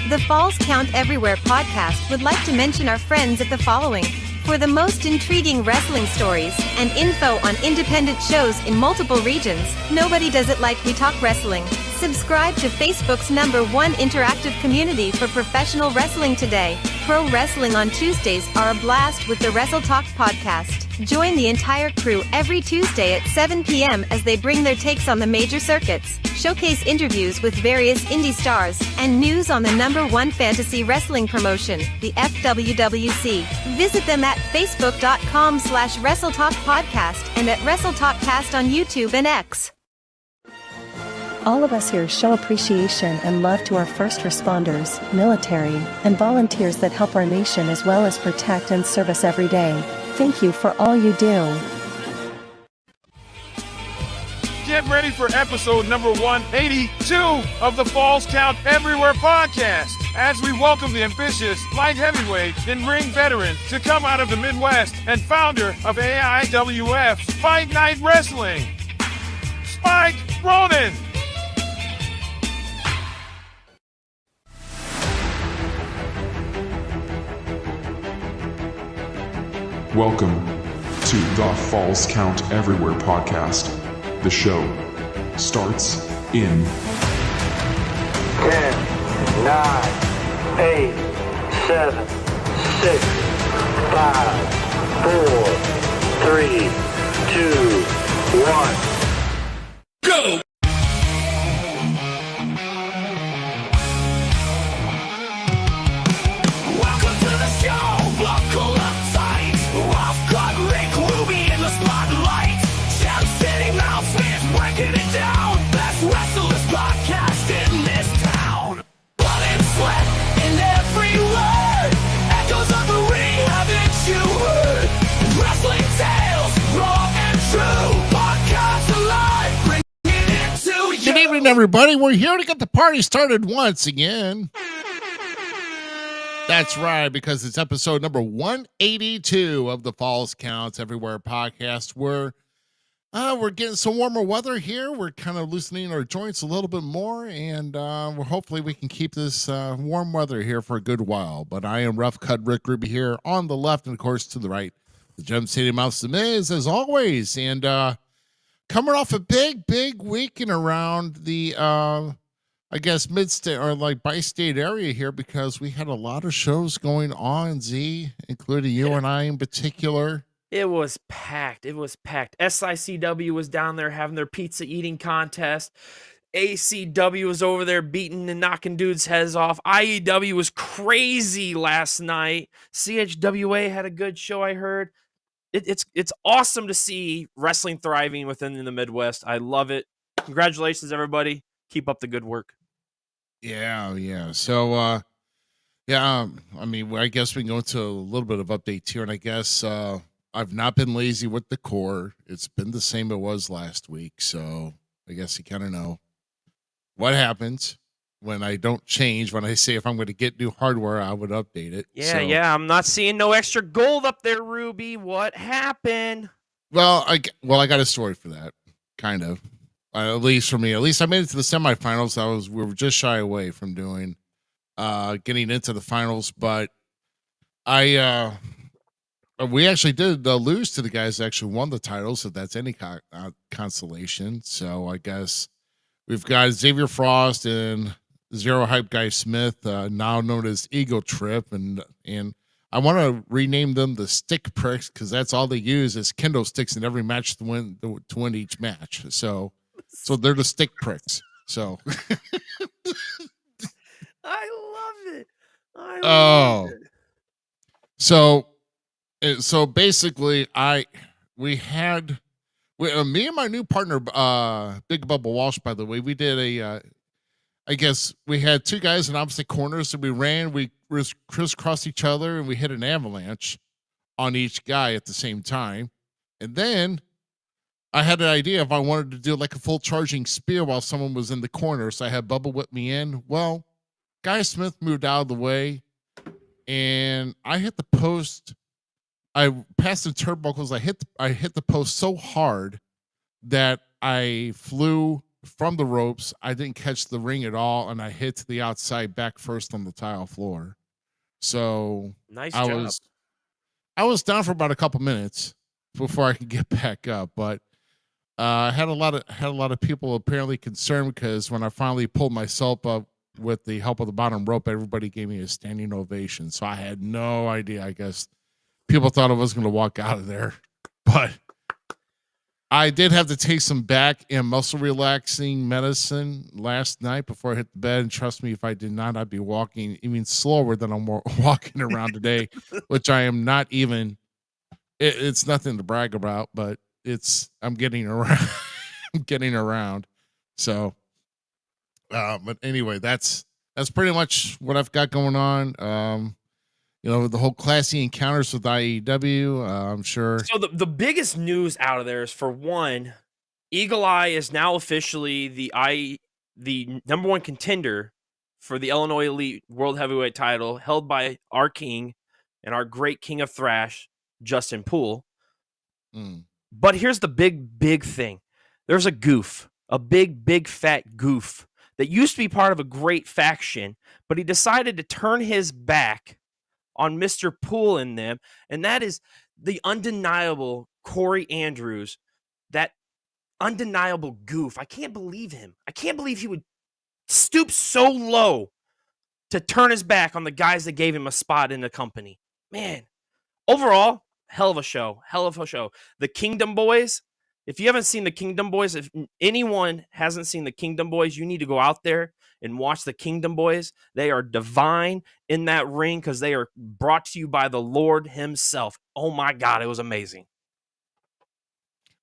The Falls Count Everywhere podcast would like to mention our friends at the following. For the most intriguing wrestling stories and info on independent shows in multiple regions, nobody does it like We Talk Wrestling. Subscribe to Facebook's #1 interactive community for professional wrestling today. Pro wrestling on Tuesdays are a blast with the Wrestle Talk podcast. Join the entire crew every Tuesday at 7 p.m. as they bring their takes on the major circuits, showcase interviews with various indie stars, and news on the #1 fantasy wrestling promotion, the FWWC. Visit them at facebook.com/WrestleTalkPodcast and at WrestleTalkCast on YouTube and X. All of us here show appreciation and love to our first responders, military, and volunteers that help our nation as well as protect and serve us every day. Thank you for all you do. Get ready for episode number 182 of the Falls Count Everywhere podcast as we welcome the ambitious light heavyweight and ring veteran to come out of the Midwest and founder of AIWF's Fight Night Wrestling, Spike Ronin. Welcome to the Falls Count Everywhere podcast. The show starts in 10, 9, 8, 7, 6, 5, 4, 3, 2, 1. Go! Welcome to the show. Buckle up tight. Off-cut Rick will be in the spotlight. Champ sitting mouth fans breaking it down. Best wrestlers podcast in this town. Blood and sweat in every word. Echoes of the ring, haven't you heard? Wrestling tales, raw and true. Podcast alive, bringing it to you. Good evening, everybody. We're here to get the party started once again. That's right, because it's episode number 182 of the Falls Counts Everywhere podcast. We're getting some warmer weather here. We're kind of loosening our joints a little bit more, and we're hopefully we can keep this warm weather here for a good while. But I am Rough Cut Rick Ruby here on the left, and of course to the right, the Gem City Mouse the Miz, as always. And coming off a big weekend around the I guess mid-state or like bi-state area here, because we had a lot of shows going on, Z, including you and I in particular. It was packed. SICW was down there having their pizza eating contest. ACW was over there beating and knocking dudes' heads off. IEW was crazy last night. CHWA had a good show, I heard. It's awesome to see wrestling thriving within the Midwest. I love it. Congratulations, everybody. Keep up the good work. Yeah. So, I mean, I guess we can go into a little bit of updates here, and I guess I've not been lazy with the core. It's been the same it was last week, so I guess you kind of know what happens when I don't change. When I say if I'm going to get new hardware, I would update it. Yeah, I'm not seeing no extra gold up there, Ruby. What happened? Well, I got a story for that, kind of. At least for me. At least I made it to the semifinals. We were just shy away from getting into the finals, but we actually did lose to the guys that actually won the titles, if that's any consolation. So I guess we've got Xavier Frost and Zero Hype Guy Smith, now known as Eagle Trip, and I want to rename them the Stick Pricks, because that's all they use is kendo sticks in every match to win each match. So they're the Stick Pricks. So I love it. I love it. So basically, me and my new partner, Big Bubba Walsh, by the way, we did I guess we had two guys in opposite corners, and we crisscrossed each other, and we hit an avalanche on each guy at the same time. And then I had an idea if I wanted to do like a full charging spear while someone was in the corner. So I had Bubba whip me in. Well, Guy Smith moved out of the way, and I hit the post. I passed the turnbuckles. I hit the post so hard that I flew from the ropes. I didn't catch the ring at all, and I hit to the outside back first on the tile floor. So Nice I job. was down for about a couple minutes before I could get back up, but I had a lot of people apparently concerned because when I finally pulled myself up with the help of the bottom rope, everybody gave me a standing ovation. So I had no idea. I guess people thought I was going to walk out of there, but I did have to take some back and muscle relaxing medicine last night before I hit the bed. And trust me, if I did not, I'd be walking even slower than I'm walking around today, which I am not even. It's nothing to brag about, but I'm getting around. I'm getting around. So, but anyway, that's pretty much what I've got going on. The whole classy encounters with IEW. I'm sure. So the biggest news out of there is, for one, Eagle Eye is now officially the number one contender for the Illinois Elite World Heavyweight title, held by our king and our great king of thrash, Justin Poole. But here's the big thing. There's a big fat goof that used to be part of a great faction, but he decided to turn his back on Mr. Poole and them, and that is the undeniable Corey Andrews, that undeniable goof. I can't believe him. I can't believe he would stoop so low to turn his back on the guys that gave him a spot in the company. Man, overall, hell of a show. The Kingdom Boys. If you haven't seen the Kingdom Boys, if anyone hasn't seen the Kingdom Boys, you need to go out there and watch the Kingdom Boys. They are divine in that ring because they are brought to you by the Lord himself. Oh my God, it was amazing.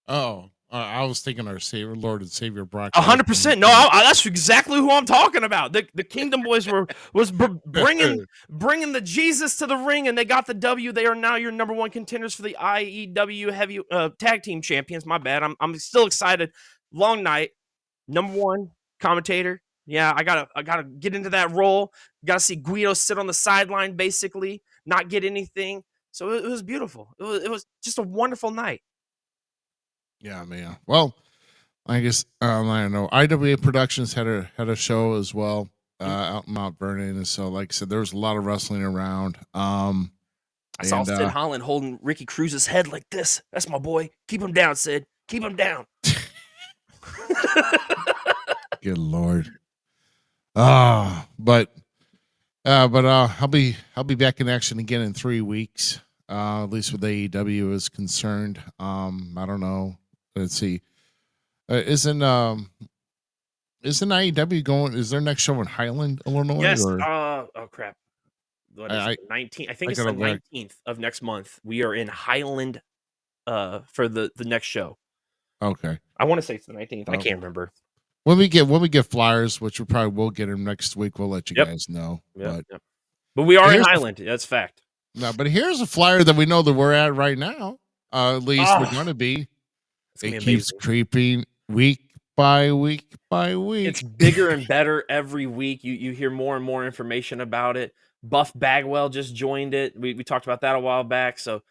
Oh, I was thinking our Savior, Lord and Savior Brock. 100%. No, that's exactly who I'm talking about. The Kingdom Boys was bringing the Jesus to the ring, and they got the W. They are now your number one contenders for the IEW heavy tag team champions. My bad. I'm still excited. Long night. Number one commentator. Yeah, I gotta get into that role. Got to see Guido sit on the sideline, basically not get anything. So it was beautiful. It was just a wonderful night. Yeah, man. Well, I guess I don't know. IWA Productions had a show as well out in Mount Vernon, and so like I said, there was a lot of wrestling around. I saw Sid Holland holding Ricky Cruz's head like this. That's my boy. Keep him down, Sid. Keep him down. Good Lord. But I'll be back in action again in 3 weeks. At least with AEW is concerned. I don't know. Let's see. Isn't IEW going? Is their next show in Highland, Illinois? Yes. Or? Oh crap. What is it? 19. I think it's the 19th of next month. We are in Highland for the next show. Okay. I want to say it's the 19th. I can't remember. When we get flyers, which we probably will get them next week, we'll let you guys know. But we are in Highland. That's fact. No, but here's a flyer that we know that we're at right now. At least we're going to be. It keeps creeping week by week by week. It's bigger and better every week. You hear more and more information about it. Buff Bagwell just joined it. We talked about that a while back. So,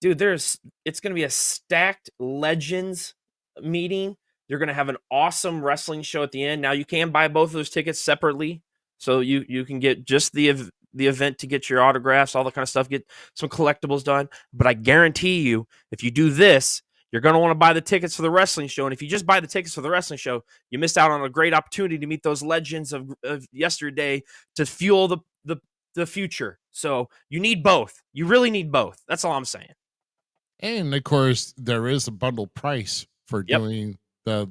dude, it's going to be a stacked Legends meeting. You're going to have an awesome wrestling show at the end. Now, you can buy both of those tickets separately. So you can get just the event to get your autographs, all that kind of stuff, get some collectibles done. But I guarantee you, if you do this, you're going to want to buy the tickets for the wrestling show. And if you just buy the tickets for the wrestling show, you missed out on a great opportunity to meet those legends of yesterday to fuel the future. So you need both. You really need both. That's all I'm saying. And of course, there is a bundle price for doing the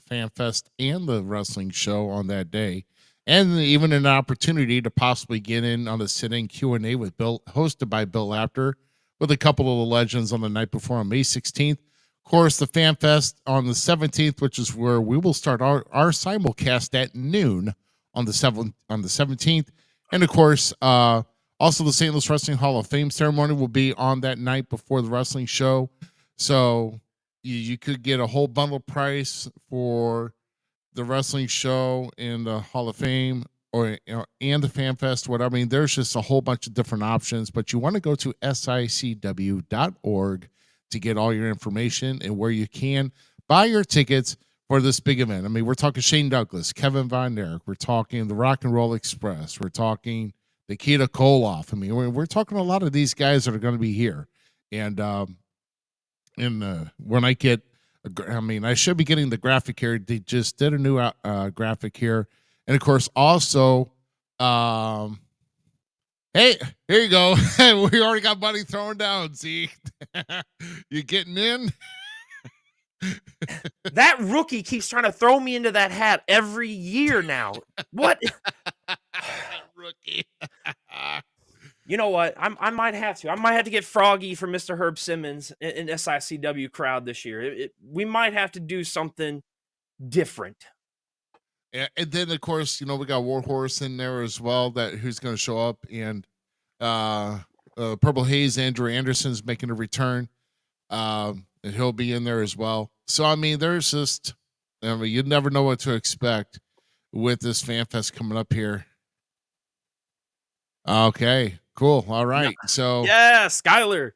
Fan Fest and the wrestling show on that day. And even an opportunity to possibly get in on a sit-in Q&A with Bill, hosted by Bill Apter, with a couple of the legends on the night before on May 16th. Of course, the Fan Fest on the 17th, which is where we will start our simulcast at noon on the 17th. And of course, also the St. Louis Wrestling Hall of Fame ceremony will be on that night before the wrestling show. So you could get a whole bundle price for the wrestling show and the Hall of Fame, and the Fan Fest, whatever. I mean, there's just a whole bunch of different options, but you want to go to sicw.org to get all your information and where you can buy your tickets for this big event. I mean, we're talking Shane Douglas, Kevin Von Erich, we're talking the Rock and Roll Express, we're talking Nikita Koloff. I mean, we're talking a lot of these guys that are going to be here. And when I get, I mean, I should be getting the graphic here. They just did a new graphic here. And of course, also, hey, here you go. We already got money thrown down. See, you getting in? That rookie keeps trying to throw me into that hat every year now. What? Rookie. You know what? I might have to. I might have to get Froggy for Mr. Herb Simmons in SICW crowd this year. We might have to do something different. And then, of course, you know, we got Warhorse in there as well, that who's going to show up. And Purple Haze, Andrew Anderson's making a return. And he'll be in there as well. So, I mean, there's just, I mean, you never know what to expect with this Fan Fest coming up here. Okay, cool. All right. So, yeah, Skyler.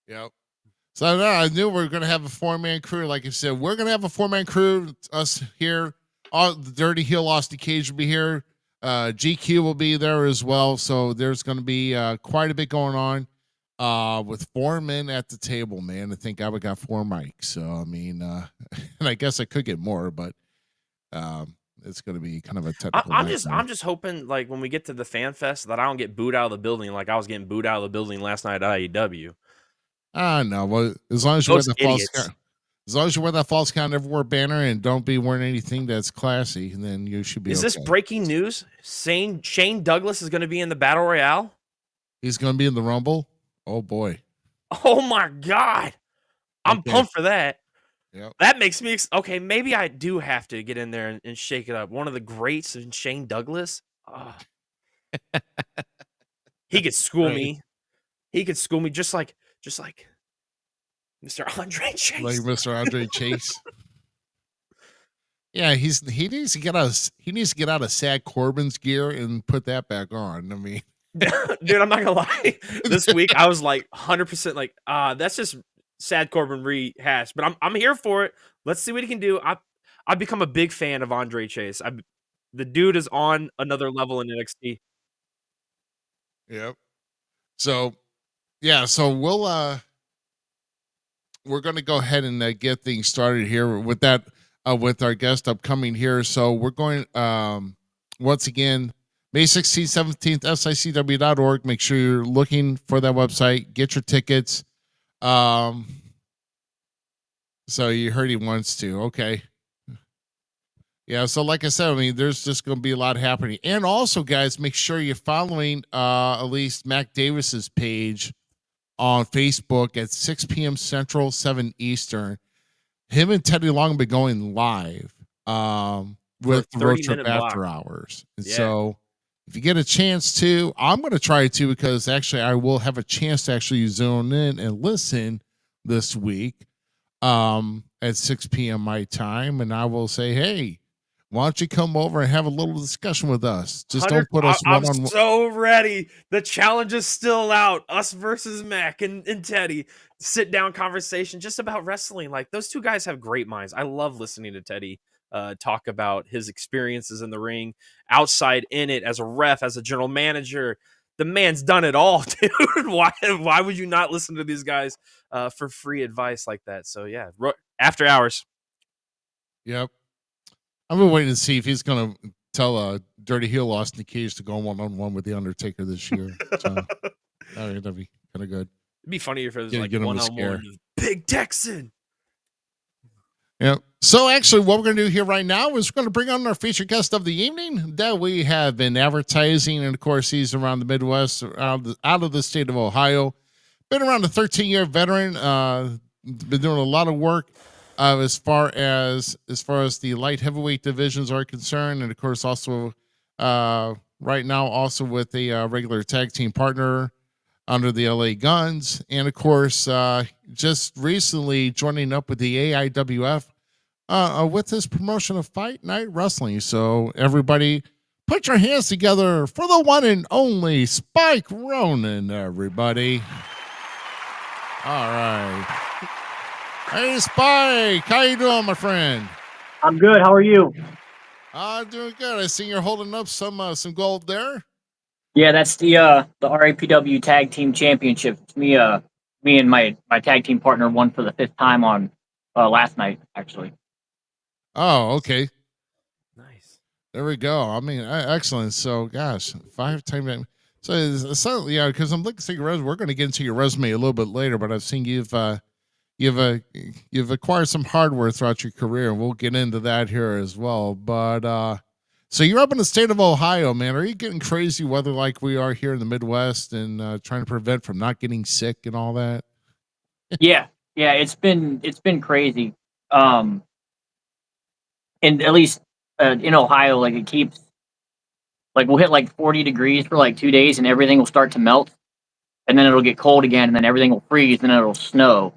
Yep. So, no, I knew we were going to have a 4-man crew. Like I said, we're going to have a 4-man crew. Us here. All the Dirty Heel Austin Cage will be here. GQ will be there as well. So, there's going to be quite a bit going on. With 4 men at the table, man. I think I would got 4 mics. So I mean, and I guess I could get more, but it's going to be kind of a technical. I'm just hoping, like, when we get to the Fan Fest, that I don't get booed out of the building like I was getting booed out of the building last night at IEW. No, well, as long as you wear the false count, as long as you wear that false count everywhere banner and don't be wearing anything that's classy, then you should be. Is this breaking news? Shane Douglas is going to be in the Battle Royale. He's going to be in the Rumble. Oh boy. Oh my God. I'm pumped for that. Yep. That makes me okay. Maybe I do have to get in there and shake it up. One of the greats in Shane Douglas. He could school me. He could school me just like Mr. Andre Chase. Like Mr. Andre Chase. Yeah, he needs to get out of Sad Corbin's gear and put that back on. I mean, dude, I'm not gonna lie. This week I was like 100% like, that's just Sad Corbin rehash. But I'm here for it. Let's see what he can do. I've become a big fan of Andre Chase. The dude is on another level in NXT. Yep. So, yeah. So we're gonna go ahead and get things started here with that with our guest upcoming here. So we're going once again. May 16th, 17th, SICW.org. Make sure you're looking for that website. Get your tickets. So you heard he wants to. Okay. Yeah, so like I said, I mean, there's just going to be a lot happening. And also, guys, make sure you're following at least Mac Davis's page on Facebook at 6 p.m. Central, 7 Eastern. Him and Teddy Long have been going live with the Road Trip After Hours. And so if you get a chance to, I'm going to try it too, because actually I will have a chance to actually zone in and listen this week at 6 p.m. my time. And I will say, hey, why don't you come over and have a little discussion with us? Just don't put us one on one. I'm so ready. The challenge is still out. Us versus Mac and Teddy. Sit down conversation just about wrestling. Like, those two guys have great minds. I love listening to Teddy talk about his experiences in the ring, outside in it, as a ref, as a general manager. The man's done it all, dude. Why would you not listen to these guys for free advice like that? So yeah, After Hours. Yep. I've been waiting to see if he's going to tell Dirty Heel Austin Cage to go one-on-one with The Undertaker this year. So that'd be kind of good. It'd be funny if it was like one-on-one with Big Texan. Yep. So actually what we're going to do here right now is we're going to bring on our featured guest of the evening that we have been advertising. And of course, he's around the Midwest, out of the state of Ohio. Been around a 13-year veteran. Been doing a lot of work as far as the light heavyweight divisions are concerned. And of course, also right now also with a regular tag team partner under the LA Guns. And of course, just recently joining up with the AIWF with his promotion of Fight Night Wrestling. So everybody put your hands together for the one and only Spike Ronin, everybody. All right. Hey, Spike, how you doing, my friend? I'm good. How are you? Doing good. I see you're holding up some gold there. Yeah, that's the RAPW Tag Team Championship. It's me and my tag team partner won for the fifth time on last night, actually. Oh, okay. Nice. There we go. I mean, excellent. So, gosh, 5 time. So, yeah, because I'm looking at your resume. We're going to get into your resume a little bit later, but I've seen you've acquired some hardware throughout your career, and we'll get into that here as well. But so you're up in the state of Ohio, man. Are you getting crazy weather like we are here in the Midwest, and trying to prevent from not getting sick and all that? Yeah, yeah, it's been crazy. Um, and at least in Ohio, like it keeps like we'll hit like 40 degrees for like 2 days, and everything will start to melt, and then it'll get cold again, and then everything will freeze, and then it'll snow,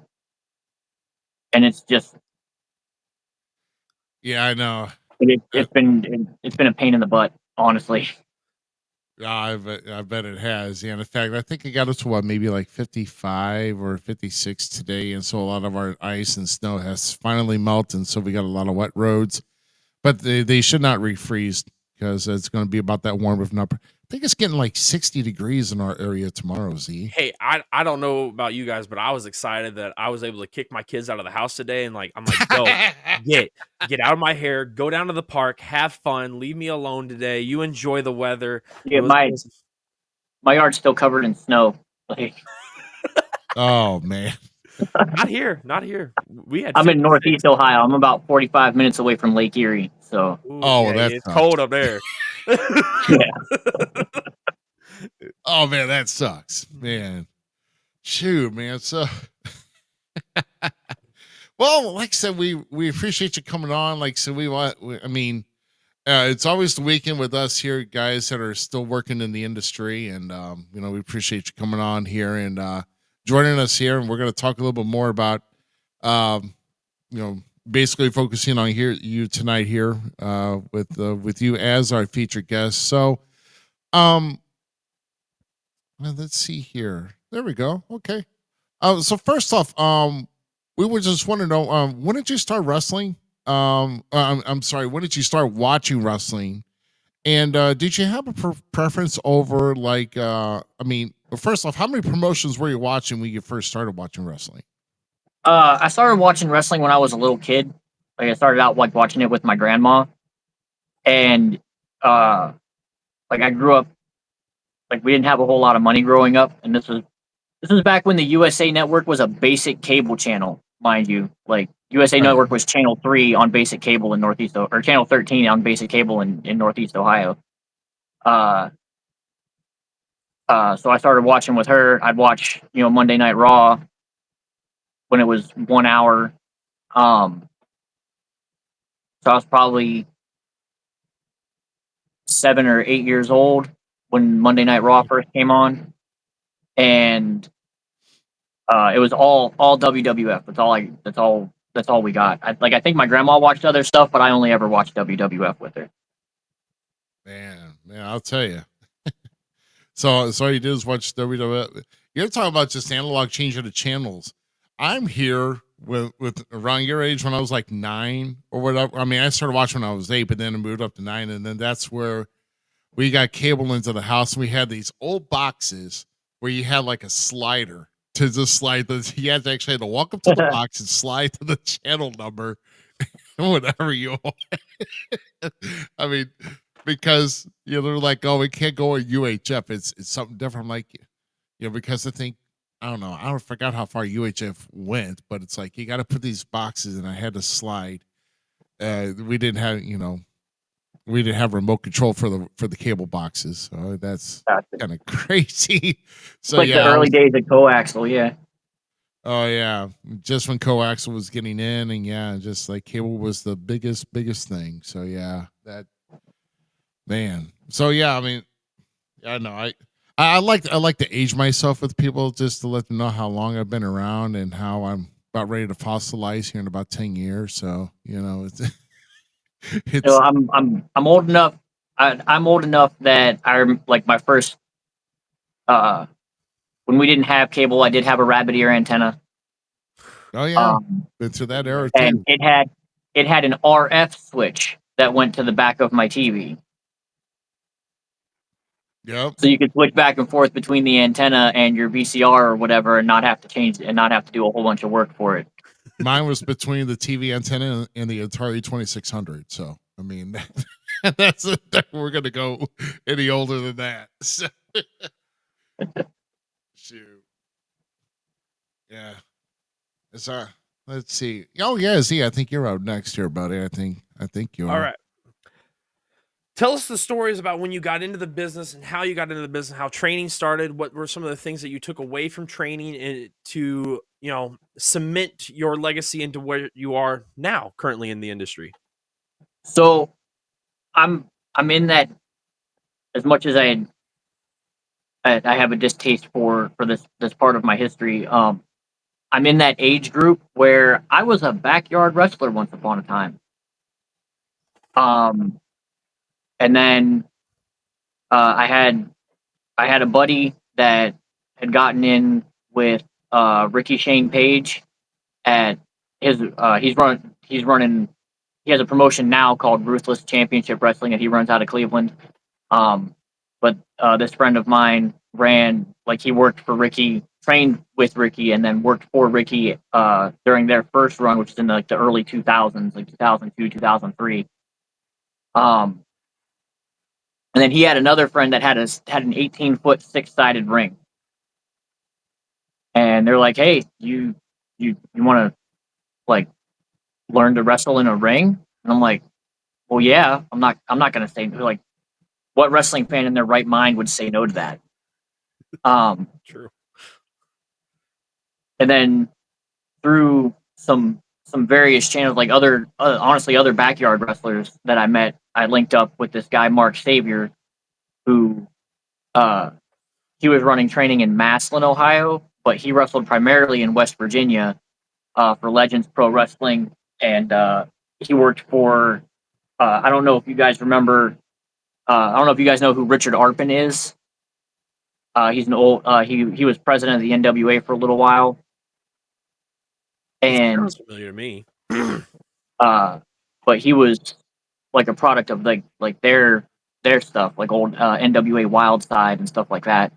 and it's just Yeah, I know. it's been a pain in the butt, honestly. I bet it has. Yeah, in fact, I think it got up to what, maybe like 55 or 56 today, and so a lot of our ice and snow has finally melted, so we got a lot of wet roads. But they should not refreeze because it's going to be about that warm. If not, I think it's getting like 60 degrees in our area tomorrow. Z. Hey, I don't know about you guys, but I was excited that I was able to kick my kids out of the house today, and I'm like, go get out of my hair, go down to the park, have fun, leave me alone today. You enjoy the weather. Yeah, It was my yard's still covered in snow. Like, Oh man. not here, not here. We had I'm in 56. Northeast Ohio. I'm about 45 minutes away from Lake Erie. So Ooh, Oh, yeah, that it's sucks. cold up there. yeah, Oh man, that sucks, man. Shoot, man. So, well, like I said, we appreciate you coming on. Like I said, I mean, it's always the weekend with us here, guys that are still working in the industry, and we appreciate you coming on here and joining us here. And we're going to talk a little bit more about, um, basically focusing on you tonight here with you as our featured guest. So, well, let's see here. There we go. Okay. So first off, we would just want to know, when did you start wrestling? I'm sorry, when did you start watching wrestling? And did you have a preference over first off, how many promotions were you watching when you first started watching wrestling? I started watching wrestling when I was a little kid. Like I started out like watching it with my grandma, and uh, like I grew up like we didn't have a whole lot of money growing up, and this was back when the USA Network was a basic cable channel, mind you. Like USA Right. Network was channel 3 on basic cable in or channel 13 on basic cable in Northeast Ohio. Uh, so I started watching with her. I'd watch Monday Night Raw when it was 1 hour. So I was probably 7 or 8 years old when Monday Night Raw first came on, and it was all WWF. That's all we got. I think my grandma watched other stuff, but I only ever watched WWF with her. Man, I'll tell you. So all you did is watch WWF. You're talking about just analog changing the channels. I'm here with around your age when I was like 9 or whatever. I mean, I started watching when I was 8, but then I moved up to 9, and then that's where we got cable into the house. And we had these old boxes where you had like a slider to just slide you had to actually had to walk up to the box and slide to the channel number whatever you want. I mean, because they're like, oh, we can't go on UHF. It's something different. I'm like, because I think I don't know. I don't forgot how far UHF went, but it's like you got to put these boxes, and I had to slide. We didn't have remote control for the cable boxes, so that's Gotcha. kind of crazy. So Like yeah, the early days of coaxial, yeah. oh yeah, just when coaxial was getting in, and yeah, just like cable was the biggest thing. So yeah, that man. So yeah, I mean, I know I like to age myself with people just to let them know how long I've been around and how I'm about ready to fossilize here in about 10 years. So it's it's I'm old enough. I'm old enough that like my first when we didn't have cable, I did have a rabbit ear antenna. Oh yeah, Um, been through that era and too. it had an RF switch that went to the back of my TV. Yep. So you could switch back and forth between the antenna and your VCR or whatever, and not have to change and not have to do a whole bunch of work for it. Mine was between the TV antenna and the Atari 2600. So I mean, we're gonna go any older than that. So, shoot. Yeah. It's let's see. Oh yeah, Z, I think you're up next here, buddy. I think you All are. right. Tell us the stories about when you got into the business and how you got into the business, how training started. What were some of the things that you took away from training and to, cement your legacy into where you are now, currently in the industry? So I'm in that, as much as I have a distaste for this part of my history. I'm in that age group where I was a backyard wrestler once upon a time. Um, and then I had a buddy that had gotten in with Ricky Shane Page at his he's running he has a promotion now called Ruthless Championship Wrestling that he runs out of Cleveland. Um, but this friend of mine he worked for Ricky, trained with Ricky, and then worked for Ricky during their first run, which is in the early 2000s, like 2002, 2003. Um, and then he had another friend that had an 18-foot six-sided ring, and they're like, "Hey, you want to like learn to wrestle in a ring?" And I'm like, "Well, yeah. I'm not gonna say like what wrestling fan in their right mind would say no to that." Um, True. and then through some various channels, like honestly other backyard wrestlers that I met, I linked up with this guy Mark Savior, who uh, he was running training in Massillon, Ohio, but he wrestled primarily in West Virginia for Legends Pro Wrestling, and he worked for I don't know if you guys remember. I don't know if you guys know who Richard Arpin is. He's an old. He was president of the NWA for a little while, He and sounds familiar to me. but he was like a product of their stuff, like old NWA Wildside and stuff like that.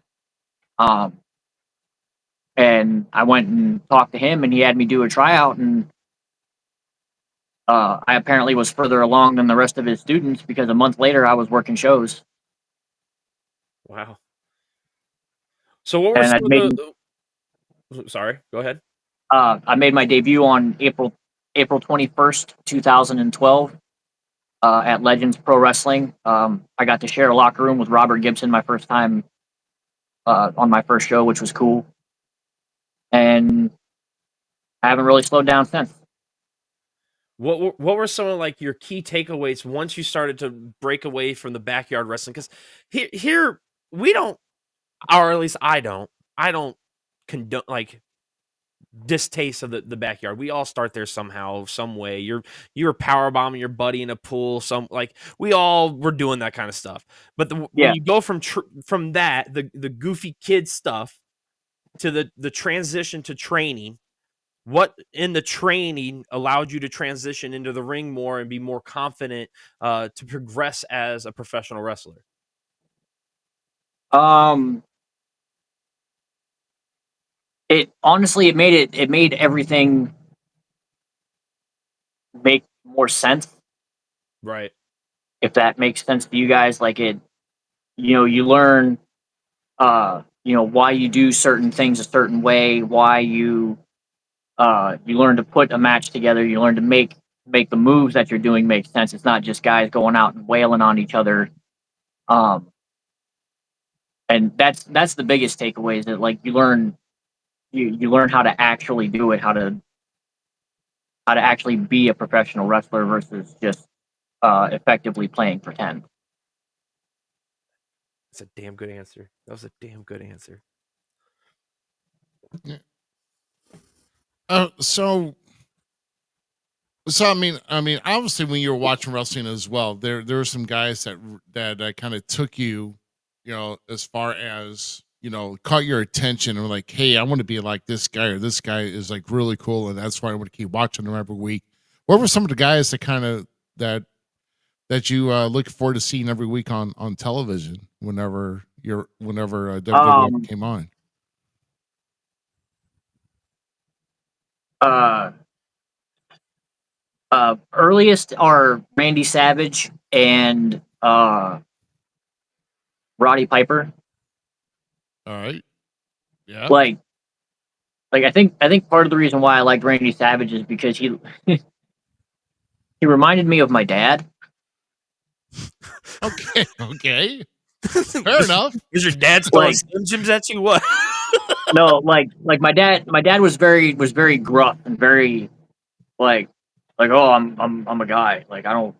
Um, and I went and talked to him, and he had me do a tryout, and I apparently was further along than the rest of his students because a month later I was working shows, Wow. So what were and some of sorry, go ahead. I made my debut on April 21st, 2012. At Legends Pro Wrestling. I got to share a locker room with Robert Gibson my first time on my first show, which was cool. And I haven't really slowed down since. What were some of like your key takeaways once you started to break away from the backyard wrestling? Because here we don't, or at least I don't condone like distaste of the backyard. We all start there somehow, some way. You're power bombing your buddy in a pool. Like we all were doing that kind of stuff. But when Yeah. you go from that the goofy kid stuff to the transition to training, what in the training allowed you to transition into the ring more and be more confident to progress as a professional wrestler? Um, it made everything make more sense, Right. if that makes sense to you guys. Like you learn why you do certain things a certain way, why you learn to put a match together, you learn to make the moves that you're doing make sense. It's not just guys going out and wailing on each other. Um, and that's the biggest takeaway, is that like you learn how to actually do it, how to actually be a professional wrestler versus just effectively playing pretend. That's a damn good answer. That was a damn good answer. Yeah. So I mean, obviously, when you were watching wrestling as well, there were some guys that kind of took you, as far as caught your attention and were like, hey, I want to be like this guy, or this guy is like really cool, and that's why I want to keep watching them every week? What were some of the guys that kind of that you look forward to seeing every week on television whenever WWE came on? Earliest are Randy Savage and Roddy Piper. All right. Yeah. Like I think part of the reason why I liked Randy Savage is because he he reminded me of my dad. Okay. Fair enough. Is your dad throwing Slim Jims at you? What? No, like my dad was very gruff and very like oh, I'm a guy. Like I don't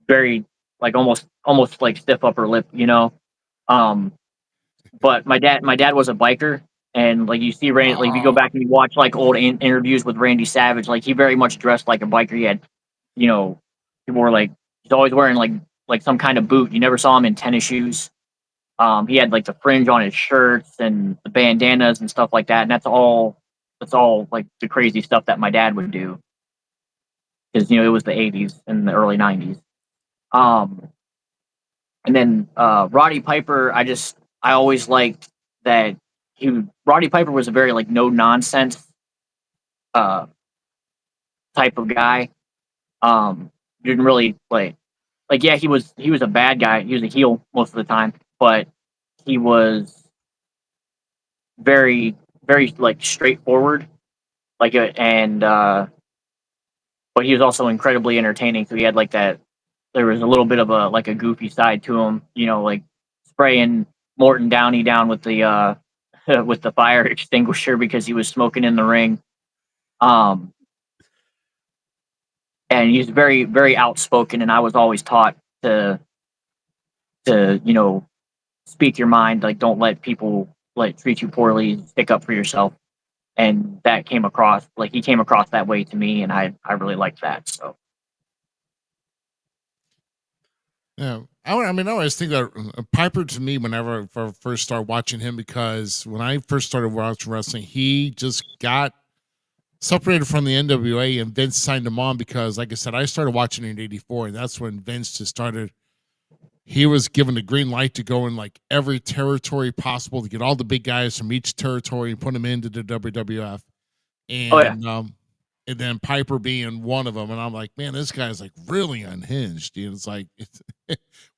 very like almost like stiff upper lip, you know. But my dad was a biker, and like you see Randy, like if you go back and you watch like old interviews with Randy Savage, like he very much dressed like a biker. He had, you know, he wore he's always wearing like some kind of boot. You never saw him in tennis shoes. He had like the fringe on his shirts and the bandanas and stuff like that, and that's all like the crazy stuff that my dad would do, because it was the 80s and the early 90s. And then Roddy Piper, I always liked that Roddy Piper was a very like no nonsense type of guy. Didn't really yeah, he was a bad guy. He was a heel most of the time, but he was very like straightforward, but he was also incredibly entertaining. So he had like that. There was a little bit of a goofy side to him, like spraying Morton Downey down with the with the fire extinguisher because he was smoking in the ring. And he's very, very outspoken, and I was always taught to speak your mind, like don't let people treat you poorly, stick up for yourself. And that came across, he came across that way to me, and I really liked that. So yeah, I always think that Piper, to me, whenever I first started watching him, because when I first started watching wrestling, he just got separated from the NWA, and Vince signed him on because, like I said, I started watching in '84, and that's when Vince just started. He was given the green light to go in like every territory possible to get all the big guys from each territory and put them into the WWF. And and then Piper being one of them, and I'm like, man, this guy's like really unhinged. It's like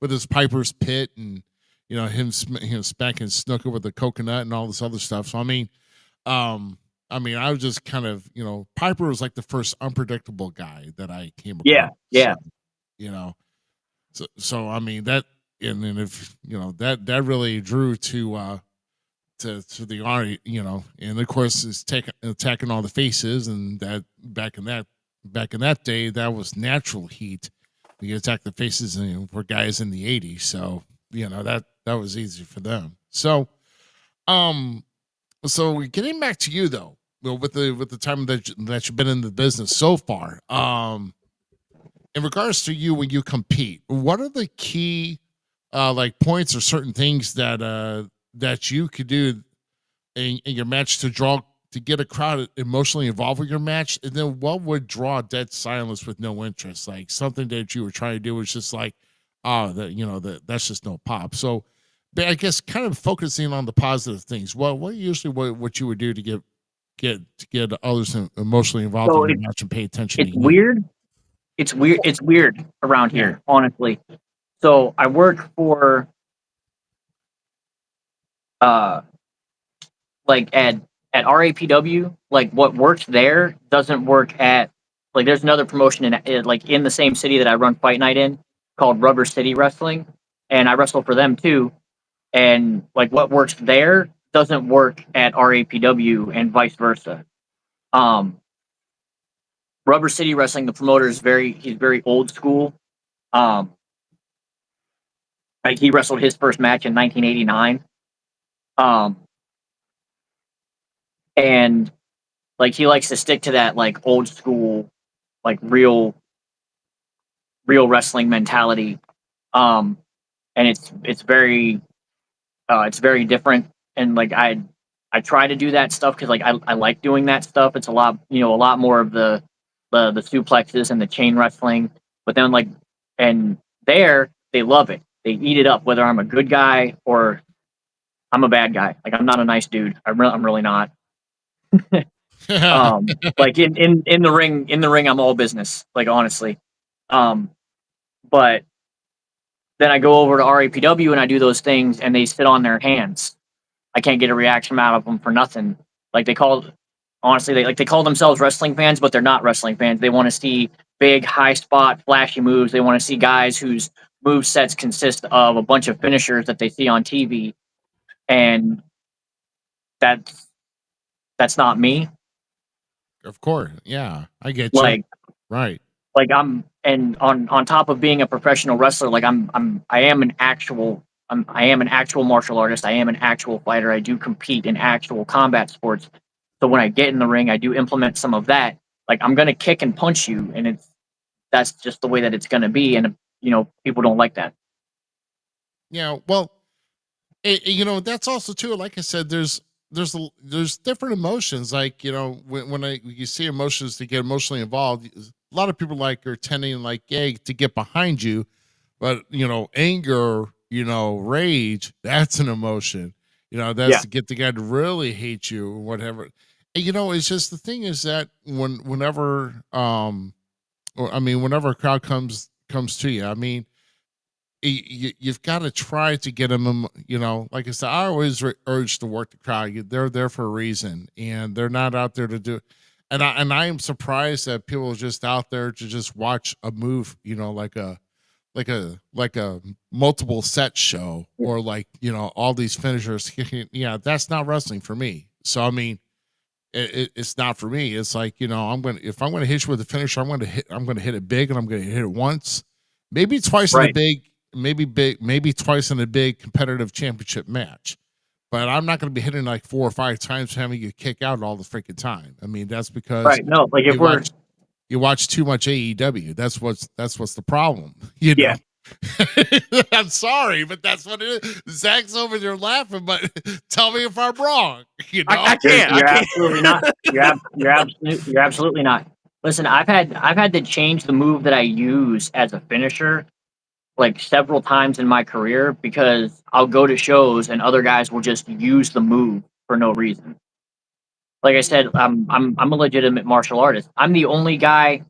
with his Piper's Pit, and him smacking Snooker with the coconut and all this other stuff. So I was just kind of Piper was like the first unpredictable guy that I came across. Yeah. So that, and then if that really drew to the army, and of course it's attacking all the faces, and that back in that day, that was natural heat. You attack the faces, and for guys in the 80s, so that was easy for them. So so getting back to you though, with the time that you've been in the business so far, in regards to you when you compete, what are the key points or certain things that you could do in your match to get a crowd emotionally involved with your match? And then what would draw dead silence with no interest? Like something that you were trying to do was just like, that's just no pop. So but I guess kind of focusing on the positive things. What usually what you would do to get others emotionally involved in your match and pay attention to you? Weird. It's weird around here, honestly. So I work for like at RAPW, like what works there doesn't work at there's another promotion in the same city that I run Fight Night in called Rubber City Wrestling, and I wrestle for them too. And like what works there doesn't work at RAPW and vice versa. Rubber City Wrestling, the promoter he's very old school. He wrestled his first match in 1989. And he likes to stick to that old school, real wrestling mentality. And it's very It's very different, and like I try to do that stuff because like I like doing that stuff. It's a lot, a lot more of the suplexes and the chain wrestling. But then like, and there they love it. They eat it up, whether I'm a good guy or I'm a bad guy. Like I'm not a nice dude. I'm really not. Like in the ring, I'm all business. Like honestly, um, but then I go over to RAPW and I do those things, and they sit on their hands. I can't get a reaction out of them for nothing. Like honestly, they call themselves wrestling fans, but they're not wrestling fans. They want to see big, high spot, flashy moves. They want to see guys whose move sets consist of a bunch of finishers that they see on TV, and that's not me. Of course, yeah, I get you. Like Right. like I'm and on top of being a professional wrestler, like I am an actual I am an actual martial artist. I am an actual fighter. I do compete in actual combat sports. So when I get in the ring, I do implement some of that. Like I'm gonna kick and punch you, and that's just the way that it's gonna be. And people don't like that. Yeah. Well, that's also too. Like I said, there's different emotions. Like when you see emotions to get emotionally involved, a lot of people like are tending like to get behind you, but anger, rage, that's an emotion. That's Yeah. to get the guy to really hate you or whatever. And, it's just the thing is that whenever a crowd comes to you, I mean, you've got to try to get them. Like I said, I always urge to work the crowd. They're there for a reason, and they're not out there to do. And I am surprised that people are just out there to just watch a move. Like a multiple set show, or like all these finishers. Yeah, that's not wrestling for me. So I mean, it's not for me. It's like if I'm gonna hit you with a finisher, I'm gonna hit it big, and I'm gonna hit it once, maybe twice in a Right. maybe twice in a big competitive championship match. But I'm not going to be hitting like 4 or 5 times, having you kick out all the freaking time. I mean, that's because Right. No, like if we're you watch too much AEW. That's what's the problem. Yeah. I'm sorry, but that's what it is. Zach's over there laughing, but tell me if I'm wrong. I can't. You're I can't. absolutely not. You're absolutely not. Listen, I've had to change the move that I use as a finisher like several times in my career because I'll go to shows and other guys will just use the move for no reason. Like I said, I'm a legitimate martial artist. I'm the only guy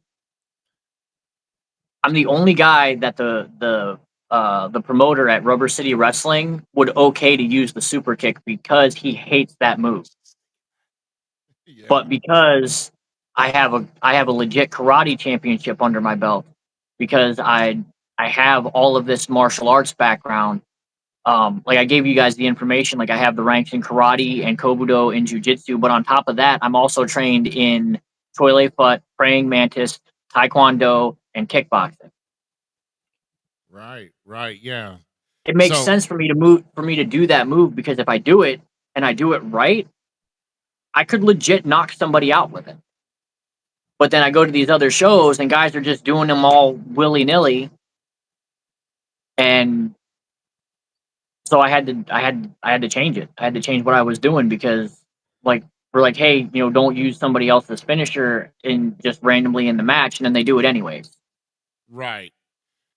that the promoter at Rubber City Wrestling would okay to use the super kick because he hates that move. Yeah. But because I have a legit karate championship under my belt, because I have all of this martial arts background. Like I gave you guys the information, like I have the ranks in karate and kobudo and jujitsu, but on top of that, I'm also trained in Choi Fut, praying mantis, taekwondo, and kickboxing. Right, yeah. It makes So- sense for me to do that move because if I do it and I do it right, I could legit knock somebody out with it. But then I go to these other shows and guys are just doing them all willy nilly, and so I had to change it. I had to change what I was doing because like we're like, hey, don't use somebody else's finisher in just randomly in the match, and then they do it anyways. Right.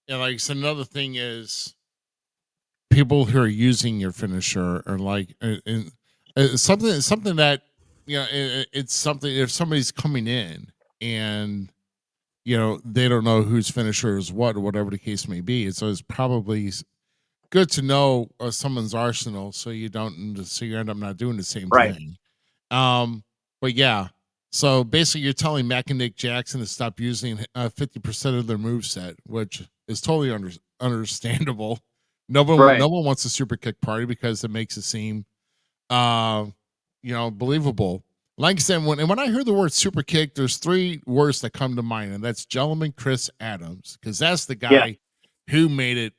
And like so another thing is people who are using your finisher are like and something that it's something if somebody's coming in and they don't know whose finisher is what or whatever the case may be. So it's probably good to know someone's arsenal so you end up not doing the same Right. thing. But yeah. So basically, you're telling Mac and Nick Jackson to stop using 50% of their moveset, which is totally understandable. No one wants a super kick party because it makes it seem, believable. Like I said, when I hear the word super kick, there's 3 words that come to mind, and that's gentleman Chris Adams, because that's the guy who made it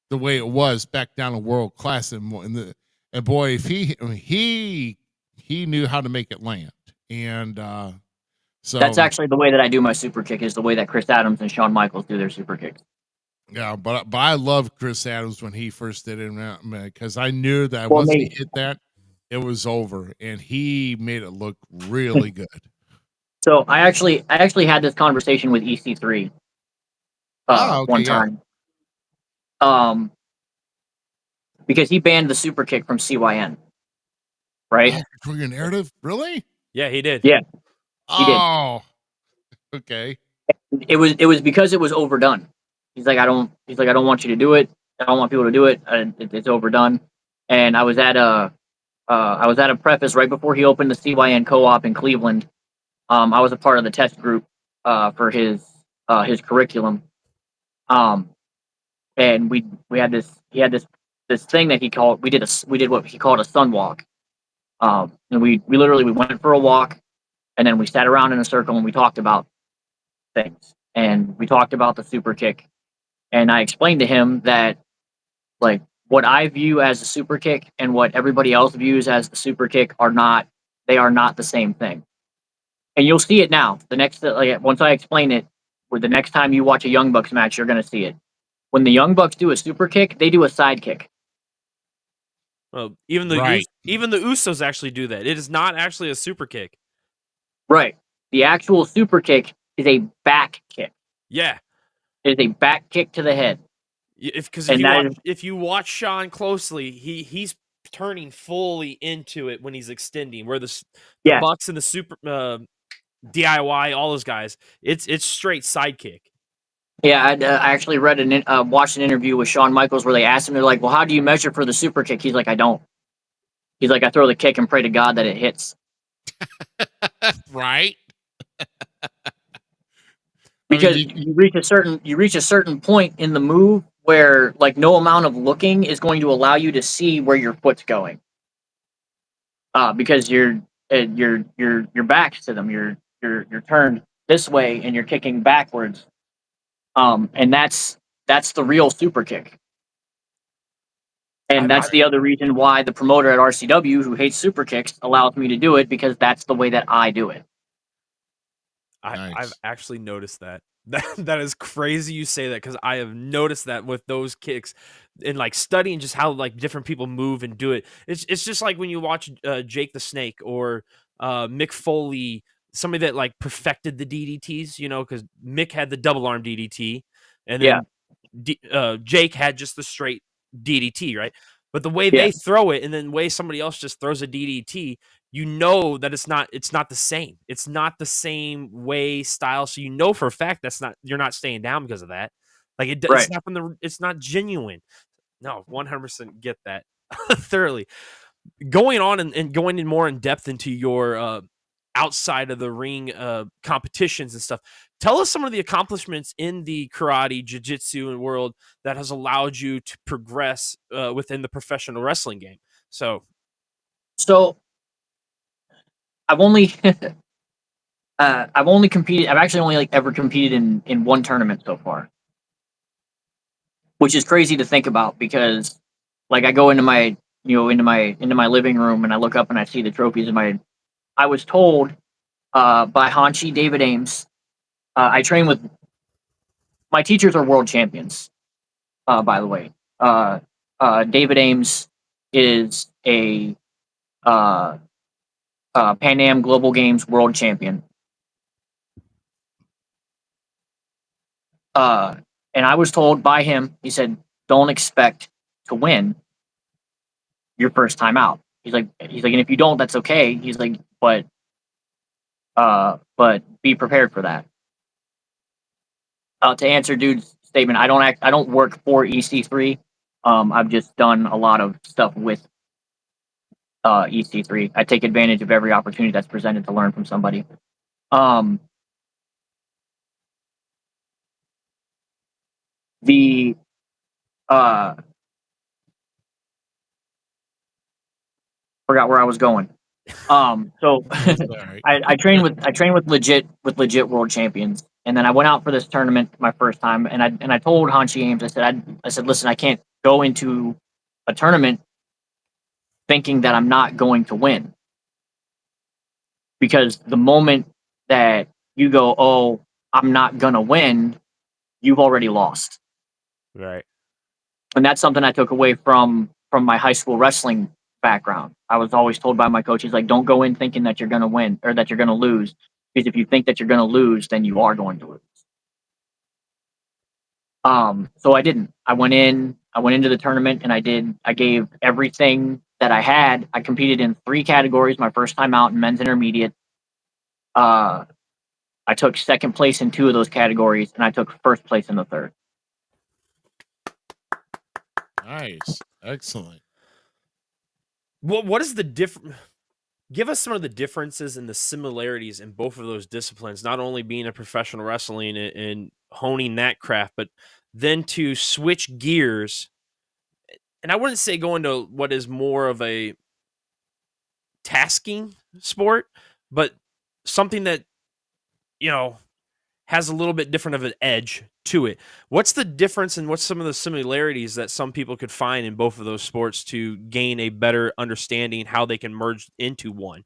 the way it was back down to world class, and boy, if he knew how to make it land. And so That's actually the way that I do my super kick is the way that Chris Adams and Shawn Michaels do their super kicks. Yeah, but I love Chris Adams when he first did it, because I knew that Well, once he mate, hit that, it was over, and he made it look really good. so I actually had this conversation with EC3 Ah, okay, one yeah. time. Because he banned the super kick from CYN, right? Oh, for your narrative, really? Yeah, he did. Yeah, he did. Oh, okay. It was because it was overdone. He's like I don't want you to do it. I don't want people to do it. It's overdone. And I was at a preface right before he opened the CYN co-op in Cleveland. I was a part of the test group for his curriculum. Um, and we had this he had this thing that he called we did what he called a sun walk. And we literally we went for a walk, and then we sat around in a circle and we talked about things. And we talked about the super kick. And I explained to him that, like, what I view as a super kick and what everybody else views as the super kick are not the same thing. And you'll see it now. The next like once I explain it, with the next time you watch a Young Bucks match, you're gonna see it. When the Young Bucks do a super kick, they do a side kick. Well, even the Right. even the Usos actually do that. It is not actually a super kick. Right. The actual super kick is a back kick. Yeah, It is a back kick to the head. if And that is if you watch Sean closely, he's turning fully into it when he's extending. Where the yes. Bucks and the super DIY, all those guys, it's straight sidekick. Yeah, I actually watched an interview with Shawn Michaels where they asked him, they're like, "Well, how do you measure for the super kick?" He's like, "I don't." He's like, "I throw the kick and pray to God that it hits." Right. Because you, you reach a certain point in the move where, like, no amount of looking is going to allow you to see where your foot's going. Because your back to them, you're turned this way and you're kicking backwards. And that's the real super kick. And that's the other reason why the promoter at RCW, who hates super kicks, allows me to do it, because that's the way that I do it. Nice. I've actually noticed that. That is crazy you say that, because I have noticed that with those kicks and like studying just how like different people move and do it. It's just like when you watch Jake the Snake or Mick Foley, somebody that like perfected the DDTs, because Mick had the double arm DDT, and Yeah. then Jake had just the straight DDT, right? But the way Yeah. they throw it and then the way somebody else just throws a DDT, you know that it's not the same. It's not the same way style. So you know for a fact you're not staying down because of that. Like Right. it's not genuine. No, 100% get that thoroughly. Going on and going in more in depth into your outside of the ring competitions and stuff. Tell us some of the accomplishments in the karate, jiu-jitsu world that has allowed you to progress within the professional wrestling game. So I've only I've competed. I've actually only ever competed in one tournament so far, which is crazy to think about, because like I go into my into my living room and I look up and I see the trophies in my. I was told by Hanshi David Ames. I train with my teachers are world champions. By the way, David Ames is a Pan Am Global Games world champion. And I was told by him, he said, "Don't expect to win your first time out." He's like, and if you don't, that's okay. He's like, but be prepared for that. To answer dude's statement, I don't work for EC3. I've just done a lot of stuff with EC3. I take advantage of every opportunity that's presented to learn from somebody. The forgot where I was going. So right. I train with legit world champions, and then I went out for this tournament my first time, and I told Hanshi Ames, I said, listen, I can't go into a tournament thinking that I'm not going to win, because the moment that you go, oh, I'm not gonna win, you've already lost. Right. And that's something I took away from my high school wrestling background. I was always told by my coaches, like, don't go in thinking that you're going to win or that you're going to lose, because if you think that you're going to lose, then you are going to lose. So I didn't. I went into the tournament and I gave everything that I had. I competed in 3 categories my first time out in men's intermediate. I took second place in 2 of those categories, and I took first place in the third. Nice. Excellent. What is the difference? Give us some of the differences and the similarities in both of those disciplines, not only being a professional wrestling and honing that craft, but then to switch gears. And I wouldn't say go into what is more of a tasking sport, but something that, you know, has a little bit different of an edge to it. What's the difference and what's some of the similarities that some people could find in both of those sports to gain a better understanding how they can merge into one?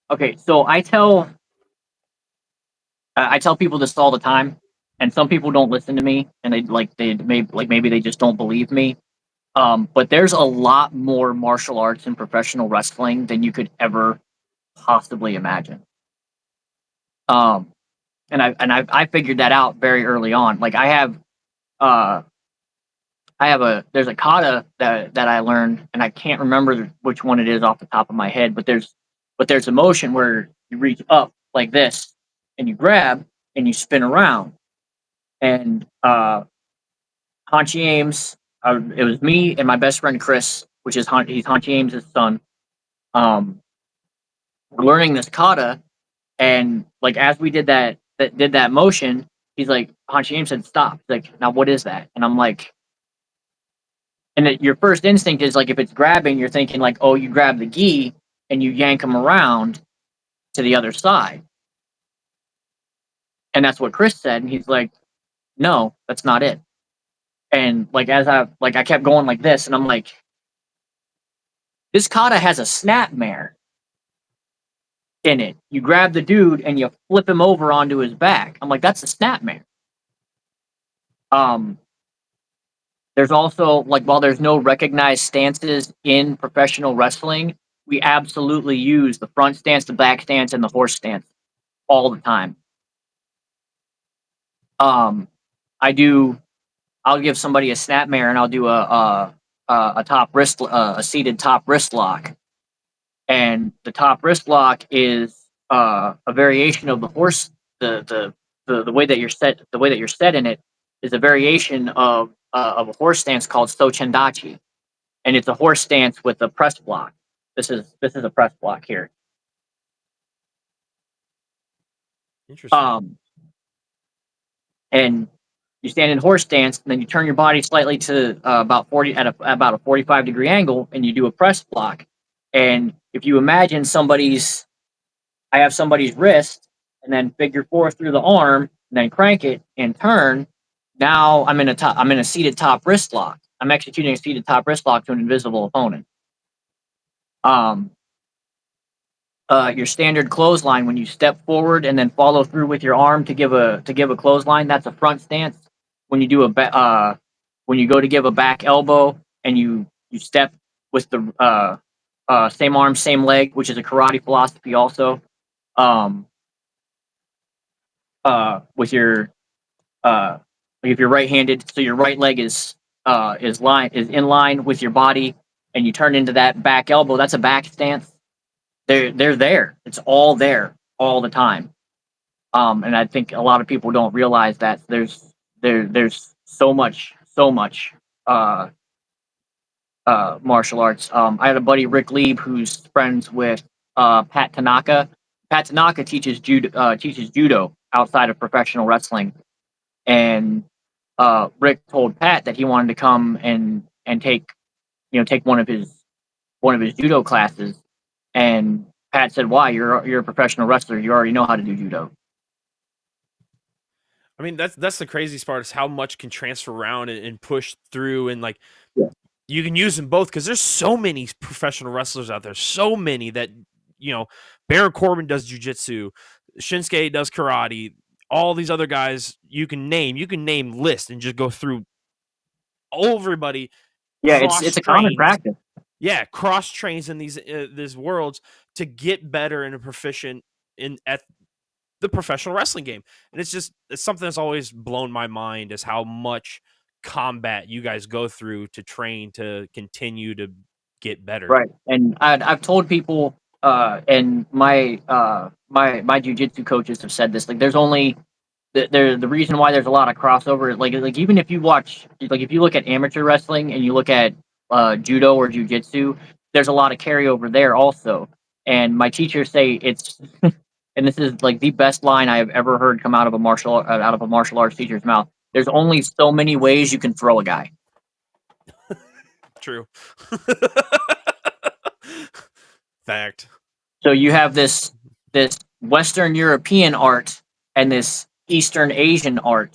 Okay, so I tell people this all the time, and some people don't listen to me, and maybe they just don't believe me. But there's a lot more martial arts in professional wrestling than you could ever possibly imagine. And I figured that out very early on. Like uh there's a kata that I learned, and I can't remember which one it is off the top of my head, but there's a motion where you reach up like this and you grab and you spin around. And Hanchi Ames, it was me and my best friend Chris, which is he's Hanchi Ames' son. We're learning this kata, and like as we did that motion, he's like, Hanchi Ames said, "Stop." He's like, "Now what is that?" And I'm like, your first instinct is like, if it's grabbing, you're thinking like, oh, you grab the gi and you yank him around to the other side, and that's what Chris said. And he's like, "No, that's not it." And like I kept going like this, and I'm like, this kata has a snapmare in it. You grab the dude and you flip him over onto his back. I'm like, that's a snapmare. There's also, like, while there's no recognized stances in professional wrestling, we absolutely use the front stance, the back stance, and the horse stance all the time. I'll give somebody a snapmare and I'll do a top wrist, a seated top wrist lock. And the top wrist lock is a variation of the horse. The way that you're set in it is a variation of a horse stance called Sochendachi, and it's a horse stance with a press block. This is a press block here. Interesting. And you stand in horse stance, and then you turn your body slightly to about a 45-degree angle, and you do a press block. And if you imagine I have somebody's wrist, and then figure 4 through the arm, and then crank it and turn. Now I'm in a seated top wrist lock. I'm executing a seated top wrist lock to an invisible opponent. Your standard clothesline, when you step forward and then follow through with your arm to give a clothesline, that's a front stance. When you when you go to give a back elbow and you step with the same arm, same leg, which is a karate philosophy also. With your if you're right-handed, so your right leg is in line with your body, and you turn into that back elbow. That's a back stance. They're there. It's all there all the time. And I think a lot of people don't realize that there's so much martial arts. I had a buddy, Rick Lieb, who's friends with Pat Tanaka. Pat Tanaka teaches judo outside of professional wrestling, and Rick told Pat that he wanted to come and take one of his judo classes, and Pat said, "Why? You're a professional wrestler. You already know how to do judo." I mean, that's the craziest part is how much can transfer around and push through, and like you can use them both because there's so many professional wrestlers out there, so many that Baron Corbin does jujitsu, Shinsuke does karate, all these other guys you can name list and just go through everybody Yeah, cross it's a common trains. practice. Yeah, cross trains in these worlds to get better and proficient at the professional wrestling game. And it's something that's always blown my mind is how much combat you guys go through to train to continue to get better. Right. And I've told people, and my jujitsu coaches have said this. Like, there's only the reason why there's a lot of crossover. Like even if you watch, like if you look at amateur wrestling and you look at judo or jujitsu, there's a lot of carryover there also. And my teachers say it's, and this is like the best line I have ever heard come out of a martial arts teacher's mouth. There's only so many ways you can throw a guy. True. Fact. So you have this Western European art and this Eastern Asian art.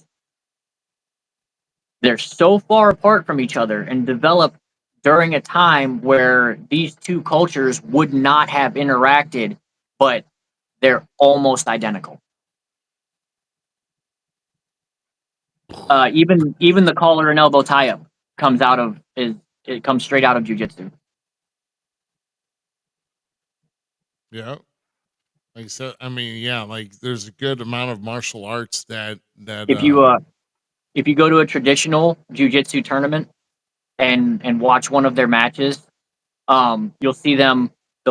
They're so far apart from each other and developed during a time where these two cultures would not have interacted, but they're almost identical. Even the collar and elbow tie up comes straight out of jujitsu. Yeah. Like I said, I mean, yeah, like there's a good amount of martial arts that If you go to a traditional jujitsu tournament and watch one of their matches, you'll see they'll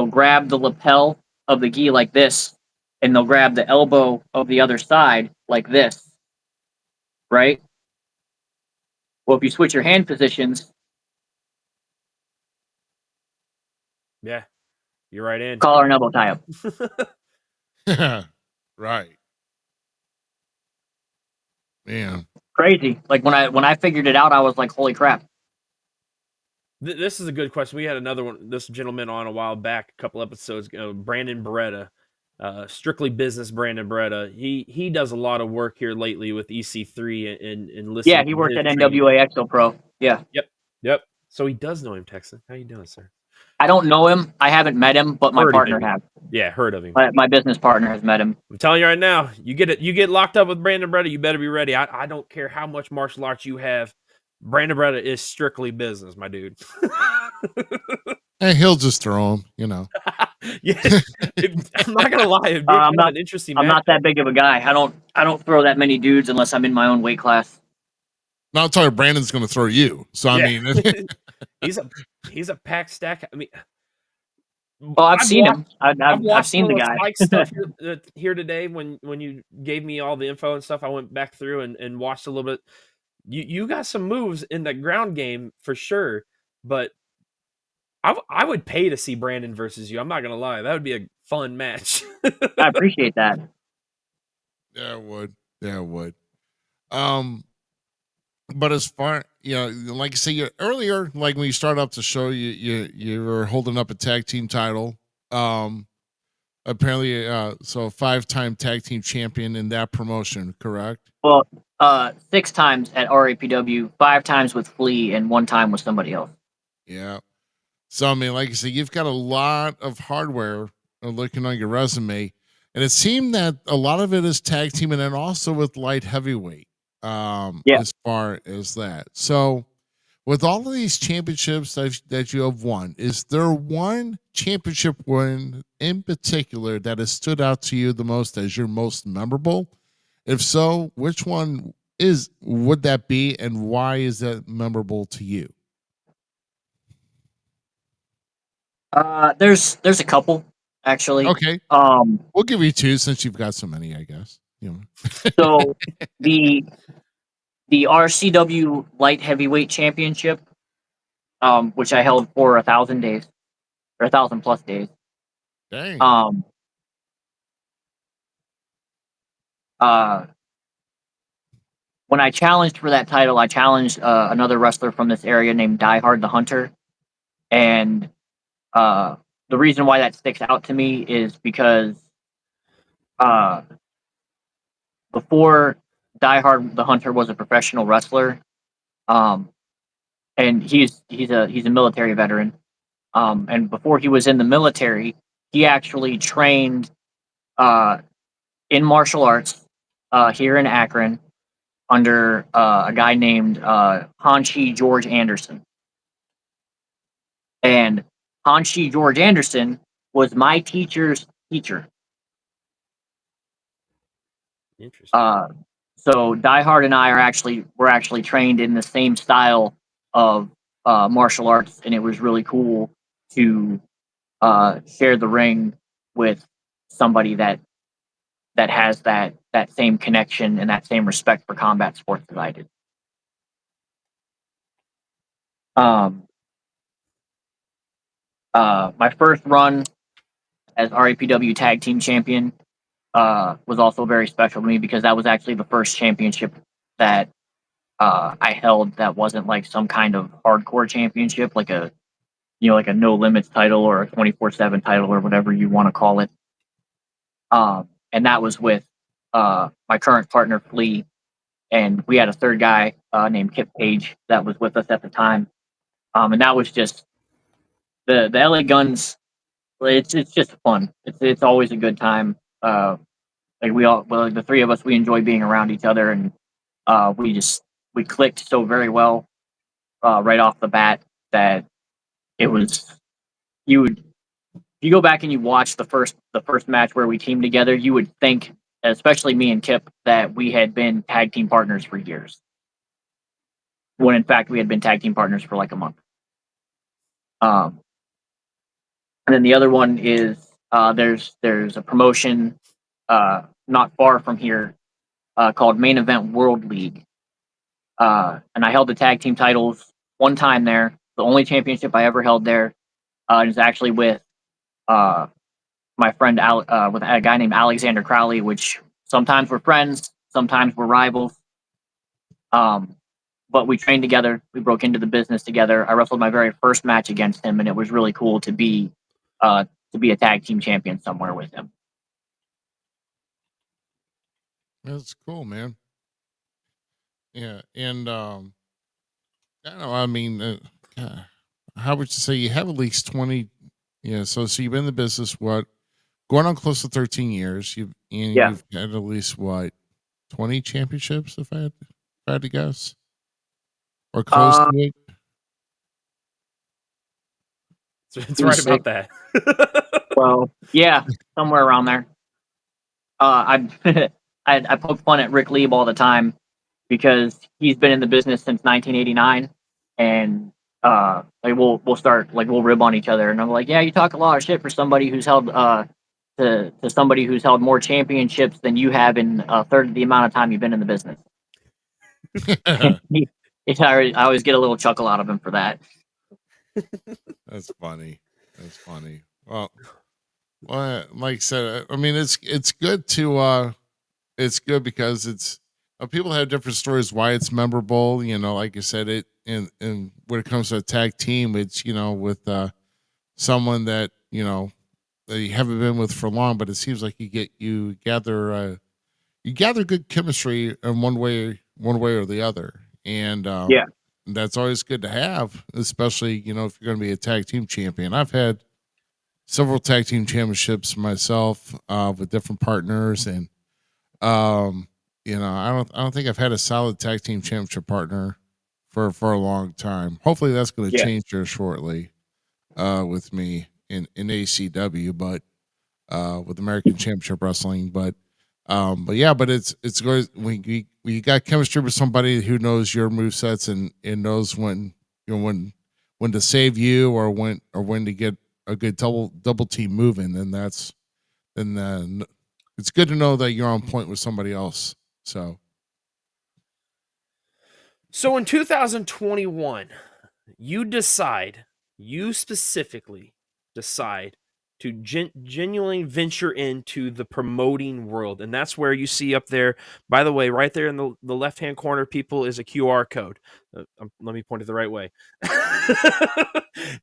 grab the lapel of the gi like this, and they'll grab the elbow of the other side like this, right? Well, if you switch your hand positions, Yeah. You're right in. collar and elbow tie up. right. Man. Crazy. Like when I figured it out, I was like, holy crap. This is a good question. We had another one, this gentleman on a while back, a couple episodes ago, Brandon Beretta, strictly business. Brandon Beretta. He does a lot of work here lately with EC3 and listening. Yeah, he worked at NWA Exo Pro. Yeah. Yep. So he does know him, Texan. How you doing, sir? I don't know him. I haven't met him, but my Heard of partner him. has. Yeah, heard of him. My business partner has met him. I'm telling you right now, you get locked up with Brandon Beretta, you better be ready. I don't care how much martial arts you have. Brandon Beretta is strictly business, my dude. And he'll just throw him, you know. Yeah, I'm not gonna lie. It'd be I'm not an interesting. I'm not that big of a guy. I don't throw that many dudes unless I'm in my own weight class. Now I'm talking Brandon's going to throw you. So I mean, he's a packed stack. I mean, well, I've seen him. I've seen the guy. Stuff here today when you gave me all the info and stuff, I went back through and watched a little bit. You got some moves in the ground game for sure, but I would pay to see Brandon versus you. I'm not gonna lie, that would be a fun match. I appreciate that. Yeah, it would. But as far, you know, like I said earlier, like when you started up the show, you were holding up a tag team title. Apparently, so a 5-time tag team champion in that promotion, correct? Well, 6 times at RAPW, 5 times with Flea, and 1 time with somebody else. Yeah. So I mean, like I said, you've got a lot of hardware looking on your resume, and it seemed that a lot of it is tag team, and then also with light heavyweight. As far as that. So with all of these championships that you have won, is there one championship win in particular that has stood out to you the most as your most memorable? If so, which one would that be, and why is that memorable to you? There's a couple actually. Okay. We'll give you 2 since you've got so many, I guess. You know. So the RCW Light Heavyweight Championship, which I held for 1,000 days, or 1,000 plus days. Dang. When I challenged for that title, I challenged another wrestler from this area named Die Hard the Hunter, and the reason why that sticks out to me is because before Die Hard the Hunter was a professional wrestler, and he's a military veteran. And before he was in the military, he actually trained in martial arts here in Akron, under a guy named Hanshi George Anderson. And Hanshi George Anderson was my teacher's teacher. Interesting. So Die Hard and I were actually trained in the same style of martial arts, and it was really cool to share the ring with somebody that has that same connection and that same respect for combat sports that I did. My first run as RAPW Tag Team Champion was also very special to me because that was actually the first championship that I held that wasn't like some kind of hardcore championship, like a like a no limits title or a 24/7 title or whatever you want to call it. And that was with my current partner Flea, and we had a third guy named Kip Page that was with us at the time. And that was just the LA Guns. It's just fun. It's always a good time. The three of us, we enjoy being around each other, and we clicked so very well right off the bat that it was if you go back and you watch the first match where we teamed together, you would think, especially me and Kip, that we had been tag team partners for years, when in fact we had been tag team partners for like a month. And then the other one is there's a promotion not far from here called Main Event World League, and I held the tag team titles one time there. The only championship I ever held there is actually with my friend with a guy named Alexander Crowley, which sometimes we're friends, sometimes we're rivals. But we trained together. We broke into the business together. I wrestled my very first match against him, and it was really cool to be a tag team champion somewhere with him. That's cool, man. Yeah, and I don't know. I mean, how would you say you have at least 20? Yeah, so you've been in the business going on close to 13 years. You've had at least 20 championships, if I had to guess, or close to it. It's right about that. Well, yeah, somewhere around there. I poke fun at Rick Lieb all the time because he's been in the business since 1989, and we'll rib on each other, and I'm like, yeah, you talk a lot of shit for somebody who's held to somebody who's held more championships than you have in a third of the amount of time you've been in the business. I always get a little chuckle out of him for that. That's funny. Well, like I said, I mean, it's good to it's good because it's people have different stories why it's memorable. Like I said, it and when it comes to a tag team, it's with someone that that you haven't been with for long, but it seems like you gather good chemistry in one way or the other, and that's always good to have, especially if you're going to be a tag team champion. I've had several tag team championships myself with different partners, and I don't think I've had a solid tag team championship partner for a long time. Hopefully that's going to change here shortly with me in ACW, but with American Championship Wrestling. But it's good when you got chemistry with somebody who knows your movesets and knows when when to save you or when to get a good double team moving. Then it's good to know that you're on point with somebody else. So in 2021, you specifically decide to genuinely venture into the promoting world. And that's where you see up there, by the way, right there in the left-hand corner, people, is a QR code. Let me point it the right way.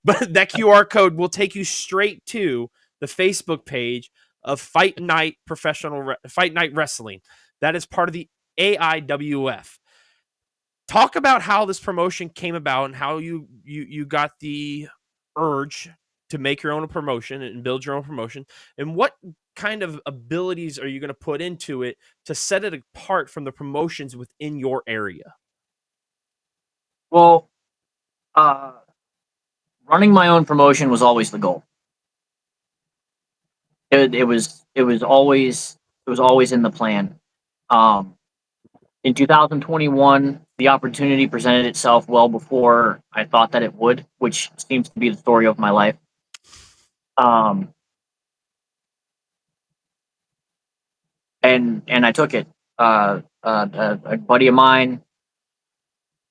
But that QR code will take you straight to the Facebook page of Fight Night Wrestling. That is part of the AIWF. Talk about how this promotion came about and how you got the urge to make your own promotion and build your own promotion, and what kind of abilities are you going to put into it to set it apart from the promotions within your area? Well, running my own promotion was always the goal. It was always in the plan. Um, in 2021, the opportunity presented itself well before I thought that it would, which seems to be the story of my life. Um, and I took it. A buddy of mine,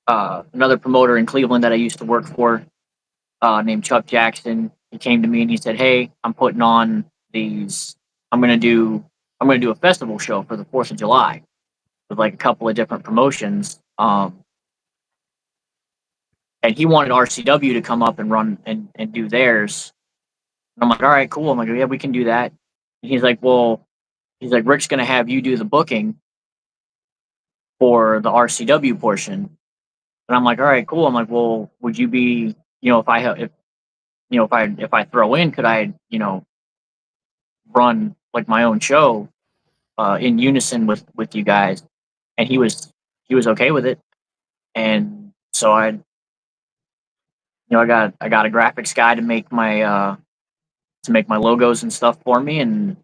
another promoter in Cleveland that I used to work for, named Chuck Jackson. He came to me and he said, "Hey, I'm putting on these. I'm gonna do. I'm gonna do a festival show for the 4th of July with like a couple of different promotions." And he wanted RCW to come up and run and do theirs. And I'm like, all right, cool. I'm like, yeah, we can do that. And he's like, well, Rick's gonna have you do the booking for the RCW portion. And I'm like, all right, cool. I'm like, well, would you be, if I throw in, could I, run like my own show in unison with you guys? And he was okay with it. And so I got a graphics guy to make my logos and stuff for me, and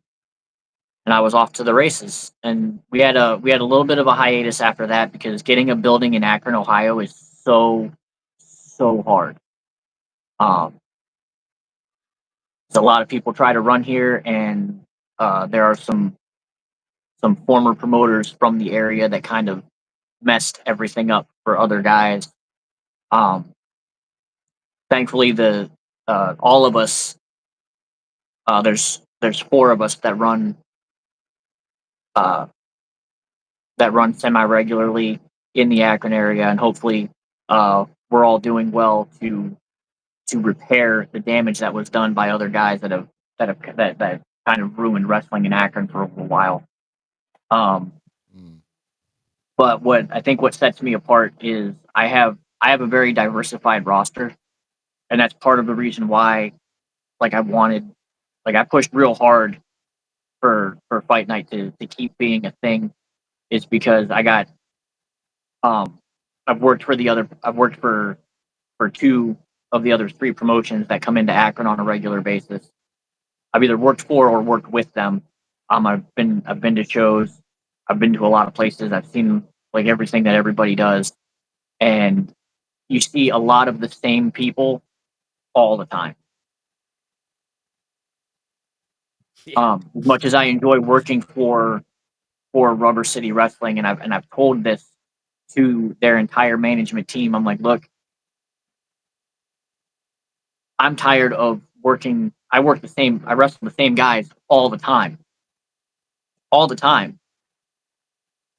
I was off to the races. And we had a little bit of a hiatus after that because getting a building in Akron, Ohio is so hard. Um, so a lot of people try to run here, and there are some former promoters from the area that kind of messed everything up for other guys. Um, Thankfully, the all of us, there's 4 of us uh, that run semi regularly in the Akron area, and hopefully, we're all doing well to repair the damage that was done by other guys that kind of ruined wrestling in Akron for a while. Um, Mm. but what sets me apart is I have a very diversified roster, and that's part of the reason why I pushed real hard for Fight Night to keep being a thing, is because um I've worked for 2 of the other 3 promotions that come into Akron on a regular basis. I've either worked for or worked with them. I've been to shows. I've been to a lot of places. I've seen like everything that everybody does, and you see a lot of the same people all the time. Yeah. As much as I enjoy working for Rubber City Wrestling, and I've told this to their entire management team, I'm like, look, I'm tired of working. I wrestle the same guys all the time, all the time.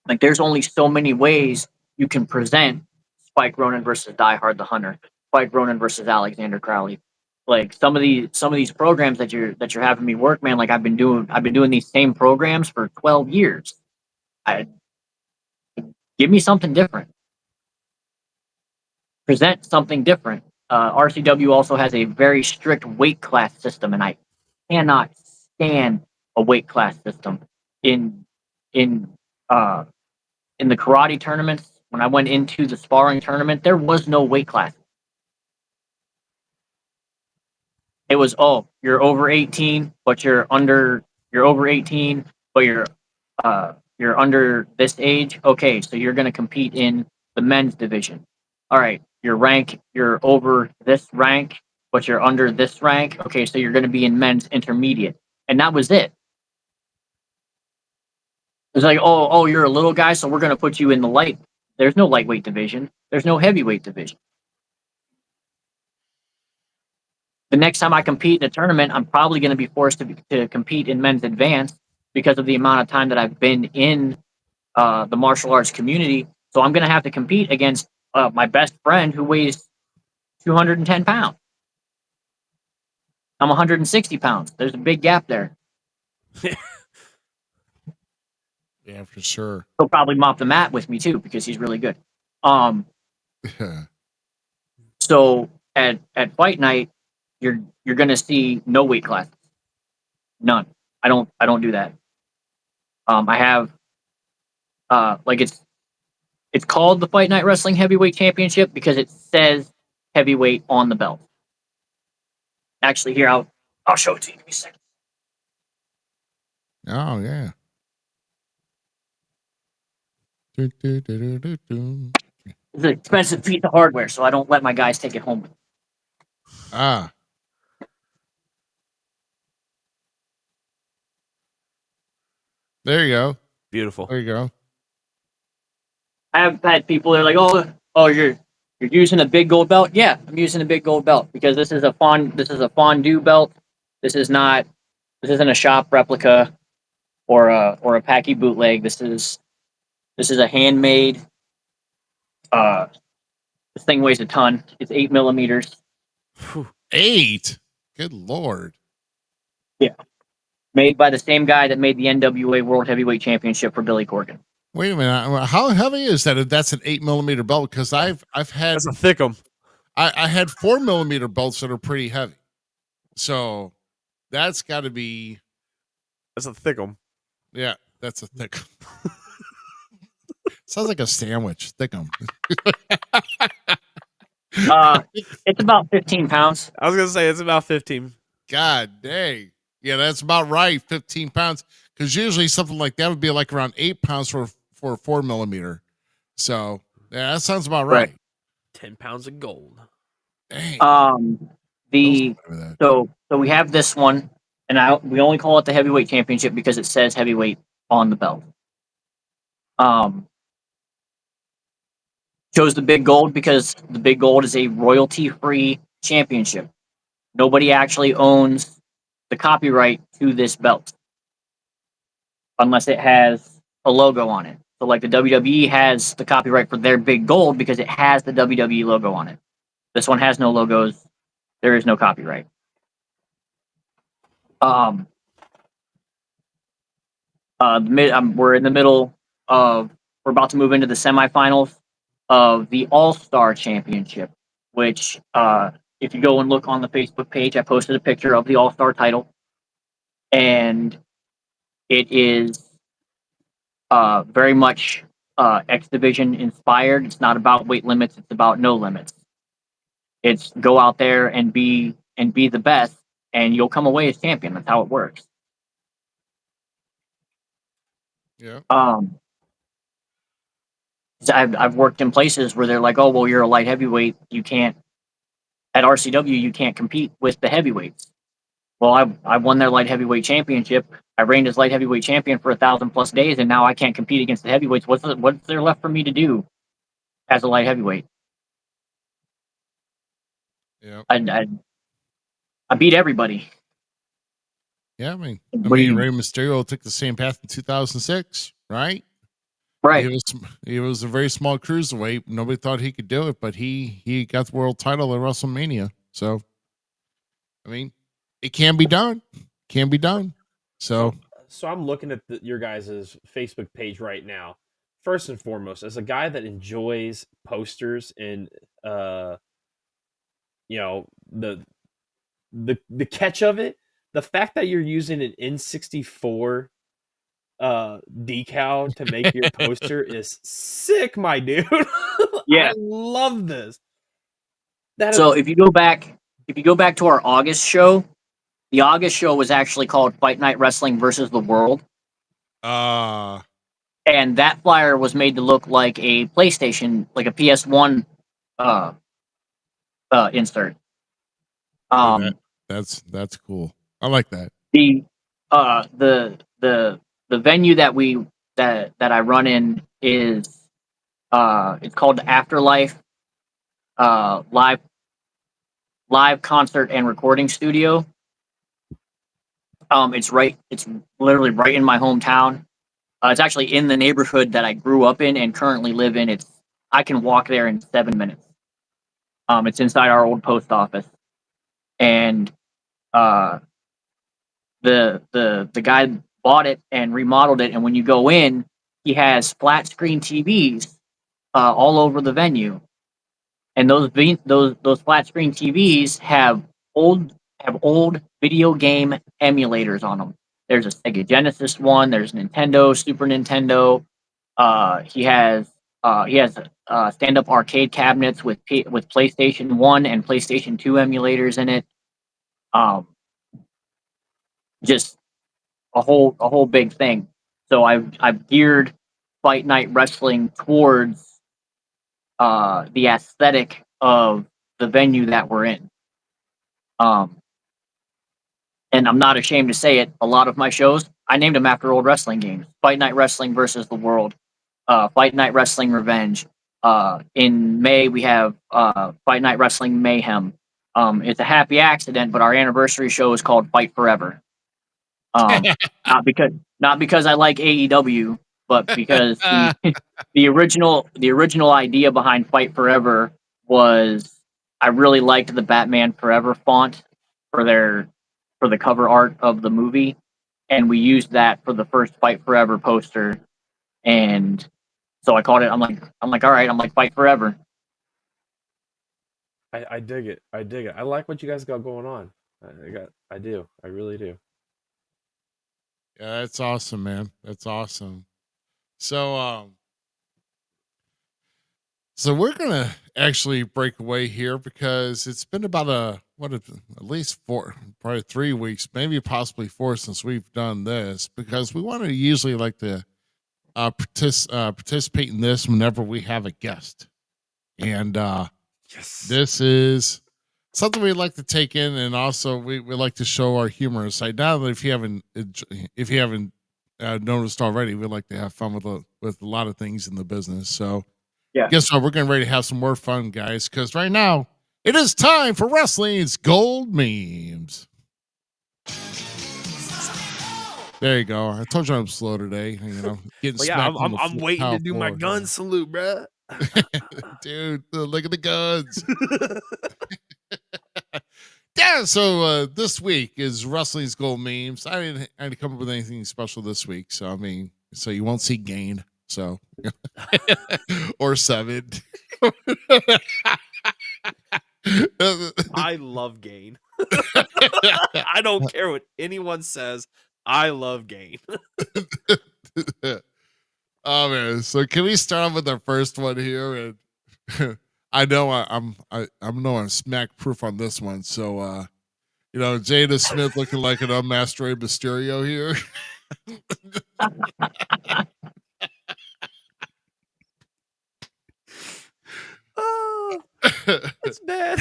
Like, there's only so many ways you can present Spike Ronin versus Die Hard the Hunter, Spike Ronin versus Alexander Crowley. Like, some of these programs that you're having me work, man. Like, I've been doing these same programs for 12 years. I Give me something different. Present something different. RCW also has a very strict weight class system, and I cannot stand a weight class system. In in uh, in the karate tournaments, when I went into the sparring tournament, there was no weight class. It was, oh, you're over 18, but you're over 18, but you're under this age. Okay, so you're going to compete in the men's division. All right, you're over this rank, but you're under this rank. Okay, so you're going to be in men's intermediate. And that was it. It's like, oh, you're a little guy, so we're going to put you in the light. There's no lightweight division. There's no heavyweight division. The next time I compete in a tournament, I'm probably going to be forced to compete in men's advanced because of the amount of time that I've been in the martial arts community. So I'm going to have to compete against my best friend who weighs 210 pounds. I'm 160 pounds. There's a big gap there. Yeah, for sure. He'll probably mop the mat with me too because he's really good. Um, Yeah. so at Fight Night, you're gonna see no weight classes, none. I don't do that. I have like it's called the Fight Night Wrestling Heavyweight Championship because it says heavyweight on the belt. Actually, here I'll show it to you. Give me a second. Oh yeah. Do, do, do, do, do, do. It's an expensive piece of hardware, so I don't let my guys take it home with me. Ah. There you go. Beautiful. There you go. I have had people that are like, oh, you're using a big gold belt. Yeah, I'm using a big gold belt because this is a fondue belt. This isn't a shop replica or a Packy bootleg. This is a handmade. This thing weighs a ton. It's 8 millimeters. 8. Good Lord. Yeah, made by the same guy that made the NWA World Heavyweight Championship for Billy Corgan. Wait a minute. How heavy is that? If that's an 8 millimeter belt, because I've had That's a thickum. I had 4 millimeter belts that are pretty heavy. So that's got to be. That's a thickum. Yeah, that's a thick. Sounds like a sandwich. Thickum. It's about 15 pounds. I was gonna say it's about 15. God dang. Yeah, that's about right. 15 pounds. Because usually something like that would be like around 8 pounds for a 4 millimeter. So yeah, that sounds about right. 10 pounds of gold. Dang. So we have this one, and we only call it the heavyweight championship because it says heavyweight on the belt. Chose the big gold because the big gold is a royalty-free championship. Nobody actually owns the copyright to this belt unless it has a logo on it. So like the WWE has the copyright for their big gold because it has the WWE logo on it. This one has no logos. There is no copyright. We're in the middle of. We're about to move into the semifinals of the All-Star Championship, which, if you go and look on the Facebook page, I posted a picture of the All-Star title, and it is very much X Division inspired. It's not about weight limits; it's about no limits. It's go out there and be the best, and you'll come away as champion. That's how it works. Yeah. I've worked in places where they're like, oh, well, you're a light heavyweight. You can't, at RCW, you can't compete with the heavyweights. Well, I won their light heavyweight championship. I reigned as light heavyweight champion for 1,000+ days, and now I can't compete against the heavyweights. What's there left for me to do as a light heavyweight? Yeah. I beat everybody. Yeah, I mean, Rey Mysterio took the same path in 2006, right? Right. He was a very small cruiserweight. Nobody thought he could do it, but he got the world title at WrestleMania. So, I mean, it can be done. Can be done. So I'm looking at your guys' Facebook page right now. First and foremost, as a guy that enjoys posters and the catch of it, the fact that you're using an N64 decal to make your poster is sick, my dude. Yeah, I love this. If you go back to our August show, the August show was actually called Fight Night Wrestling versus the World. And that flyer was made to look like a PlayStation, like a PS1 insert. That's cool. I like that. The venue that I run in is it's called the Afterlife live concert and recording studio. It's literally right in my hometown. It's actually in the neighborhood that I grew up in and currently live in. I can walk there in 7 minutes. It's inside our old post office, and the guy bought it and remodeled it. And when you go in, he has flat screen TVs all over the venue, and those flat screen TVs have old video game emulators on them. There's a Sega Genesis one. There's Nintendo, Super Nintendo. He has stand up arcade cabinets with PlayStation 1 and PlayStation 2 emulators in it. Um, just a whole big thing. So I've geared Fight Night Wrestling towards the aesthetic of the venue that we're in. Um, and I'm not ashamed to say it. A lot of my shows, I named them after old wrestling games. Fight Night Wrestling versus the World, Fight Night Wrestling Revenge. In May, we have Fight Night Wrestling Mayhem. It's a happy accident, but our anniversary show is called Fight Forever. Um, not because I like AEW, but because the original idea behind Fight Forever was I really liked the Batman Forever font for the cover art of the movie, and we used that for the first Fight Forever poster, and so I called it. I'm like, all right, I'm like Fight Forever. I dig it. I dig it. I like what you guys got going on. I do. I really do. Yeah, that's awesome, man. That's awesome. So, so we're gonna actually break away here because it's been about at least probably 3 weeks, maybe possibly 4 since we've done this because we want to usually like to participate in this whenever we have a guest, and Yes. this is something we like to take in, and also we like to show our humorous side. Now that if you haven't noticed already, we like to have fun with a lot of things in the business. So Yeah. guess what? We're getting ready to have some more fun, guys, because right now it is time for wrestling's gold memes. There you go. I told you I'm slow today. You know, getting Well, yeah, smacked on the I'm waiting to do my floor. gun salute, bruh. Dude, look at the guns. Yeah, so this week is wrestling's gold memes. I didn't come up with anything special this week, so I mean, so you won't see Gain, so or Seven. I love Gain. I don't care what anyone says. I love Gain. Oh man, so can we start off with our first one here? And I know I'm smack proof on this one. So you know, Jada Smith looking like an unmasked Rey Mysterio here. Oh, that's bad.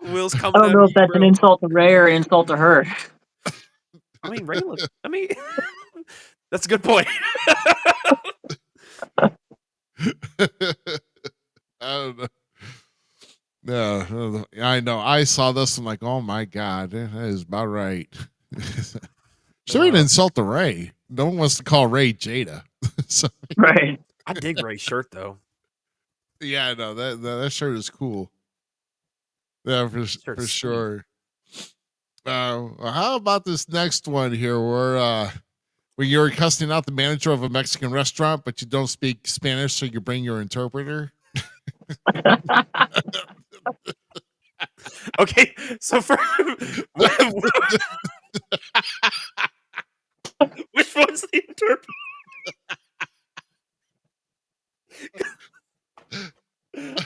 Will's I coming don't at know me, if that's bro. an insult to Ray or an insult to her. I mean, Ray look. I mean, that's a good point. I don't know. No, I know. I saw this. I'm like, oh my god, that is about right. Should we insult the Ray? No one wants to call Ray Jada. So, Right. I dig Ray's shirt though. yeah, I know that shirt is cool. Yeah, for Shirt's sure. How about this next one here, where you're cussing out the manager of a Mexican restaurant, but you don't speak Spanish, so you bring your interpreter. Okay, so for which one's the interpreter?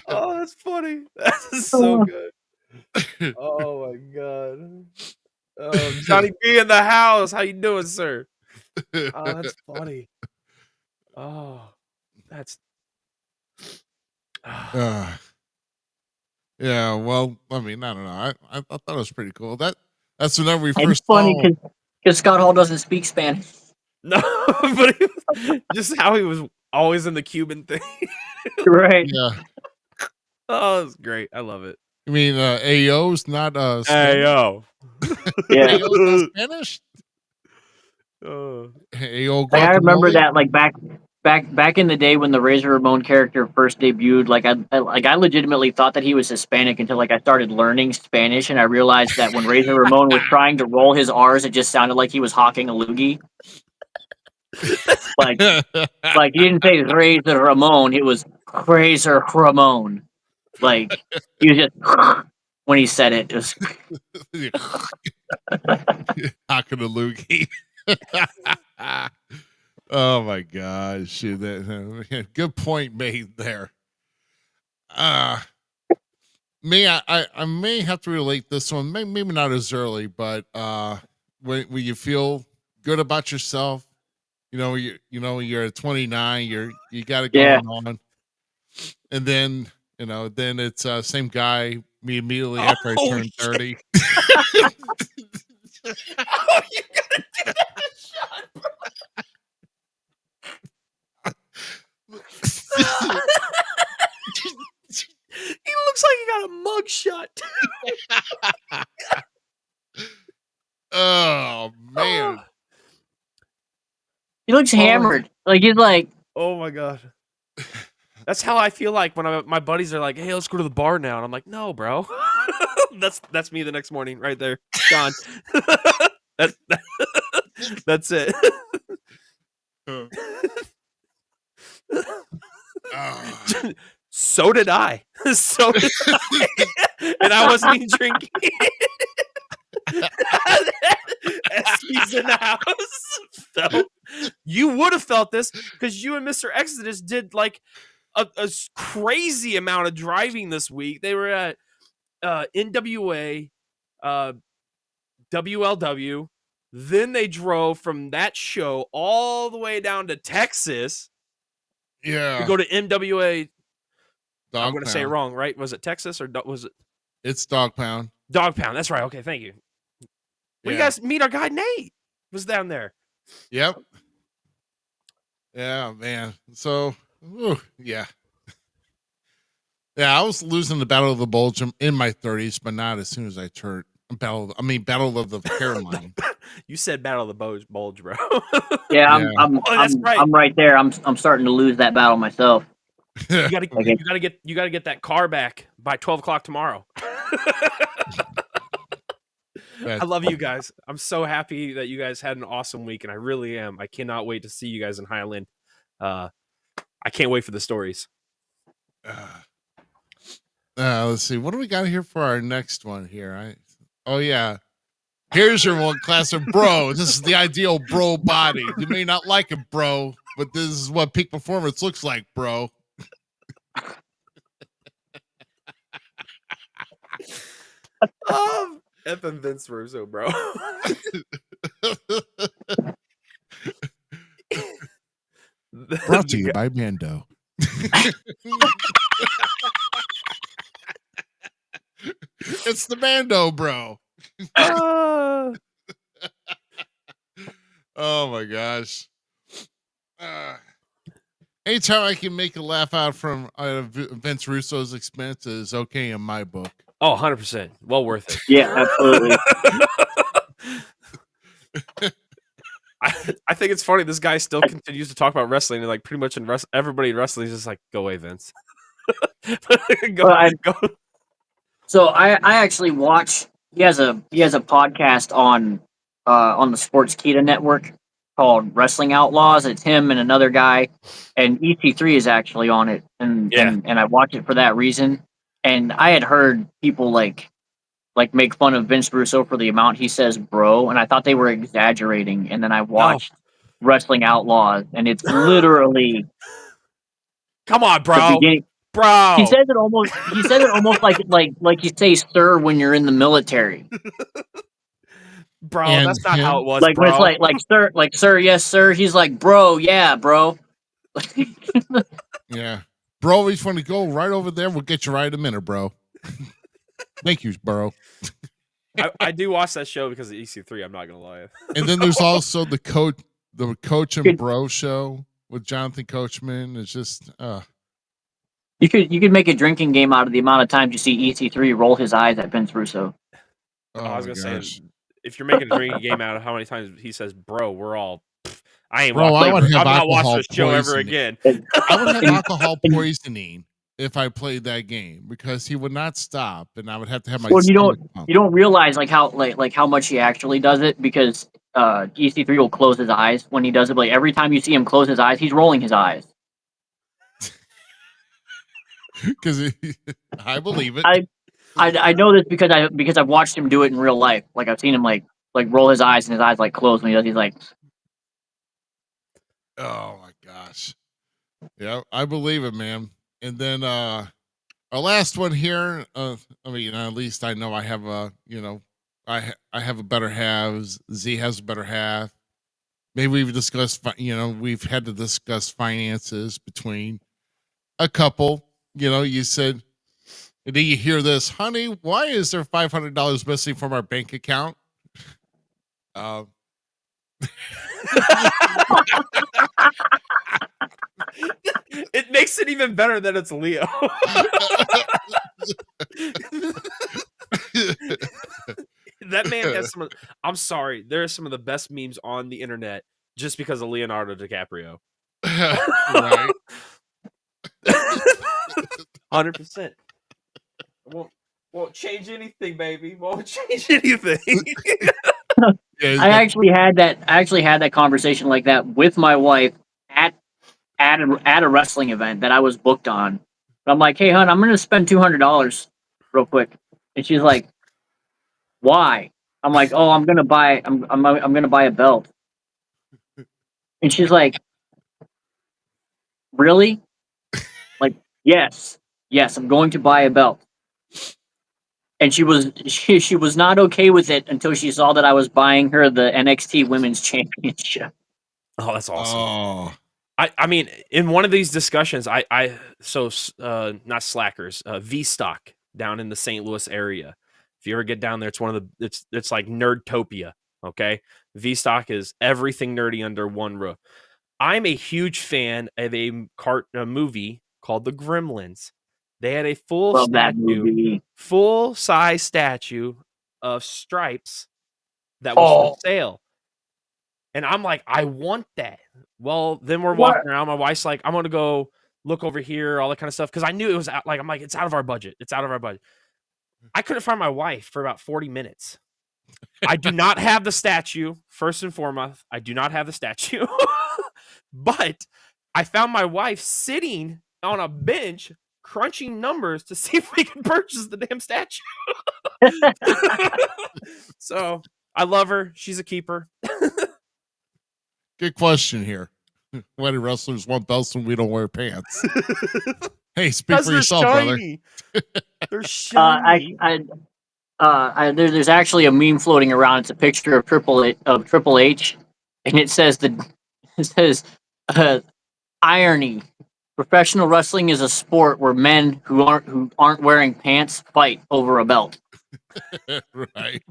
Oh, that's funny. That's so good. Oh my god. Oh, Johnny B in the house. How you doing, sir? Oh, that's funny. Oh, that's. Yeah, well, I mean, I don't know. I thought that was pretty cool. That's whenever we It's first funny saw. because Scott Hall doesn't speak Spanish. No, but just how he was always in the Cuban thing. Right. Yeah, Oh, that's great. I love it. I mean, AO's not Hey Spanish. yo. Yeah. AO's not Spanish. Oh. AO Like, I remember guacamole? that like back in the day when the Razor Ramon character first debuted. Like I legitimately thought that he was Hispanic until like I started learning Spanish and I realized that when Razor Ramon was trying to roll his R's, it just sounded like he was hawking a loogie. Like he didn't say Razor Ramon, it was Razor Ramon. Like he was just when he said it. It was, Talking to Lukey. Oh my gosh. Good point made there. Me, I may have to relate this one, maybe not as early, but when you feel good about yourself, you're at 29, you got it Yeah. going on, and then then it's same guy me immediately after I Oh, turned 30. How are you gonna do that shot, bro? He looks like he got a mug shot. Oh man. he looks hammered. Like he's like, Oh my god. That's how I feel like when my buddies are like, "Hey, let's go to the bar now," and I'm like, "No, bro." that's me the next morning, right there, gone. that's that's it. So did I. So did I. And I wasn't even drinking. SB's in the house. So you would have felt this because you and Mr. Exodus did like a crazy amount of driving this week. They were at NWA, WLW. Then they drove from that show all the way down to Texas Yeah. to go to NWA. Dog I'm going to say it Pound. wrong, right? Was it Texas or was it It's Dog Pound. Dog Pound? That's right. Okay, thank you. Well, you guys meet our guy Nate was down there. Yep. Yeah, man. So, yeah. Yeah, I was losing the Battle of the Bulge in my 30s, but not as soon as I turned Battle of the Caroline. You said Battle of the Bulge, bro. yeah, Yeah. That's right. I'm right there. I'm starting to lose that battle myself. You gotta get that car back by 12 o'clock tomorrow. I love you guys. I'm so happy that you guys had an awesome week, and I really am. I cannot wait to see you guys in Highland. I can't wait for the stories. Let's see. What do we got here for our next one here? Oh yeah. Here's your one class of bro. This is the ideal bro body. You may not like it, bro, but this is what peak performance looks like, bro. F and Vince Russo, bro. Brought to you by Mando. It's the Mando, bro. Oh my gosh. Anytime I can make a laugh out from Vince Russo's expense is okay in my book. Oh, 100%. Well worth it. Yeah, absolutely. I think it's funny. This guy still continues to talk about wrestling, and like pretty much everybody in wrestling is just like, "Go away, Vince." Go. So I actually watch. He has a podcast on the Sports Kita network called Wrestling Outlaws. It's him and another guy, and EC3 is actually on it, and I watch it for that reason. And I had heard people like make fun of Vince Russo for the amount he says bro, and I thought they were exaggerating. And then I watched Wrestling Outlaws, and it's literally come on, bro. Bro, he says it almost like you say sir when you're in the military. Bro, and that's not how it was. Like bro. It's like sir, yes sir. He's like bro, yeah, bro. Yeah. Bro, we just want to go right over there. We'll get you right in a minute, bro. Thank you, bro. I do watch that show because of EC3. I'm not gonna lie. And then there's also the Coach and Bro show with Jonathan Coachman. It's just you could make a drinking game out of the amount of times you see EC3 roll his eyes at Vince Russo. Oh, I was gonna say, if you're making a drinking game out of how many times he says "bro," we're all. I'm not watching this show ever again. I would have alcohol poisoning if I played that game because he would not stop, and I would have to have my. Well, you don't realize how much he actually does it because EC3 will close his eyes when he does it. Like every time you see him close his eyes, he's rolling his eyes. Because I believe it. I know this because I've watched him do it in real life. Like I've seen him like roll his eyes and his eyes like close when he does. He's like, Oh my gosh. Yeah, I believe it, man. And then our last one here, I mean, at least I know I have a, I have a better half. Z has a better half. Maybe we've discussed, we've had to discuss finances between a couple. You said, and then you hear this, honey, why is there $500 missing from our bank account? It makes it even better that it's Leo. That man has some. I'm sorry, there are some of the best memes on the internet just because of Leonardo DiCaprio. Right. 100%. Won't change anything, baby. Won't change anything. I actually had that conversation like that with my wife at a wrestling event that I was booked on. But I'm like, hey, hon, I'm gonna spend $200 real quick, and she's like, why? I'm like, oh, I'm gonna buy a belt, and she's like, really? Like, yes, I'm going to buy a belt. And she was not okay with it until she saw that I was buying her the NXT Women's Championship. Oh, that's awesome. Oh, I mean, in one of these discussions, not Slackers, V Stock down in the St. Louis area. If you ever get down there, it's one of the it's like Nerdtopia. Okay, V Stock is everything nerdy under one roof. I'm a huge fan of a movie called The Gremlins. They had a Love that movie. full size statue of Stripes that was for sale. And I'm like, I want that. Well, then we're walking around. My wife's like, I'm gonna go look over here, all that kind of stuff. Cause I knew it was I'm like, it's out of our budget. It's out of our budget. I couldn't find my wife for about 40 minutes. I do not have the statue, first and foremost. I do not have the statue. But I found my wife sitting on a bench crunching numbers to see if we can purchase the damn statue. So I love her. She's a keeper. good question here. Why do wrestlers want belts when we don't wear pants? Hey, speak for yourself, shiny. Brother. They're shiny. There's actually a meme floating around. It's a picture of Triple H, and it says irony. Professional wrestling is a sport where men who aren't wearing pants fight over a belt. Right.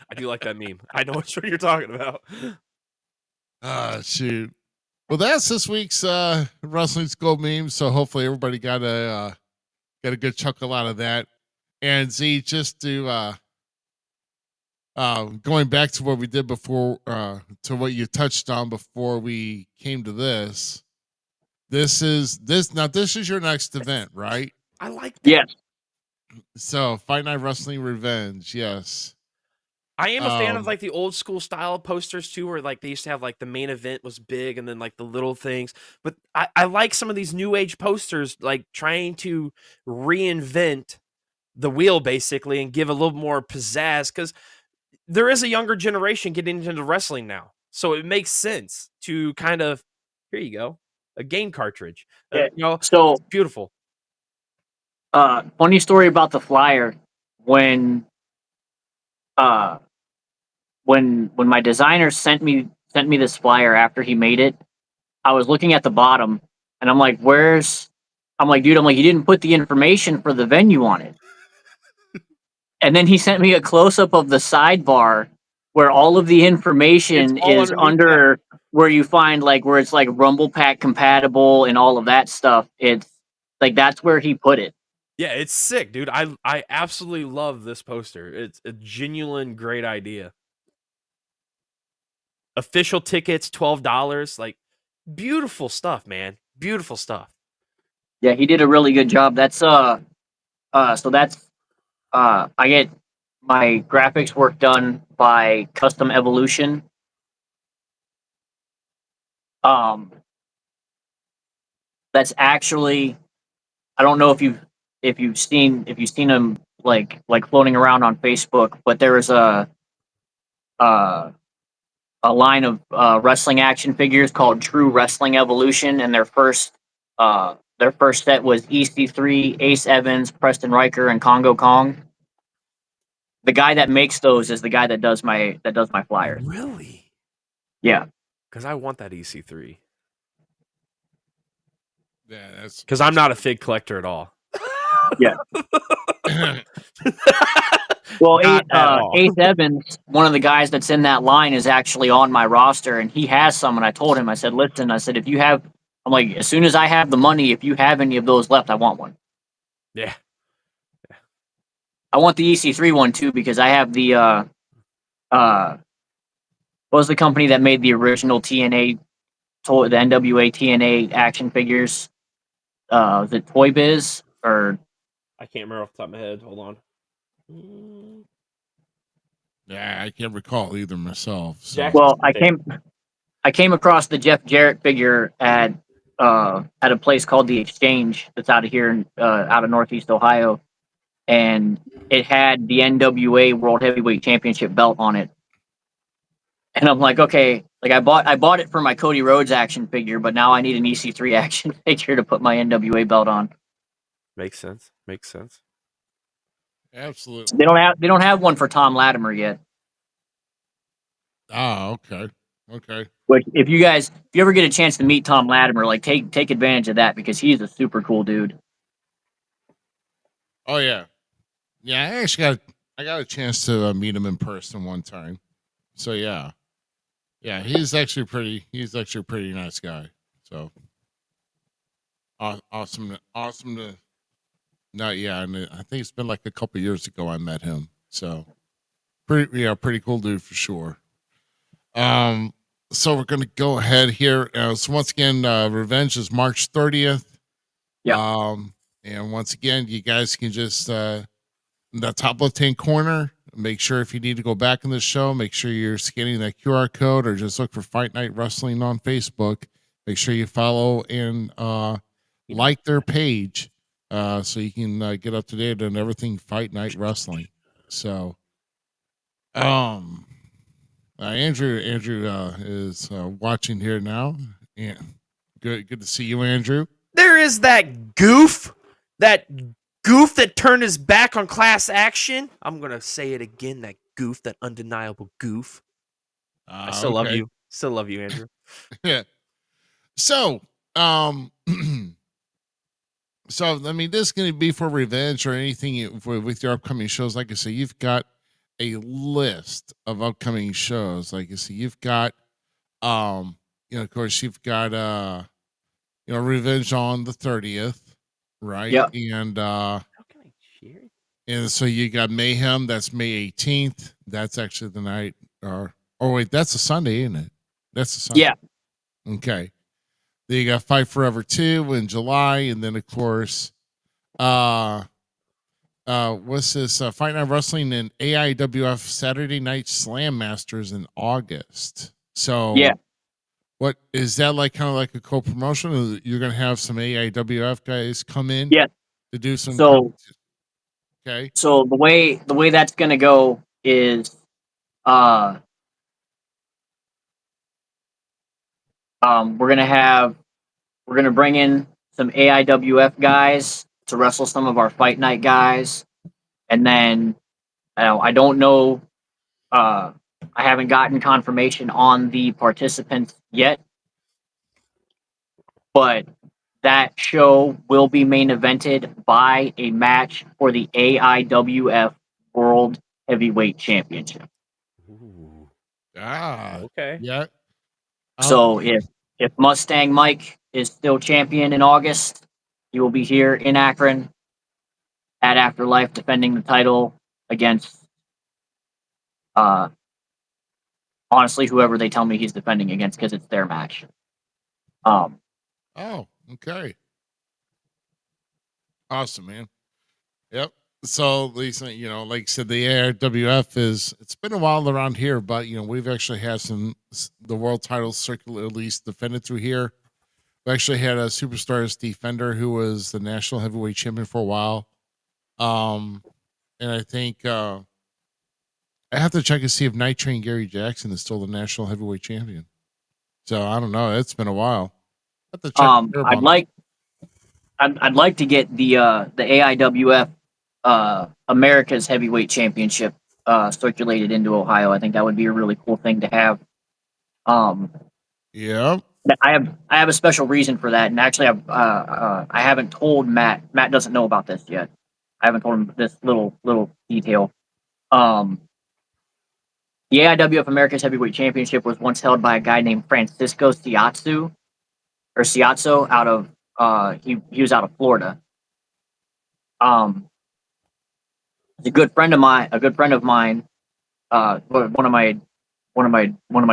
I do like that meme. I know what you're talking about. Shoot. Well, that's this week's Wrestling School meme. So hopefully everybody got a good chuckle out of that. And Z, just to going back to what we did before, to what you touched on before we came to this. This is your next event, right? I like that. Yes. So Fight Night Wrestling Revenge, yes. I am a fan of like the old school style posters too, where like they used to have like the main event was big and then like the little things. But I like some of these new age posters, like trying to reinvent the wheel basically and give a little more pizzazz, because there is a younger generation getting into wrestling now. So it makes sense to kind of, here you go, a game cartridge. Yeah. So it's beautiful. Funny story about the flyer. When my designer sent me this flyer after he made it, I was looking at the bottom and I'm like, dude, you didn't put the information for the venue on it. And then he sent me a close up of the sidebar where all of the information is under where you find like where it's like Rumble Pack compatible and all of that stuff. It's like that's where he put it. Yeah, it's sick, dude. I absolutely love this poster. It's a genuine great idea. Official tickets, $12. Like, beautiful stuff, man. Beautiful stuff. Yeah, he did a really good job. That's so that's I get my graphics work done by Custom Evolution. That's actually, I don't know if if you've seen them like floating around on Facebook, but there was uh, a line of wrestling action figures called True Wrestling Evolution, and their first set was EC3, Ace Evans, Preston Riker, and Congo Kong. The guy that makes those is the guy that does my flyers. Really? Yeah. Because I want that EC3. Yeah, that's Because I'm not a fig collector at all. Yeah. Well, Not at all. Ace Evans, one of the guys that's in that line, is actually on my roster, and he has some. And I told him, I said, listen, I said, if you have, I'm like, as soon as I have the money, if you have any of those left, I want one. Yeah. I want the EC3 one too because I have the what was the company that made the original TNA, the NWA TNA action figures? Was it Toy Biz or? I can't remember off the top of my head. Hold on. Yeah, I can't recall either myself. So. Jack- Well, I came across the Jeff Jarrett figure at a place called the Exchange that's out of here, out of Northeast Ohio, and it had the NWA World Heavyweight Championship belt on it. And I'm like, okay, like I bought it for my Cody Rhodes action figure, but now I need an EC3 action figure to put my NWA belt on. Makes sense. Makes sense. Absolutely. They don't have one for Tom Latimer yet. Oh, okay. Okay. Which if you ever get a chance to meet Tom Latimer, like take advantage of that because he's a super cool dude. Oh yeah. Yeah, I actually got a chance to meet him in person one time. So yeah. Yeah, he's actually a pretty nice guy. So awesome to not yeah, and I think it's been like a couple years ago I met him. So pretty cool dude for sure. So we're gonna go ahead here. So once again, Revenge is March 30th. Yeah. And once again, you guys can just in the top left-hand corner, make sure if you need to go back in the show, make sure you're scanning that QR code or just look for Fight Night Wrestling on Facebook. Make sure you follow and like their page so you can get up to date on everything Fight Night Wrestling. So, Andrew is watching here now. Yeah, good to see you, Andrew. There is that goof that turned his back on class action. I'm gonna say it again. That goof, that undeniable goof. I still love you. Still love you, Andrew. Yeah. So, so I mean, this is going to be for Revenge or anything with your upcoming shows. Like I say, you've got a list of upcoming shows. Like I say, you've got, of course, you've got, Revenge on the 30th, right? Yeah. And How can I share it? and so you got Mayhem. That's May 18th. That's actually the night. Wait, that's a Sunday, isn't it? That's a Sunday. Yeah. Okay. Then you got Fight Forever 2 in July, and then of course, what's this? Fight Night Wrestling and AIWF Saturday Night Slam Masters in August. So Yeah. what is that like? Kind of like a co-promotion? Or you're gonna have some AIWF guys come in, Yeah. to do some. So okay. So the way that's gonna go is we're gonna bring in some AIWF guys to wrestle some of our Fight Night guys, and then I don't know. I haven't gotten confirmation on the participants yet, but that show will be main evented by a match for the AIWF World Heavyweight Championship. Ooh. Okay. Yeah. So if Mustang Mike is still champion in August, he will be here in Akron at Afterlife defending the title against honestly whoever they tell me he's defending against because it's their match. Oh, okay. Awesome, man. Yep. So at least, like I said, the AIWF it's been a while around here, but we've actually had the world title circuit at least defended through here. We actually had a Superstars Defender who was the national heavyweight champion for a while. Um, and I think I have to check and see if Night Train Gary Jackson is still the national heavyweight champion. So I don't know. It's been a while. I have to check I'd like I'd like to get the AIWF America's Heavyweight Championship circulated into Ohio. I think that would be a really cool thing to have. Um, Yeah. I have a special reason for that, and actually, I haven't told Matt. Matt doesn't know about this yet. I haven't told him this little detail. Um, the AIWF America's Heavyweight Championship was once held by a guy named Francisco Ciazzo out of he was out of Florida. He's a good friend of mine. A good friend of mine. One of my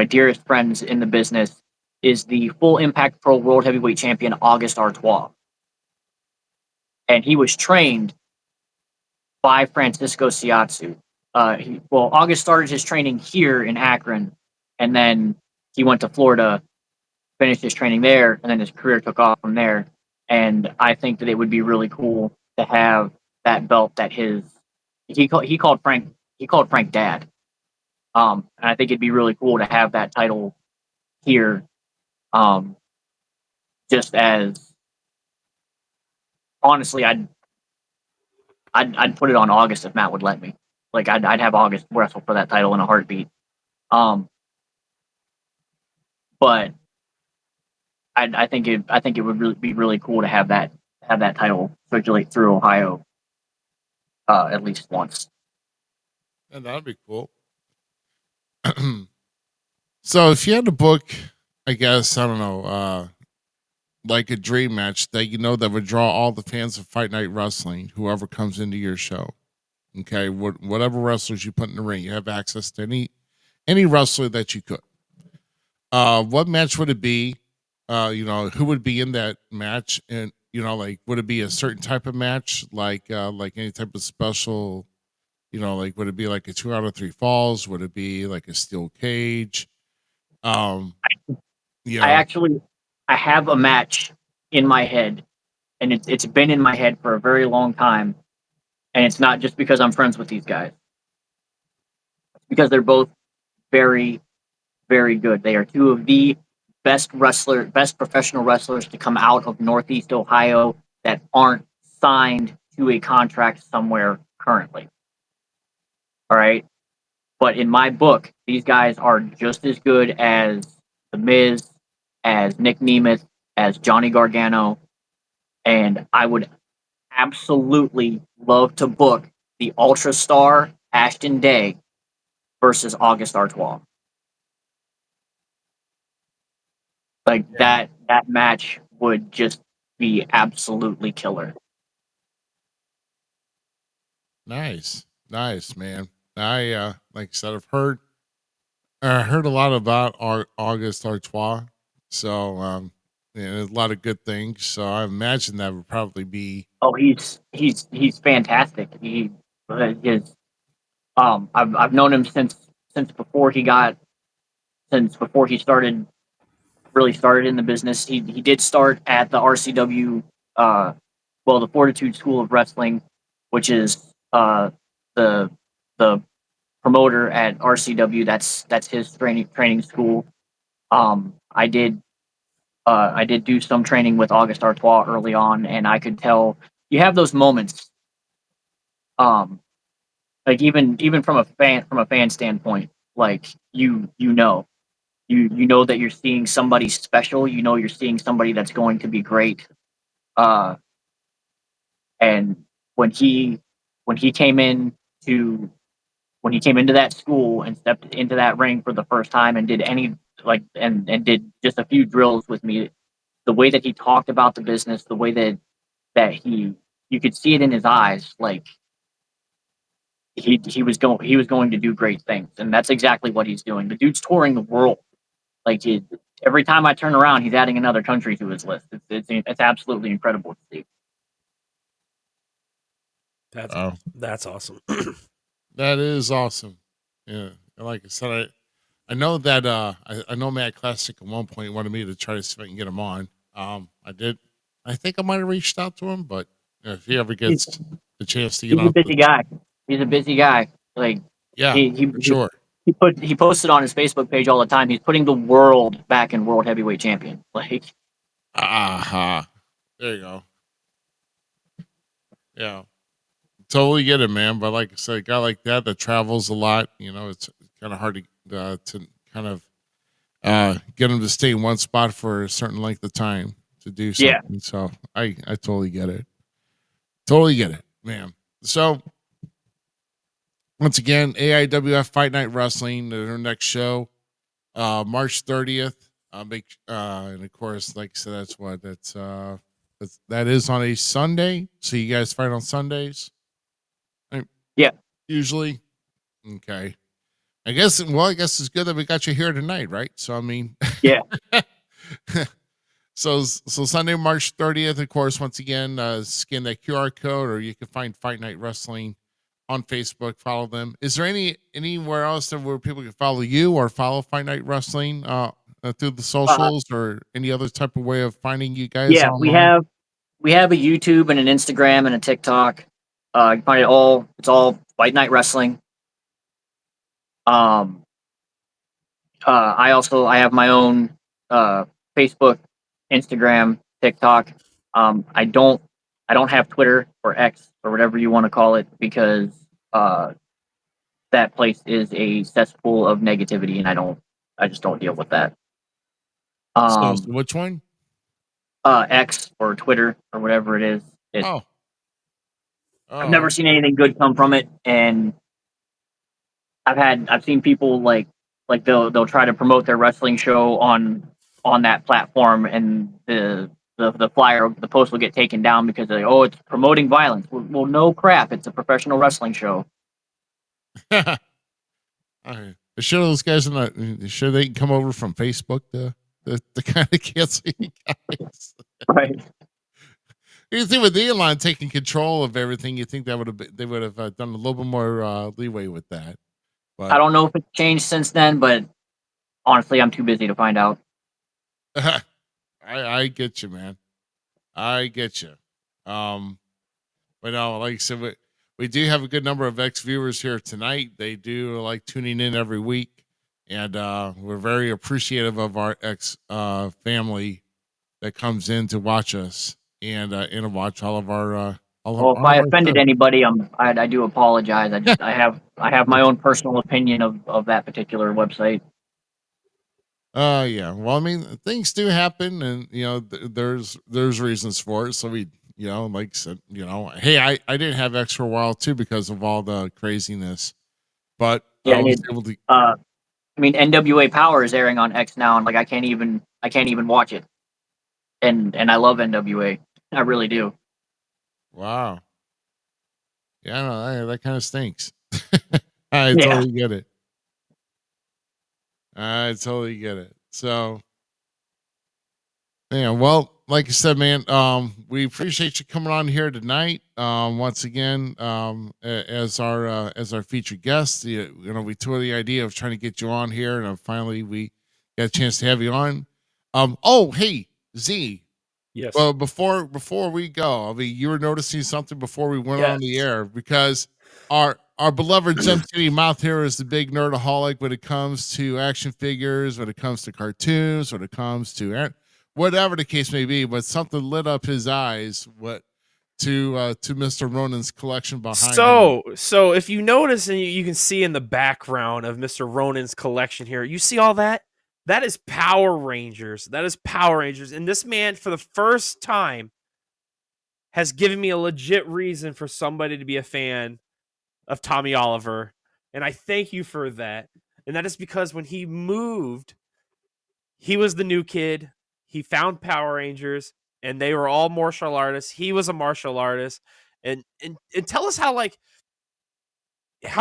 dearest friends in the business is the Full Impact Pro World Heavyweight Champion August Artois, and he was trained by Francisco Ciazzo. August started his training here in Akron, and then he went to Florida, finished his training there, and then his career took off from there. And I think that it would be really cool to have that belt that he called Frank Dad. And I think it'd be really cool to have that title here. Just as honestly, I'd put it on August if Matt would let me. Like I'd have August wrestle for that title in a heartbeat. But I think it would really be really cool to have that title circulate through Ohio at least once. And that'd be cool. So if you had to book, I guess, I don't know, like a dream match that you know that would draw all the fans of Fight Night Wrestling, whoever comes into your show. Okay, whatever wrestlers you put in the ring, you have access to any wrestler that you could. What match would it be? Who would be in that match, and like, would it be a certain type of match, like any type of special? Like, would it be like a 2 out of 3 falls? Would it be like a steel cage? I have a match in my head, and it's been in my head for a very long time, and it's not just because I'm friends with these guys. It's because they're both very, very good. They are two of the best professional wrestlers to come out of Northeast Ohio that aren't signed to a contract somewhere currently. All right. But in my book, these guys are just as good as The Miz, as Nick Nemeth, as Johnny Gargano. And I would absolutely love to book the Ultra Star Ashton Day versus August Artois. Like that match would just be absolutely killer. Nice, man. I like I said, I heard a lot about August Artois, so there's a lot of good things. So I imagine that would probably be. Oh, he's fantastic. I've known him since before he really started in the business. He did start at the RCW, the Fortitude School of Wrestling, which is the promoter at RCW. That's his training school. I did do some training with August Artois early on, and I could tell you have those moments. Like even from a fan standpoint, like you know that you're seeing somebody special. You know you're seeing somebody that's going to be great. And when he came into that school and stepped into that ring for the first time and did and did just a few drills with me, the way that he talked about the business, the way that you could see it in his eyes, like he was going to do great things, and that's exactly what he's doing. The dude's touring the world. Like every time I turn around, he's adding another country to his list. It's absolutely incredible to see. That's awesome. That is awesome. Yeah, like I said, I know that I know Matt Classic at one point wanted me to try to see if I can get him on. I did. I think I might have reached out to him, but if he ever gets the chance to get He's a on. busy guy. He's a busy guy. Like Yeah, he for sure. he posted on his Facebook page all the time. He's putting the world back in world heavyweight champion. Like Aha. There you go. Yeah. Totally get it, man. But like I said, a guy like that travels a lot, it's kind of hard to kind of get him to stay in one spot for a certain length of time to do yeah, something. So I totally get it. Totally get it, man. So once again, AIWF Fight Night Wrestling, their next show, March 30th. And of course, like I said, that is on a Sunday. So you guys fight on Sundays? Right? yeah, Usually. Okay. I guess it's good that we got you here tonight, right? So I mean, yeah. so Sunday, March 30th, of course, once again, scan that QR code, or you can find Fight Night Wrestling on Facebook. Follow them. Is there anywhere else where people can follow you or follow Fight Night Wrestling through the socials, or any other type of way of finding you guys Yeah, online? we have a YouTube and an Instagram and a TikTok. You can find it all. It's all Fight Night Wrestling. I have my own Facebook, Instagram, TikTok. I don't have Twitter or X or whatever you want to call it, because that place is a cesspool of negativity, and I just don't deal with that. So which one? X or Twitter or whatever it is. Oh, I've never seen anything good come from it, and I've seen people like they'll try to promote their wrestling show on that platform, and the flyer, the post will get taken down because they're like, oh, it's promoting violence. Well, no crap, it's a professional wrestling show. Sure, those guys are not sure they can come over from Facebook to kind of cancel you guys. Right. You think with Elon taking control of everything, you think that they would have done a little bit more leeway with that. But I don't know if it's changed since then, but honestly, I'm too busy to find out. I get you, man. I get you. But no, like I said, we do have a good number of ex viewers here tonight. They do like tuning in every week, and we're very appreciative of our ex family that comes in to watch us and watch all of our. Well, if I offended anybody, I do apologize. I have my own personal opinion of that particular website. Yeah. Well, I mean, things do happen, and there's reasons for it. So we, like I said, hey, I didn't have X for a while too because of all the craziness, but Yeah, I was able to. I mean, NWA Power is airing on X now, and like I can't even watch it. And I love NWA. I really do. Wow. Yeah, no, that kind of stinks. I totally get it. I totally get it. So, yeah, well, like I said, man, we appreciate you coming on here tonight. Once again, as our featured guest. We took the idea of trying to get you on here, and finally we got a chance to have you on. Oh, hey, Z. Yes. Well, before we go, I mean, you were noticing something before we went on the air, because our beloved Gem City Mouth here is the big nerdaholic when it comes to action figures, when it comes to cartoons, when it comes to whatever the case may be. But something lit up his eyes. To Mr. Ronin's collection behind him. So if you notice, and you can see in the background of Mr. Ronin's collection here, you see all that? That is Power Rangers. That is Power Rangers. And this man, for the first time, has given me a legit reason for somebody to be a fan of Tommy Oliver. And I thank you for that. And that is because when he moved, he was the new kid. He found Power Rangers, and they were all martial artists. He was a martial artist. And tell us how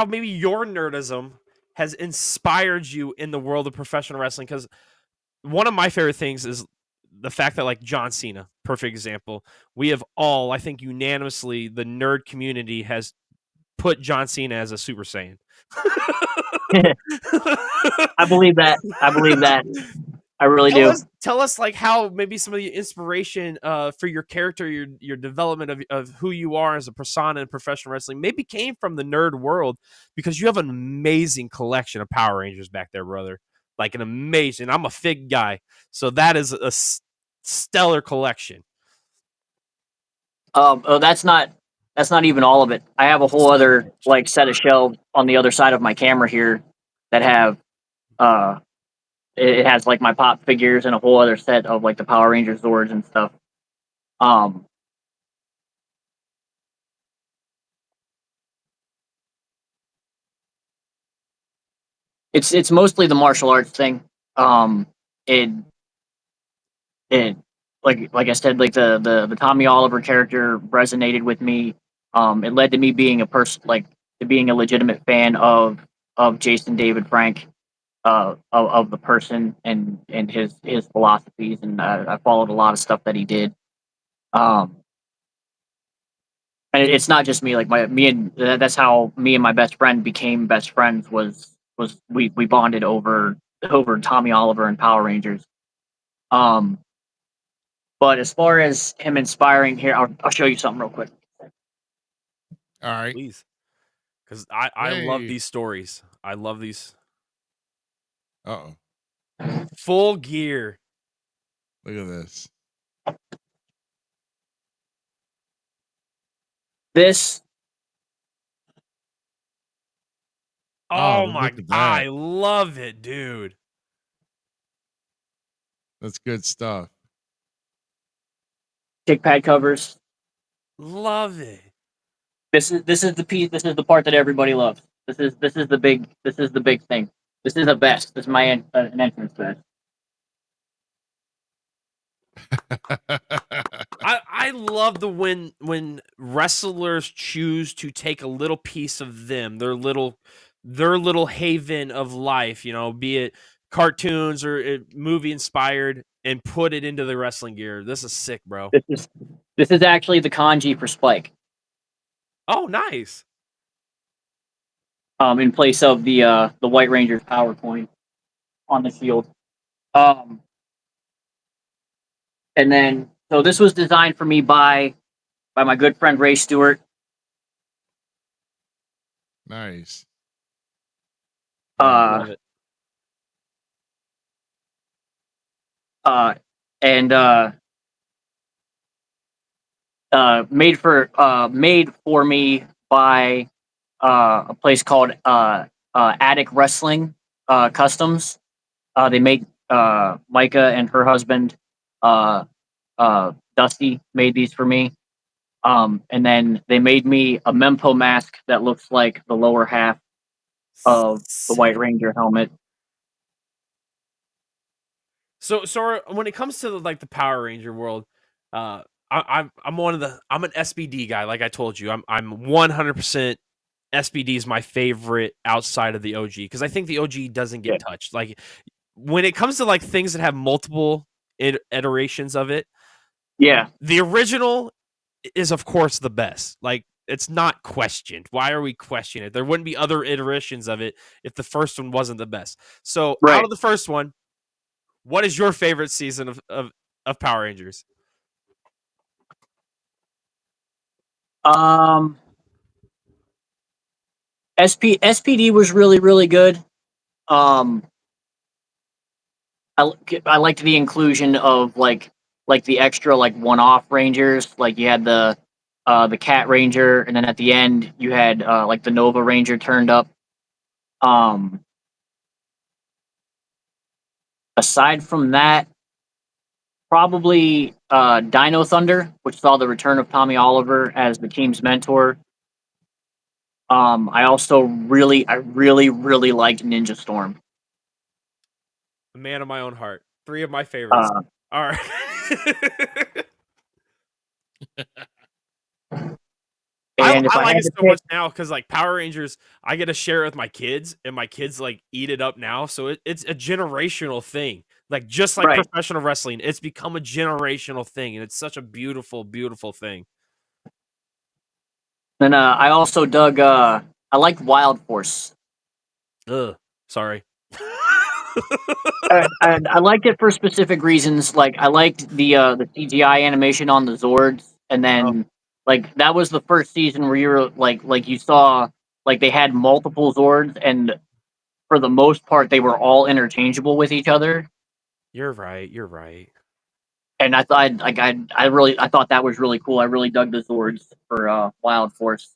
maybe your nerdism has inspired you in the world of professional wrestling. Because one of my favorite things is the fact that, like, John Cena, perfect example. We have all, I think, unanimously, the nerd community has put John Cena as a Super Saiyan. I believe that. I really do. Tell us like how maybe some of the inspiration for your character, your development of who you are as a persona in professional wrestling maybe came from the nerd world, because you have an amazing collection of Power Rangers back there, brother. Like an amazing. I'm a Fig guy, so that is a stellar collection. Oh, that's not even all of it. I have a whole other like set of shelves on the other side of my camera here that have uh it has like my pop figures and a whole other set of like the Power Rangers Zords and stuff. Um it's mostly the martial arts thing. It it like I said, like the Tommy Oliver character resonated with me. It led to me being a person like to being a legitimate fan of Jason David Frank, of the person and his philosophies, and I followed a lot of stuff that he did. Um, and it's not just me. Like that's how me and my best friend became best friends. Was we bonded over Tommy Oliver and Power Rangers. Um, but as far as him inspiring, here I'll show you something real quick. All right. Please, because I love Hey. these stories. I love these Uh-oh. full gear. Look at this. This Oh my! Look at I that. love it, dude. That's good stuff. kick pad covers. Love it. This is the piece. This is the part that everybody loves. This is the big thing. This is the best. This is my an entrance vest. I love the when wrestlers choose to take a little piece of them, their little haven of life, be it cartoons or movie inspired, and put it into the wrestling gear. This is sick, bro. This is actually the kanji for Spike. Oh, nice. In place of the White Ranger's power coin on the shield. Um, and then so this was designed for me by my good friend Ray Stewart. Nice. Love it. And made for me by a place called Attic Wrestling Customs. They make Micah and her husband Dusty made these for me. And then they made me a Mempo mask that looks like the lower half of the Sick. White Ranger helmet. So when it comes to like the Power Ranger world, I'm an SBD guy. Like I told you, I'm 100% SBD is my favorite outside of the OG, because I think the OG doesn't get touched. Like when it comes to like things that have multiple iterations of it, Yeah, the original is of course the best. Like it's not questioned. Why are we questioning it? There wouldn't be other iterations of it if the first one wasn't the best. So out right. of the first one, what is your favorite season of Power Rangers? Um, SPD was really really good. Um, I liked the inclusion of like the extra like one off rangers. Like you had the Cat Ranger, and then at the end you had like the Nova Ranger turned up. Um, aside from that, probably Dino Thunder, which saw the return of Tommy Oliver as the team's mentor. I also really liked Ninja Storm. A man of my own heart. 3 of my favorites. Uh, All right. and if I I like had it to so pick, much now because like Power Rangers, I get to share it with my kids, and my kids like eat it up now. So it's a generational thing. Like just like right, professional wrestling, it's become a generational thing, and it's such a beautiful, beautiful thing. then I also dug. I liked Wild Force. Ugh, sorry. And I liked it for specific reasons. Like I liked the CGI animation on the Zords, and Oh, then like that was the first season where you were like you saw like they had multiple Zords, and for the most part they were all interchangeable with each other. you're right. You're right. And I thought like I thought that was really cool. I really dug the Zords for Wild Force.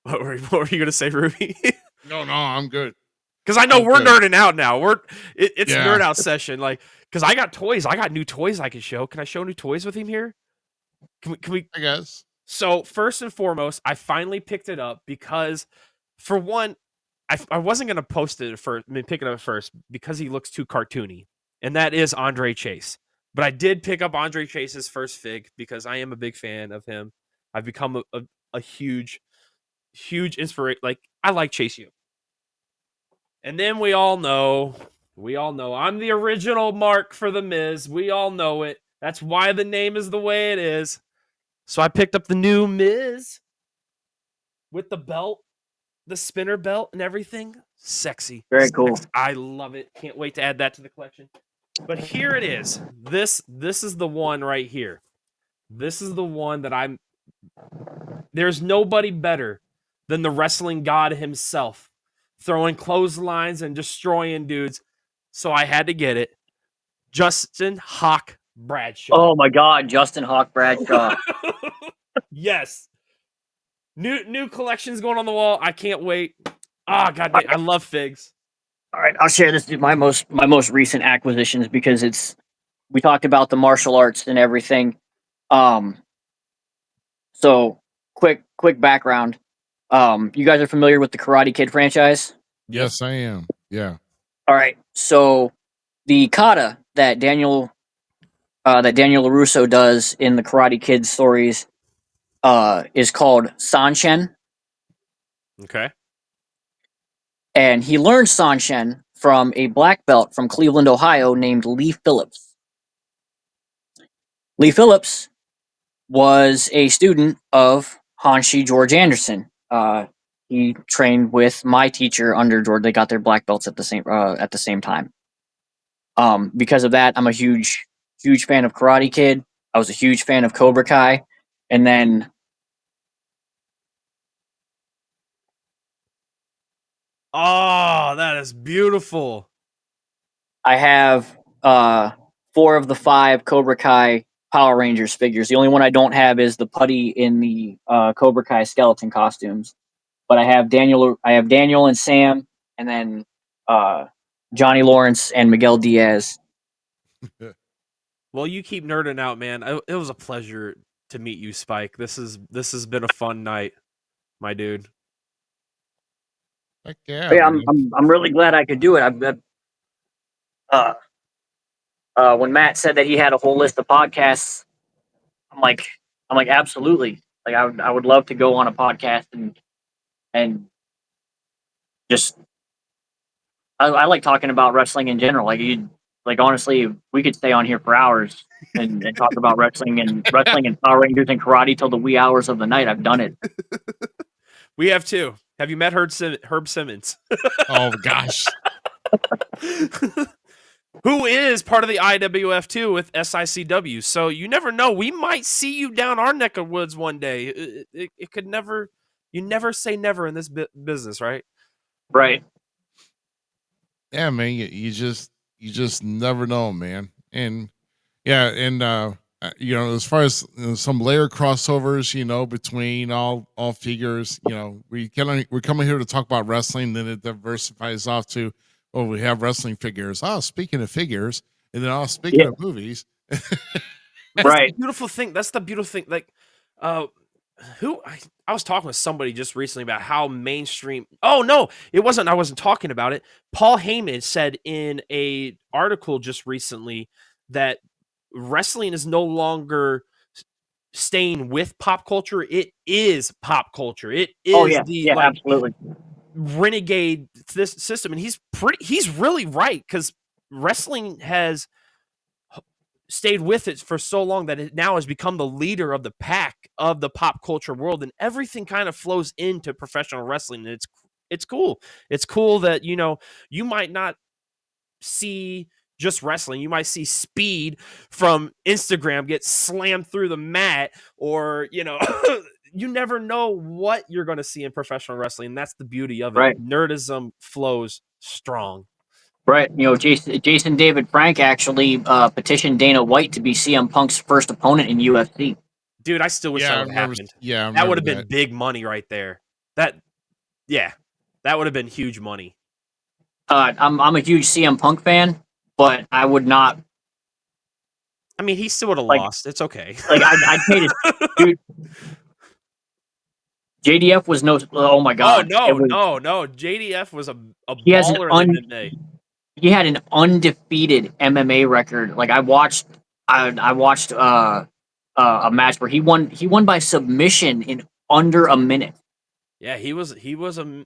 What were you gonna say, Ruby? No, I'm good. Because I know I'm we're good. nerding out now. It's Yeah. nerd out session. Like, because I got toys. I got new toys I can show. Can I show new toys with him here? Can we? I guess. So first and foremost, I finally picked it up because, for one, I wasn't gonna post it at first. I mean, pick it up first because he looks too cartoony, and that is Andre Chase. But I did pick up Andre Chase's first fig because I am a big fan of him. I've become a huge inspiration. Like, I like Chase U. And then we all know, I'm the original Mark for the Miz. We all know it. That's why the name is the way it is. So I picked up the new Miz with the belt, the spinner belt and everything. Sexy. Very cool. Sexy. I love it. Can't wait to add that to the collection. But here it is. This is the one right here. This is the one that there's nobody better than the wrestling god himself, throwing clotheslines and destroying dudes. So I had to get it. Justin Hawk Bradshaw. Oh my God, Justin Hawk Bradshaw. Yes. New collections going on the wall. I can't wait. Ah, God, I love figs. All right, I'll share this my most recent acquisitions because we talked about the martial arts and everything. So quick background. You guys are familiar with the Karate Kid franchise? Yes, I am. Yeah. All right. So the kata that Daniel LaRusso does in the Karate Kid stories is called Sanshen, Okay. and he learned Sanshen from a black belt from Cleveland, Ohio, named Lee Phillips. Lee Phillips was a student of Hanshi George Anderson. He trained with my teacher under George. They got their black belts at the same time. Because of that, I'm a huge fan of Karate Kid. I was a huge fan of Cobra Kai, and then Oh, that is beautiful. I have 4 of the 5 Cobra Kai Power Rangers figures. The only one I don't have is the putty in the Cobra Kai skeleton costumes. But I have Daniel and Sam, and then Johnny Lawrence and Miguel Diaz. Well, you keep nerding out, man. It was a pleasure to meet you, Spike. This has been a fun night, my dude. Heck yeah. But yeah, man. I'm really glad I could do it. When Matt said that he had a whole list of podcasts, I'm like absolutely. Like I would love to go on a podcast and just I like talking about wrestling in general. Like honestly, we could stay on here for hours and talk about wrestling and Power Rangers and karate till the wee hours of the night. I've done it. We have too. Have you met Herb Simmons? Oh gosh. Who is part of the IWF too with SICW. So you never know. We might see you down our neck of woods one day. It could never. You never say never in this business, right? Right. Yeah, man. You just never know, man. And yeah, and as far as some layer crossovers, between all figures, we're coming here to talk about wrestling, then it diversifies off to, oh, we have wrestling figures. Oh, speaking of figures, and then speaking of movies. Right. That's the beautiful thing. Like, I was talking with somebody just recently about how mainstream. Oh no, it wasn't. I wasn't talking about it. Paul Heyman said in a article just recently that wrestling is no longer staying with pop culture. It is pop culture. It is absolutely renegade this system, and he's really right, because wrestling has stayed with it for so long that it now has become the leader of the pack of the pop culture world, and everything kind of flows into professional wrestling, and It's cool. It's cool that, you know, you might not see just wrestling. You might see Speed from Instagram get slammed through the mat, or, you know, you never know what you're going to see in professional wrestling. And that's the beauty of it. Right. Nerdism flows strong. Right. You know, Jason David Frank actually petitioned Dana White to be CM Punk's first opponent in UFC. Dude, I still wish Yeah, that I would have remember. happened. Yeah, I That remember would have been that. big money right there. That would have been huge money. I'm a huge CM Punk fan, but I would not I mean, he still would have like lost. It's okay. I'd pay to dude. JDF was no. Oh my Oh, god! It no, was. no. JDF was a He has an baller in the midday. he had an undefeated MMA record. Like I watched a match where he won by submission in under a minute. Yeah, he was a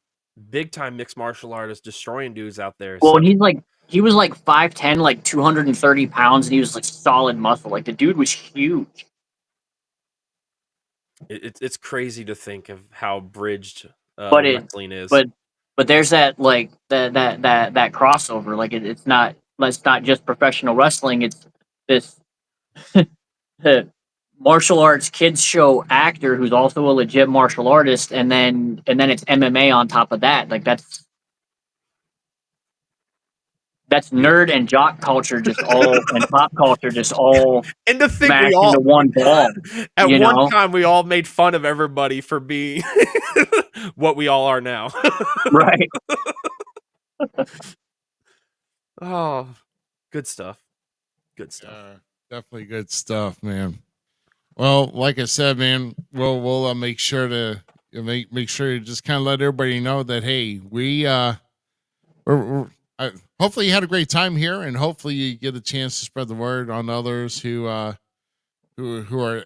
big time mixed martial artist, destroying dudes out there. Well, So and he was like 5'10", like 230 pounds, and he was like solid muscle. Like the dude was huge. it's crazy to think of how bridged But wrestling is. but there's that like that crossover. Like it's not just professional wrestling. It's this martial arts kids show actor who's also a legit martial artist, and then it's MMA on top of that. Like that's nerd and jock culture just all and pop culture just all And to think smashed we all into one ball. at You one know? time we all made fun of everybody for being what we all are now. Right. Oh, good stuff. Good stuff. Definitely good stuff, man. Well, like I said, man, we'll make sure to make sure to just kind of let everybody know that, hey, we're hopefully you had a great time here, and hopefully you get a chance to spread the word on others who are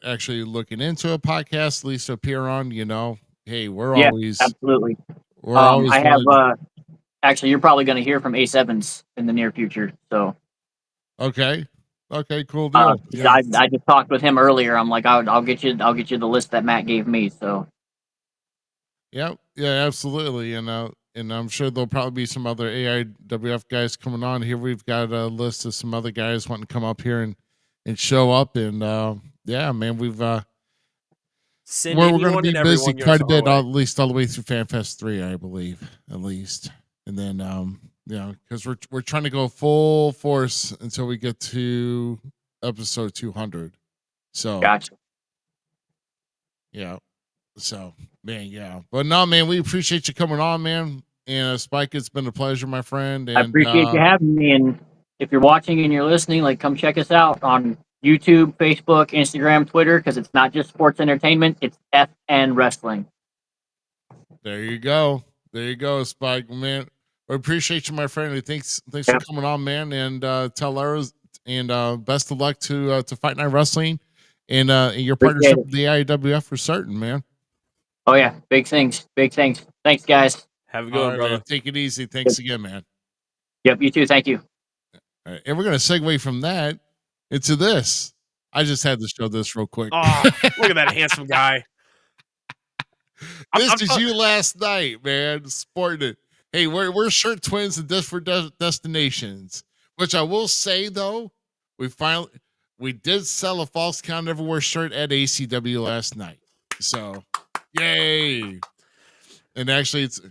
actually looking into a podcast, at least to appear on. You know, hey, we're always absolutely. I have actually, you're probably going to hear from Ace Evans in the near future. So okay, cool deal. I just talked with him earlier. I'm like, I'll get you the list that Matt gave me. So yeah, absolutely, and I'm sure there'll probably be some other AIWF guys coming on here. We've got a list of some other guys wanting to come up here and show up, and yeah, man, we're going to be busy quite a bit, at least all the way through FanFest 3, I believe, at least, and then because we're trying to go full force until we get to episode 200. So gotcha. Yeah. So, man, yeah. But no, man, we appreciate you coming on, man. And Spike, it's been a pleasure, my friend. And I appreciate you having me. And if you're watching and you're listening, like, come check us out on YouTube, Facebook, Instagram, Twitter, because it's not just sports entertainment; it's FN wrestling. There you go, Spike, man. We appreciate you, my friend. And thanks for coming on, man. And tell ours and best of luck to Fight Night Wrestling and your partnership with the IWF for certain, man. Oh yeah, big things. Thanks, guys. Have a good one, brother. Man. Take it easy. Thanks again, man. Yep, you too. Thank you. All right, and we're gonna segue from that into this. I just had to show this real quick. Oh, look at that handsome guy. This is you last night, man. Sporting it. Hey, we're shirt twins and different destinations. Which I will say though, we did sell a False Count Everywhere shirt at ACW last night. So, yay! And actually, it's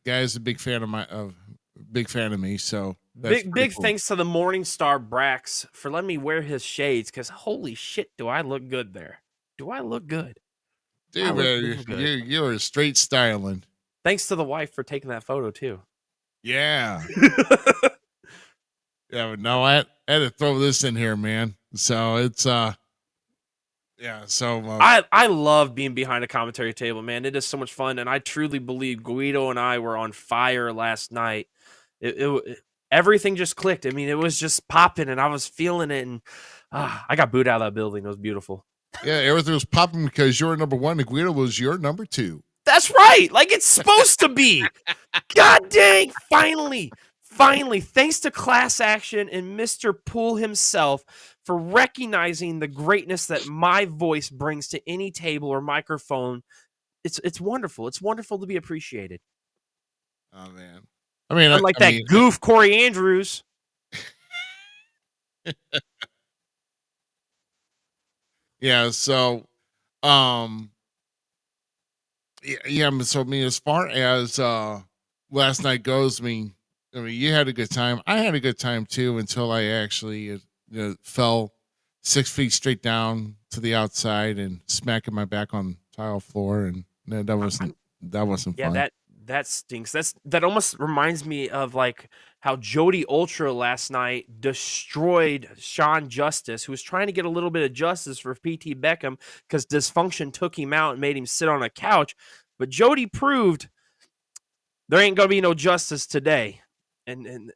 guy's a big fan of me. So big cool. Thanks to the Morningstar Brax for letting me wear his shades. Because holy shit, do I look good there? Do I look good? Dude, man, you're straight styling. Thanks to the wife for taking that photo too. Yeah. Yeah, no, I had to throw this in here, man. So it's yeah, so I love being behind a commentary table, man. It is so much fun, and I truly believe Guido and I were on fire last night. Everything just clicked. I mean, it was just popping, and I was feeling it, and I got booed out of that building. It was beautiful. Yeah, everything was popping because you're number one, and Guido was your number two. That's right, like it's supposed to be. God dang! Finally, thanks to Class Action and Mr. Poole himself for recognizing the greatness that my voice brings to any table or microphone. It's wonderful. It's wonderful to be appreciated. Oh man. I mean, Unlike I mean, that goof Corey Andrews. yeah. So, um, yeah. So, I mean, as far as last night goes, I mean, you had a good time. I had a good time too until I actually fell 6 feet straight down to the outside and smacking my back on tile floor, and that wasn't Yeah, fun. that stinks. That almost reminds me of like how Jody Ultra last night destroyed Sean Justice, who was trying to get a little bit of justice for PT Beckham because dysfunction took him out and made him sit on a couch. But Jody proved there ain't gonna be no justice today. And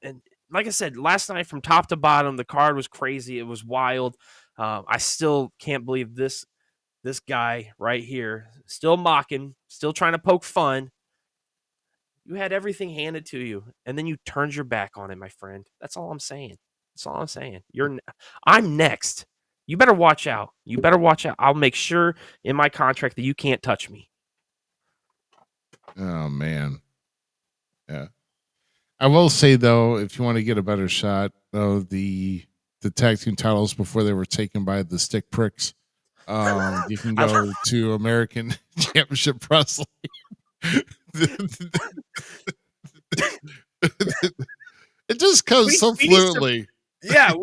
like I said, last night from top to bottom, the card was crazy. It was wild. I still can't believe this guy right here, still mocking, still trying to poke fun. You had everything handed to you, and then you turned your back on it, my friend. That's all I'm saying. That's all I'm saying. I'm next. You better watch out. You better watch out. I'll make sure in my contract that you can't touch me. Oh man. Yeah. I will say though, if you want to get a better shot of the tag team titles before they were taken by the stick pricks, you can I go to American Championship Wrestling. It just comes so we need some, fluently. yeah,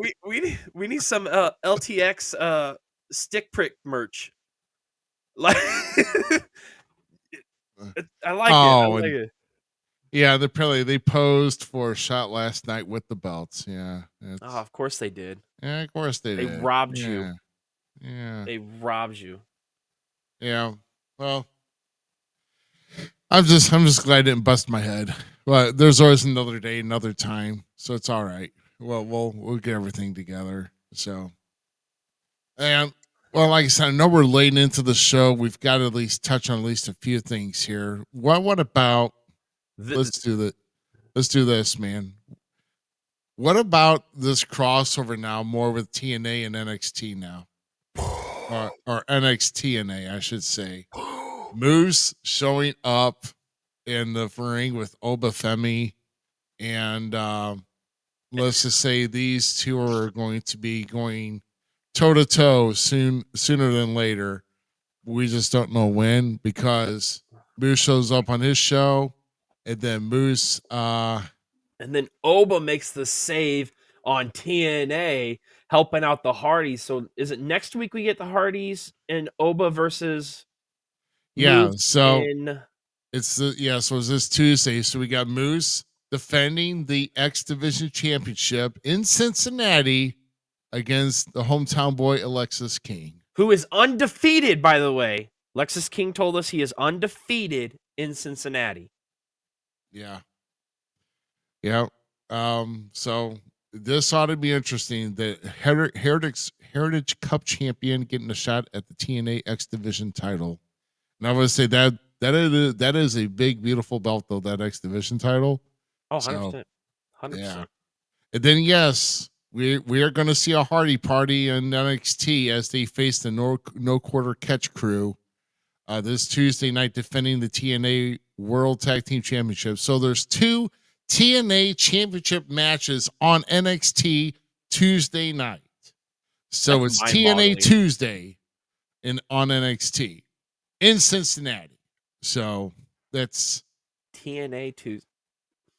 we need some LTX stick prick merch. Like I like it. I Oh, like and it. yeah, they posed for a shot last night with the belts. Yeah, Oh, of course they did. yeah, of course they They did. robbed you. Yeah, yeah, They robbed you. yeah. Well, I'm just glad I didn't bust my head. But there's always another day, another time, so it's all right. Well, we'll get everything together. So, and well, like I said, I know we're late into the show. We've got to at least touch on at least a few things here. What about let's do that. Let's do this, man. What about this crossover now more with TNA and NXT now? Or NXT, I should say. Moose showing up in the ring with Obafemi, and let's just say these two are going to be going toe to toe sooner than later. We just don't know when, because Moose shows up on his show, and then Moose And then Oba makes the save on TNA, helping out the Hardys. So is it next week we get the Hardys and Oba versus yeah, Moose so in? so it's this Tuesday. So we got Moose defending the X Division Championship in Cincinnati against the hometown boy Alexis King. Who is undefeated, by the way. Lexus King told us he is undefeated in Cincinnati. Yeah. Yeah. So this ought to be interesting. The Heritage Cup champion getting a shot at the TNA X Division title. And I would say that is a big, beautiful belt, though, that X Division title. Oh, 100%. So, 100%. yeah. And then, yes, we are going to see a Hardy party in NXT as they face the no quarter catch crew this Tuesday night, defending the TNA World Tag Team Championship. So there's two TNA Championship matches on NXT Tuesday night. So That's it's mind-boggling. TNA Tuesday on NXT in Cincinnati. So that's TNA Tuesday.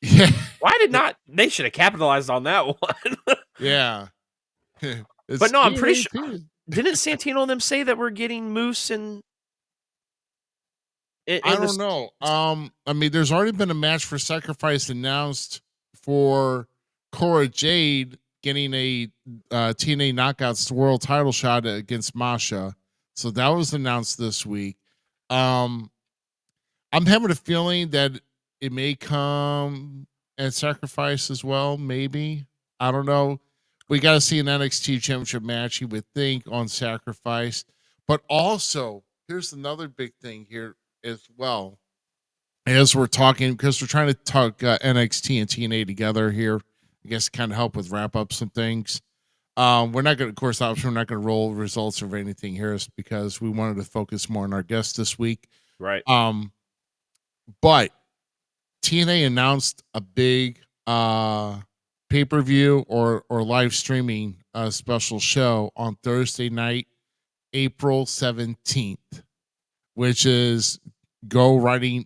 yeah. Why did not they should have capitalized on that one? Yeah. But no, I'm pretty TNA sure. Tuesday. Didn't Santino and them say that we're getting Moose and I don't know. I mean, there's already been a match for Sacrifice announced for Cora Jade getting a TNA Knockouts World Title shot against Masha. So that was announced this week. I'm having a feeling that it may come at Sacrifice as well. Maybe, I don't know. We got to see an NXT Championship match, you would think, on Sacrifice. But also, here's another big thing here as well, as we're talking, because we're trying to talk NXT and TNA together here, I guess, to kind of help with wrap up some things. We're not going to, of course, obviously, we're not going to roll results or anything here, because we wanted to focus more on our guests this week. right. But TNA announced a big pay-per-view or live streaming special show on Thursday night, April 17th, which is right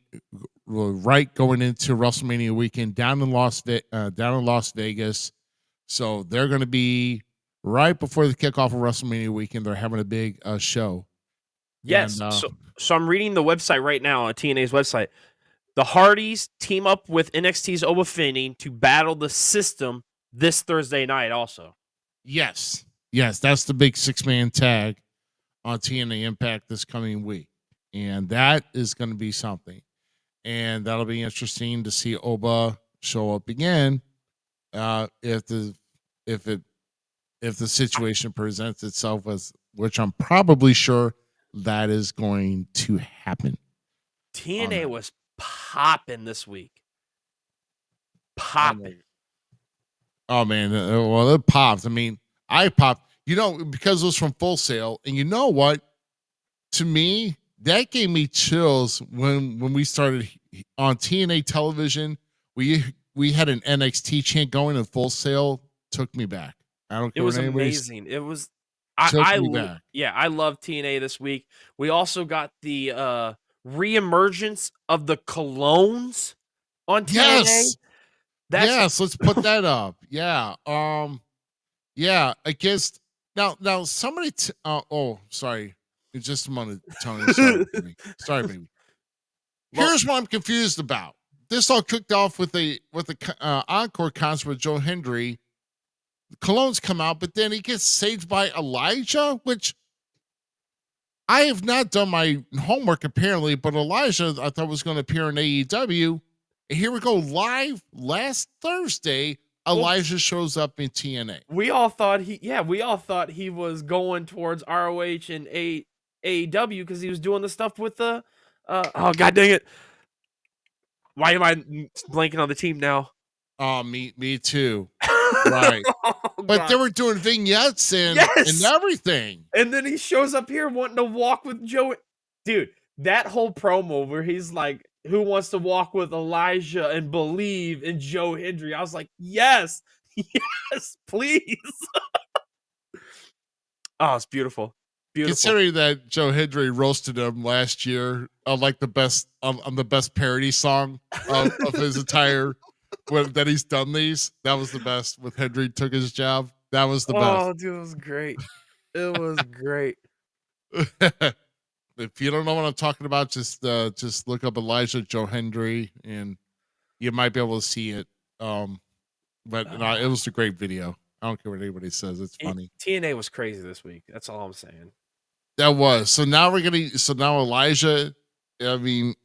going into WrestleMania weekend down in Las Vegas. So they're going to be right before the kickoff of WrestleMania weekend. They're having a big show. Yes. And, so I'm reading the website right now on TNA's website. The Hardys team up with NXT's Oba Fini to battle the System this Thursday night also. yes, that's the big 6-man tag on TNA Impact this coming week. And that is going to be something. And that'll be interesting to see Oba show up again if the situation presents itself, which I'm probably sure that is going to happen. TNA was popping this week. Popping. Oh man, well it popped. I mean, I popped. Because it was from Full Sail, and you know what? To me, that gave me chills when we started on TNA television. We had an NXT chant going, and Full Sail took me back. I don't care. It was amazing. It was. I love TNA this week. We also got the reemergence of the Colognes on TNA. Yes, let's put that up. Yeah. Against now somebody sorry. In just a moment, Tony. Sorry, baby. Here's what I'm confused about. This all kicked off with the encore concert with Joe Hendry. The Colognes come out, but then he gets saved by Elijah, which I have not done my homework apparently, but Elijah I thought was going to appear in AEW. And here we go live last Thursday. Elijah shows up in TNA. We all thought he was going towards ROH and AEW because he was doing the stuff with the oh god dang it. Why am I blanking on the team now? Oh, me too. Right. But they were doing vignettes and everything. And then he shows up here wanting to walk with Joe. Dude, that whole promo where he's like, who wants to walk with Elijah and believe in Joe Hendry? I was like, yes, please. Oh, it's beautiful. Beautiful. Considering that Joe Hendry roasted him last year on like the best on the best parody song of his entire that he's done these. That was the best with Hendry took his job. That was the best. Oh, dude, it was great. It was great. If you don't know what I'm talking about, just look up Elijah Joe Hendry and you might be able to see it. But it was a great video. I don't care what anybody says. It's funny. TNA was crazy this week. That's all I'm saying. That was. So now now Elijah, I mean,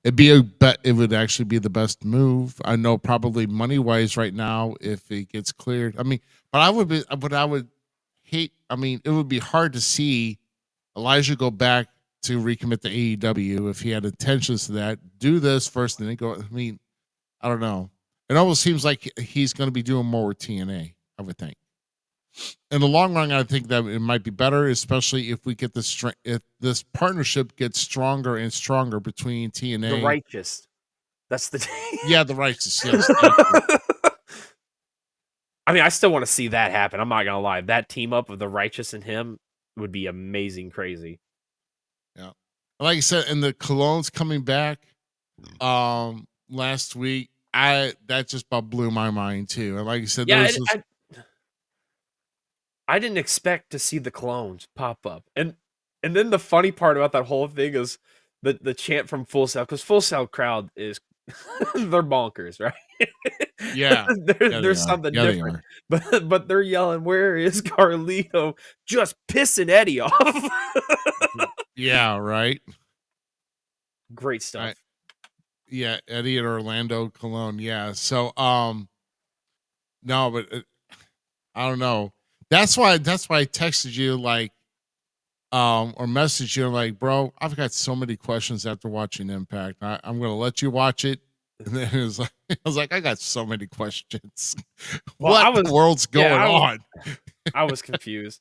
it would actually be the best move. I know probably money-wise right now if it gets cleared. I mean, I would hate, I mean, it would be hard to see Elijah go back to recommit to AEW if he had intentions to that. Do this first and then go. I mean, I don't know. It almost seems like he's going to be doing more with TNA, I would think. In the long run, I think that it might be better, especially if we get if this partnership gets stronger and stronger between TNA. The Righteous. That's the yeah, the Righteous. Yes. I mean, I still want to see that happen. I'm not gonna lie. That team up of the Righteous and him would be amazing, crazy. Yeah, like I said, and the Colognes coming back last week, that just about blew my mind too. And like I said, I didn't expect to see the Colognes pop up, and then the funny part about that whole thing is the chant from Full Sail, because Full Sail crowd is they're bonkers, right? Yeah, there's something different, but they're yelling, "Where is Carlito?" Just pissing Eddie off. Yeah, right. Great stuff. Right. Yeah, Eddie and Orlando Colon. Yeah, so no, but I don't know. That's why I texted you like or messaged you like, bro, I've got so many questions after watching Impact. I'm gonna let you watch it. And then it was like, I was like, I got so many questions. Well, what the world's going on? I was confused.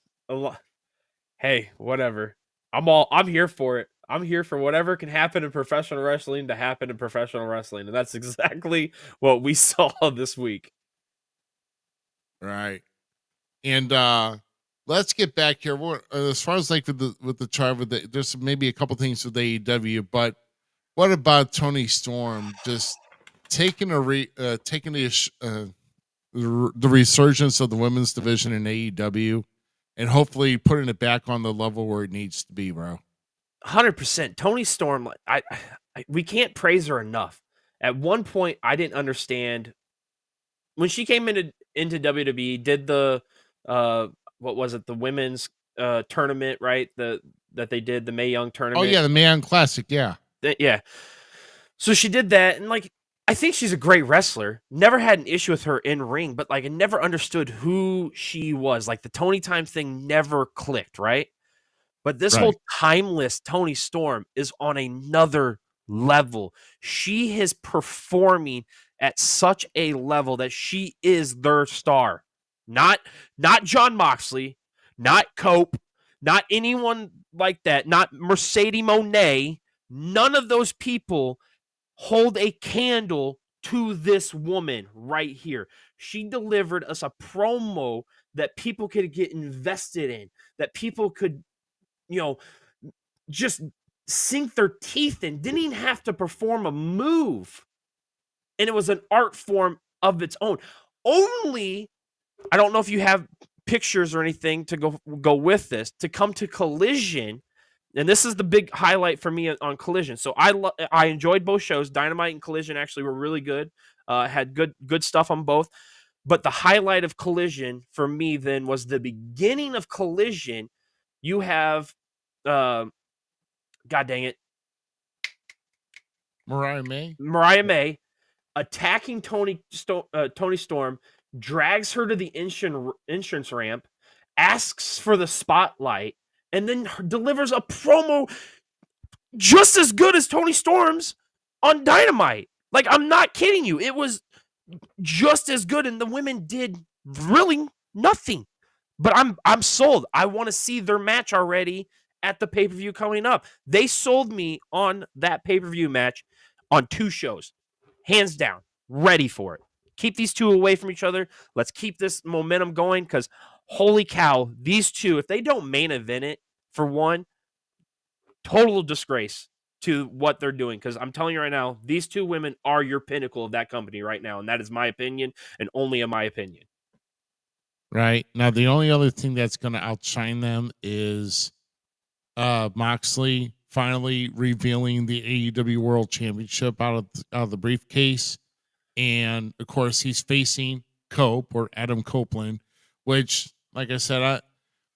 Hey, whatever. I'm here for it. I'm here for whatever can happen in professional wrestling to happen in professional wrestling. And that's exactly what we saw this week. Right. And let's get back here. As far as like with the chart, there's maybe a couple things with AEW, but what about Tony Storm just taking the resurgence of the women's division in AEW and hopefully putting it back on the level where it needs to be, bro? 100%. Tony Storm, we can't praise her enough. At one point, I didn't understand when she came into WWE, did the what was it, the women's tournament, right? That they did, the Mae Young Oh tournament. yeah, the Mae Young Classic, yeah. Yeah. So she did that, and like I think she's a great wrestler. Never had an issue with her in ring, but like I never understood who she was. Like the Tony Time thing never clicked, right? But this whole timeless Tony Storm is on another level. She is performing at such a level that she is their star. Not John Moxley, not Cope, not anyone like that, not Mercedes Monet. None of those people hold a candle to this woman right here. She delivered us a promo that people could get invested in, that people could, just sink their teeth in, didn't even have to perform a move. And it was an art form of its own. Only, I don't know if you have pictures or anything to go with this, to come to Collision. And this is the big highlight for me on Collision. So I enjoyed both shows. Dynamite and Collision actually were really good. Had good stuff on both. But the highlight of Collision for me then was the beginning of Collision. You have, God dang it, Mariah May attacking Tony Storm, drags her to the entrance ramp, asks for the spotlight, and then delivers a promo just as good as Tony Storm's on Dynamite. Like, I'm not kidding you. It was just as good, and the women did really nothing. But I'm sold. I want to see their match already at the pay-per-view coming up. They sold me on that pay-per-view match on 2 shows. Hands down. Ready for it. Keep these two away from each other. Let's keep this momentum going, because holy cow, these two, if they don't main event it, for one, total disgrace to what they're doing. Because I'm telling you right now, these 2 women are your pinnacle of that company right now. And that is my opinion, and only in my opinion. Right. Now, the only other thing that's going to outshine them is Moxley finally revealing the AEW World Championship out of the briefcase. And, of course, he's facing Cope, or Adam Copeland, which, like I said,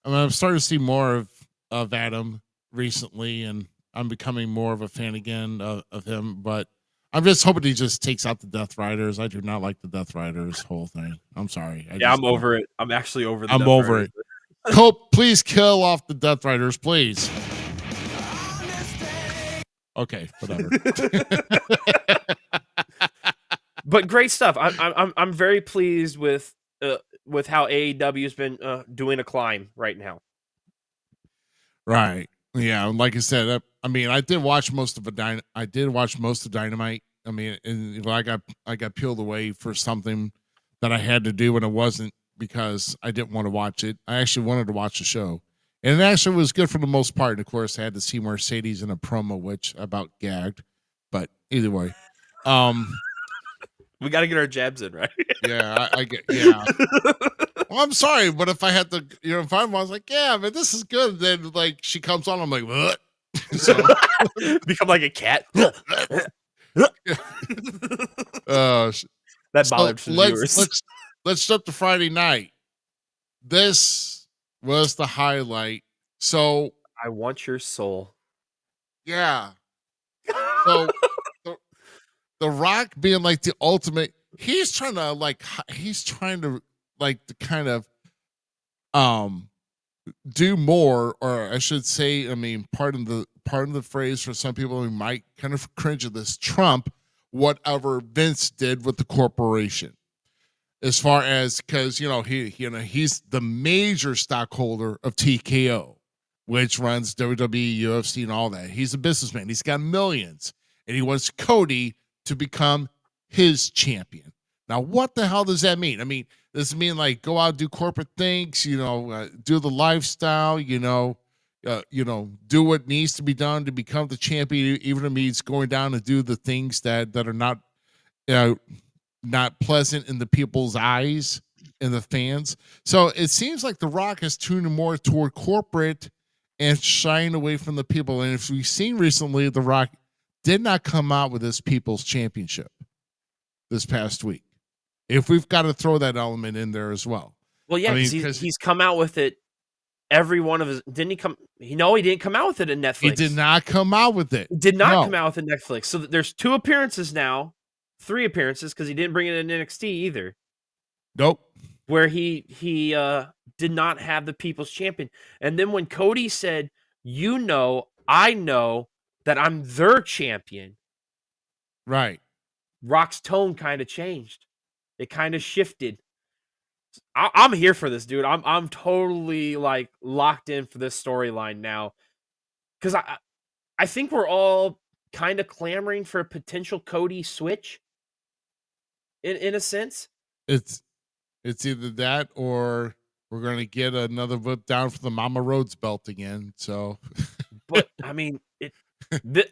I'm starting to see more of Adam recently, and I'm becoming more of a fan again of him. But I'm just hoping he just takes out the Death Riders. I do not like the Death Riders whole thing. I'm sorry. I'm over it. I'm actually over the I'm Death over Riders. it. Cope, please kill off the Death Riders, please. Okay, whatever. But great stuff. I'm very pleased with how AEW has been doing a climb right now. Right. Yeah. Like I said, I did watch most of Dynamite. I mean, and I got peeled away for something that I had to do, and it wasn't because I didn't want to watch it. I actually wanted to watch the show, and it actually was good for the most part. And of course, I had to see Mercedes in a promo, which I about gagged. But either way, we got to get our jabs in, right? Yeah, I get. Yeah. Well, I'm sorry, but if I had to, if I was like, yeah, but this is good, then like she comes on, I'm like, what? So become like a cat. That bothered some viewers. Let's jump to Friday night. This was the highlight. So I want your soul. Yeah. So the Rock being like the ultimate, he's trying to kind of do more, or I should say, pardon the phrase for some people who might kind of cringe at this, trump whatever Vince did with the corporation. As far as, because he's the major stockholder of TKO, which runs WWE, UFC, and all that. He's a businessman. He's got millions, and he wants Cody to become his champion. Now, what the hell does that mean? I mean, does it mean like go out, do corporate things, do the lifestyle, do what needs to be done to become the champion, even if it means going down and do the things that are not, not pleasant in the people's eyes and the fans. So it seems like The Rock has tuned more toward corporate and shying away from the people. And if we've seen recently, The Rock did not come out with his People's Championship this past week. If we've got to throw that element in there as well. Well, yeah, because he's come out with it. Every one of his didn't he come? He didn't come out with it in Netflix. He did not come out with it. He did not come out with it in Netflix. So there's 2 appearances now, 3 appearances because he didn't bring it in NXT either. Nope. Where he did not have the People's Champion, and then when Cody said, I know that I'm their champion. Right. Rock's tone kind of changed. It kind of shifted. I'm here for this, dude. I'm totally like locked in for this storyline now, because I think we're all kind of clamoring for a potential Cody switch. In a sense, it's either that or we're going to get another whip down for the Mama Rhodes belt again. So, but I mean,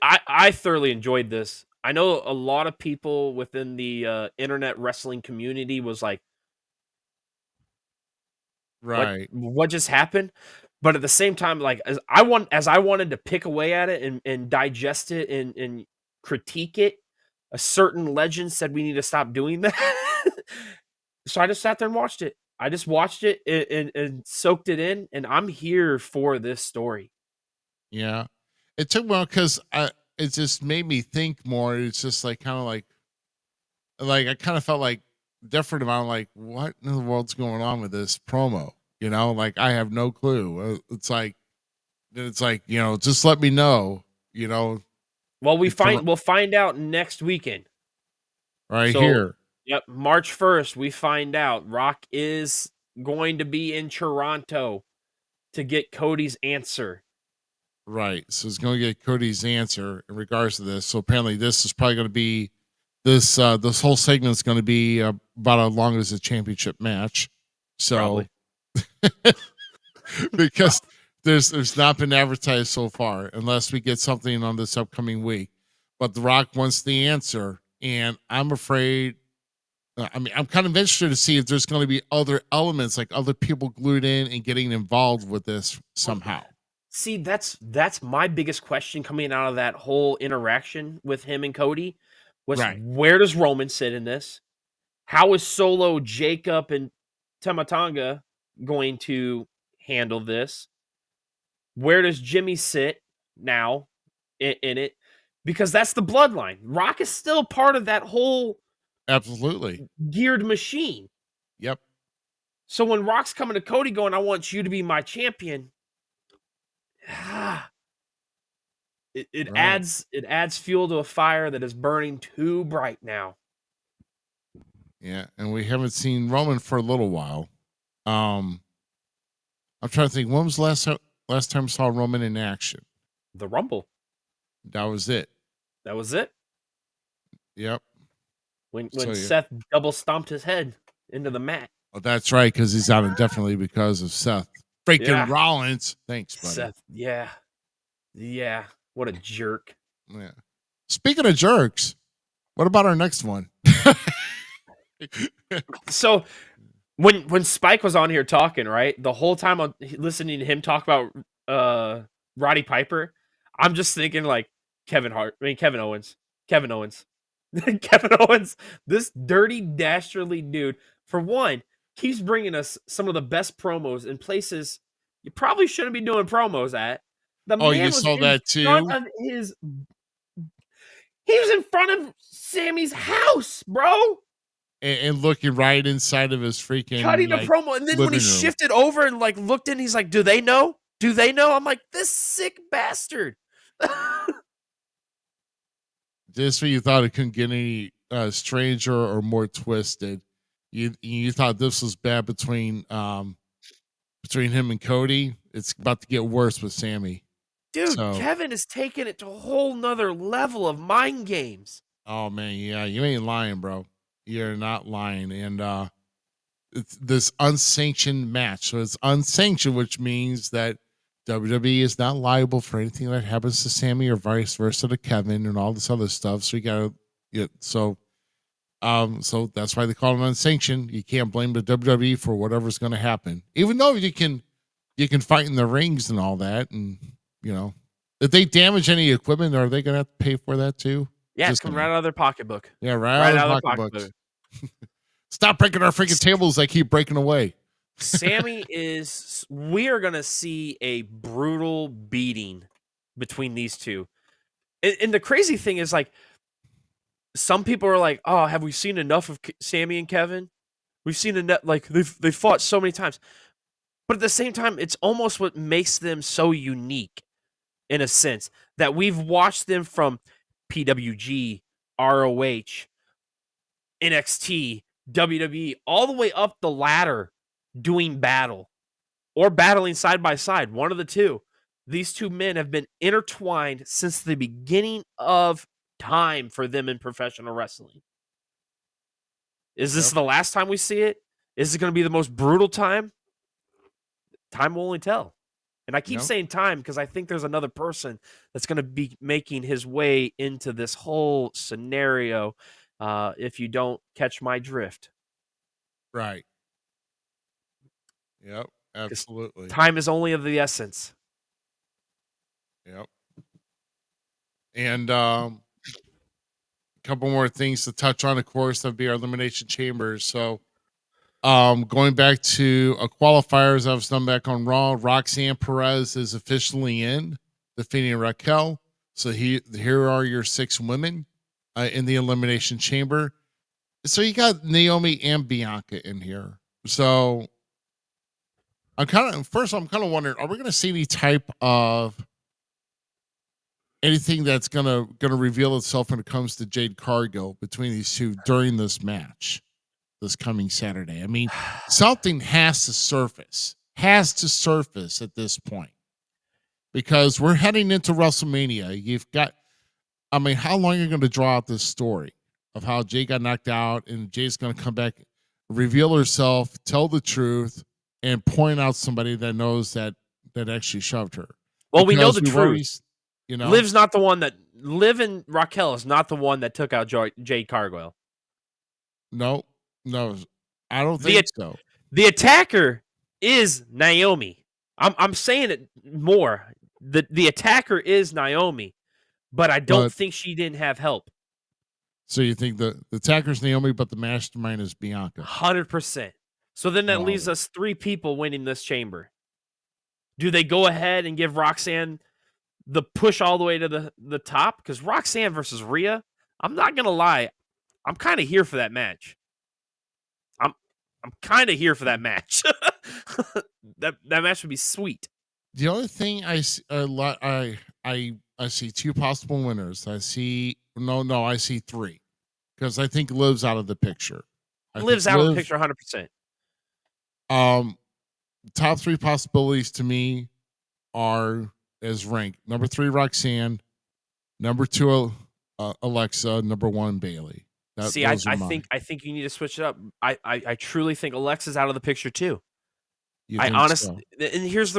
I thoroughly enjoyed this. I know a lot of people within the internet wrestling community was like, right, what just happened? But at the same time, like as I wanted to pick away at it and digest it and critique it, a certain legend said we need to stop doing that. So I just sat there and watched it. I just watched it and soaked it in, and I'm here for this story. Yeah, it took me because it just made me think more. It's just like kind of like I kind of felt like different about like what in the world's going on with this promo. Like I have no clue. It's like just let me know. Well, we'll find out next weekend. Right here. Yep, March 1st, we find out Rock is going to be in Toronto to get Cody's answer. Right. So it's going to get Cody's answer in regards to this. So apparently this is probably going to be this whole segment is going to be about as long as a championship match. So because there's not been advertised so far unless we get something on this upcoming week. But The Rock wants the answer, and I'm afraid I'm kind of interested to see if there's going to be other elements, like other people glued in and getting involved with this somehow. See, that's my biggest question coming out of that whole interaction with him and Cody was Where does Roman sit in this? How is Solo, Jacob, and Tamatanga going to handle this? Where does Jimmy sit now in it? Because that's the bloodline. Rock is still part of that whole absolutely geared machine. Yep. So when Rock's coming to Cody going, I want you to be my champion. It adds fuel to a fire that is burning too bright now. Yeah, and we haven't seen Roman for a little while. I'm trying to think, when was the last time I saw Roman in action? The Rumble. That was it. Yep. When Seth double stomped his head into the mat. Oh, that's right, because he's out indefinitely because of Seth freaking Rollins. Thanks, buddy. Seth, yeah. What a jerk. Yeah. Speaking of jerks, what about our next one? So when Spike was on here talking, right, the whole time I'm listening to him talk about Roddy Piper, I'm just thinking like Kevin Owens. Kevin Owens, this dirty, dastardly dude, for one, keeps bringing us some of the best promos in places you probably shouldn't be doing promos at. You saw that too? He was in front of Sammy's house, bro. And looking right inside of his freaking cutting a promo. And then when he shifted over and like looked in, he's like, do they know? I'm like, this sick bastard. Just when you thought it couldn't get any stranger or more twisted, you thought this was bad between between him and Cody. It's about to get worse with Sammy. Dude, So- Kevin is taking it to a whole nother level of mind games. Oh man, yeah, you ain't lying, bro. You're not lying. And it's this unsanctioned match. So it's unsanctioned, which means that WWE is not liable for anything that happens to Sammy or vice versa to Kevin and all this other stuff. So you gotta get so that's why they call it unsanctioned. You can't blame the WWE for whatever's gonna happen. Even though you can fight in the rings and all that, and you know, if they damage any equipment, are they gonna have to pay for that too? Yeah, it's Just coming kidding. right out of their pocketbook. Yeah, right out of the pocketbooks. Stop breaking our freaking tables. They keep breaking away. Sammy we are going to see a brutal beating between these two. And the crazy thing is, like, some people are like, oh, have we seen enough of Sammy and Kevin? We've seen enough, like, they fought so many times. But at the same time, it's almost what makes them so unique, in a sense, that we've watched them from PWG, ROH, NXT, WWE, all the way up the ladder doing battle or battling side by side, one of the two. These two men have been intertwined since the beginning of time for them in professional wrestling. Is this the last time we see it? Is it going to be the most brutal time? Time will only tell. And I keep saying time because I think there's another person that's going to be making his way into this whole scenario, if you don't catch my drift. Right. Yep. Absolutely. Time is only of the essence. Yep. And a couple more things to touch on, of course, that'd be our elimination chambers. So going back to a qualifiers that was done back on Raw, Roxanne Perez is officially in, defeating Raquel. So here are your 6 women in the elimination chamber. So you got Naomi and Bianca in here. So I'm kind of wondering, are we going to see any type of anything that's gonna reveal itself when it comes to Jade Cargill between these two during this match this coming Saturday? I mean, something has to surface at this point, because we're heading into WrestleMania. You've got, I mean, how long are you going to draw out this story of how Jade got knocked out and Jade's going to come back, reveal herself, tell the truth, and point out somebody that knows that actually shoved her? Well, we know Because the we've truth. always, you know, Liv and Raquel is not the one that took out Jade Cargill. No, I don't think so. The attacker is Naomi. I'm saying it more. The attacker is Naomi, but I don't think she didn't have help. So you think the attacker's Naomi, but the mastermind is Bianca? 100%. So then that leaves us 3 people winning this chamber. Do they go ahead and give Roxanne the push all the way to the top? Because Roxanne versus Rhea, I'm not gonna lie, I'm kind of here for that match. I'm kind of here for that match. that match would be sweet. The only thing I see 2 possible winners. I see 3, because I think Liv's out of the picture. Liv's out of the picture 100%. Top 3 possibilities to me are as ranked: number 3 Roxanne, number 2 Alexa, number 1 Bailey. See, I think you need to switch it up. I truly think Alexa's out of the picture too. I honestly, and here's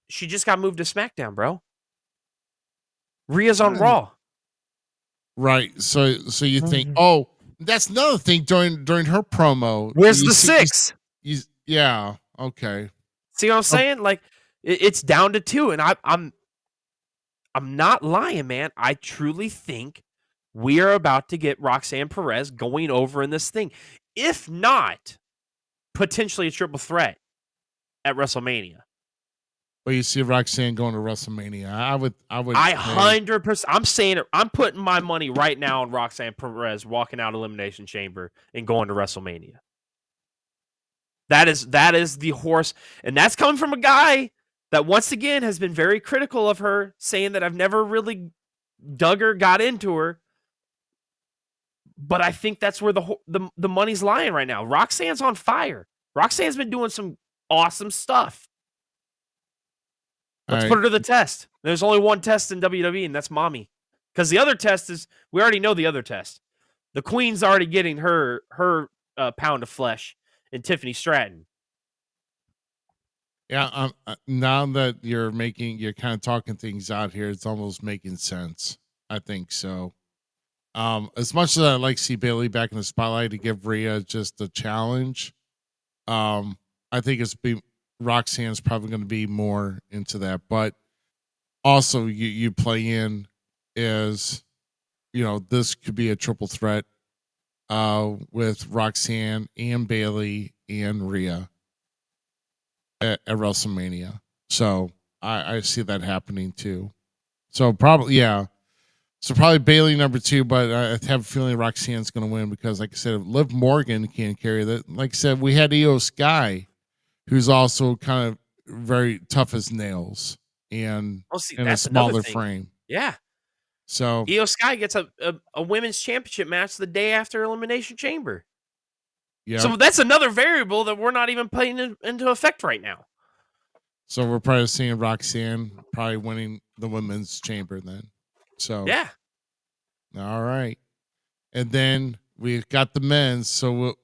she just got moved to SmackDown, bro. Rhea's on Raw. Right. So you think, oh, that's another thing during her promo. Where's the 6? Yeah. Okay. See what I'm saying? Like, it's down to 2, and I'm not lying, man. I truly think we are about to get Roxanne Perez going over in this thing. If not, potentially a triple threat at WrestleMania. Well, you see Roxanne going to WrestleMania. I would. 100%. I'm saying it. I'm putting my money right now on Roxanne Perez walking out Elimination Chamber and going to WrestleMania. That is the horse, and that's coming from a guy that once again has been very critical of her, saying that I've never really dug her, got into her. But I think that's where the money's lying right now. Roxanne's on fire. Roxanne's been doing some awesome stuff. Let's All put right. her to the test. There's only one test in WWE, and that's mommy. Because the other test is, we already know the other test. The Queen's already getting her pound of flesh in Tiffany Stratton. Yeah, now that you're kind of talking things out here, it's almost making sense. I think so. As much as I like to see Bailey back in the spotlight to give Rhea just a challenge, I think Roxanne's probably going to be more into that. But also, you play in is, this could be a triple threat with Roxanne and Bailey and Rhea at WrestleMania. So I see that happening too. So probably, yeah. So probably Bailey number 2, but I have a feeling Roxanne's going to win because, like I said, Liv Morgan can't carry that. Like I said, we had Io Sky, who's also kind of very tough as nails and in a That's another smaller thing. frame. Yeah. So Io Sky gets a women's championship match the day after Elimination Chamber. yeah. So that's another variable that we're not even putting into effect right now. So we're probably seeing Roxanne probably winning the women's chamber then. So yeah. All right. And then we've got the men's. So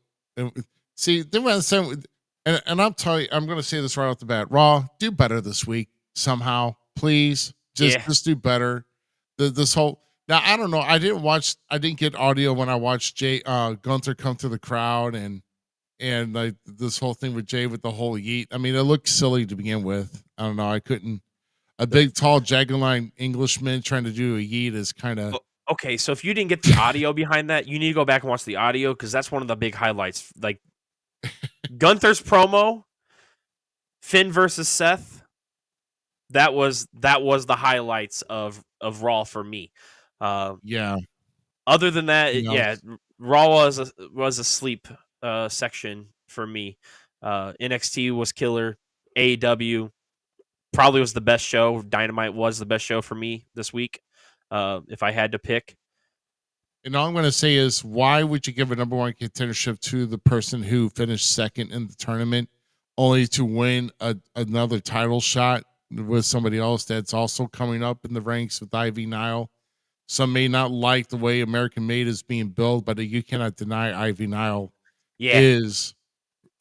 see, and I'm telling you, I'm going to say this right off the bat. Raw, do better this week somehow, please. Just do better. This whole now, I don't know. I didn't get audio when I watched Gunther come through the crowd and like this whole thing with Jay with the whole yeet. I mean, it looked silly to begin with. I don't know. I couldn't. A big, tall, jagged-line Englishman trying to do a yeet is kind of. Okay, so if you didn't get the audio behind that, you need to go back and watch the audio because that's one of the big highlights. Like Gunther's promo, Finn versus Seth. That was the highlights of Raw for me. Yeah. Other than that, Raw was a sleep section for me. NXT was killer. AEW probably was the best show. Dynamite was the best show for me this week. If I had to pick. And all I'm going to say is, why would you give a number 1 contendership to the person who finished second in the tournament, only to win another title shot with somebody else that's also coming up in the ranks with Ivy Nile? Some may not like the way American Made is being built, but you cannot deny Ivy Nile is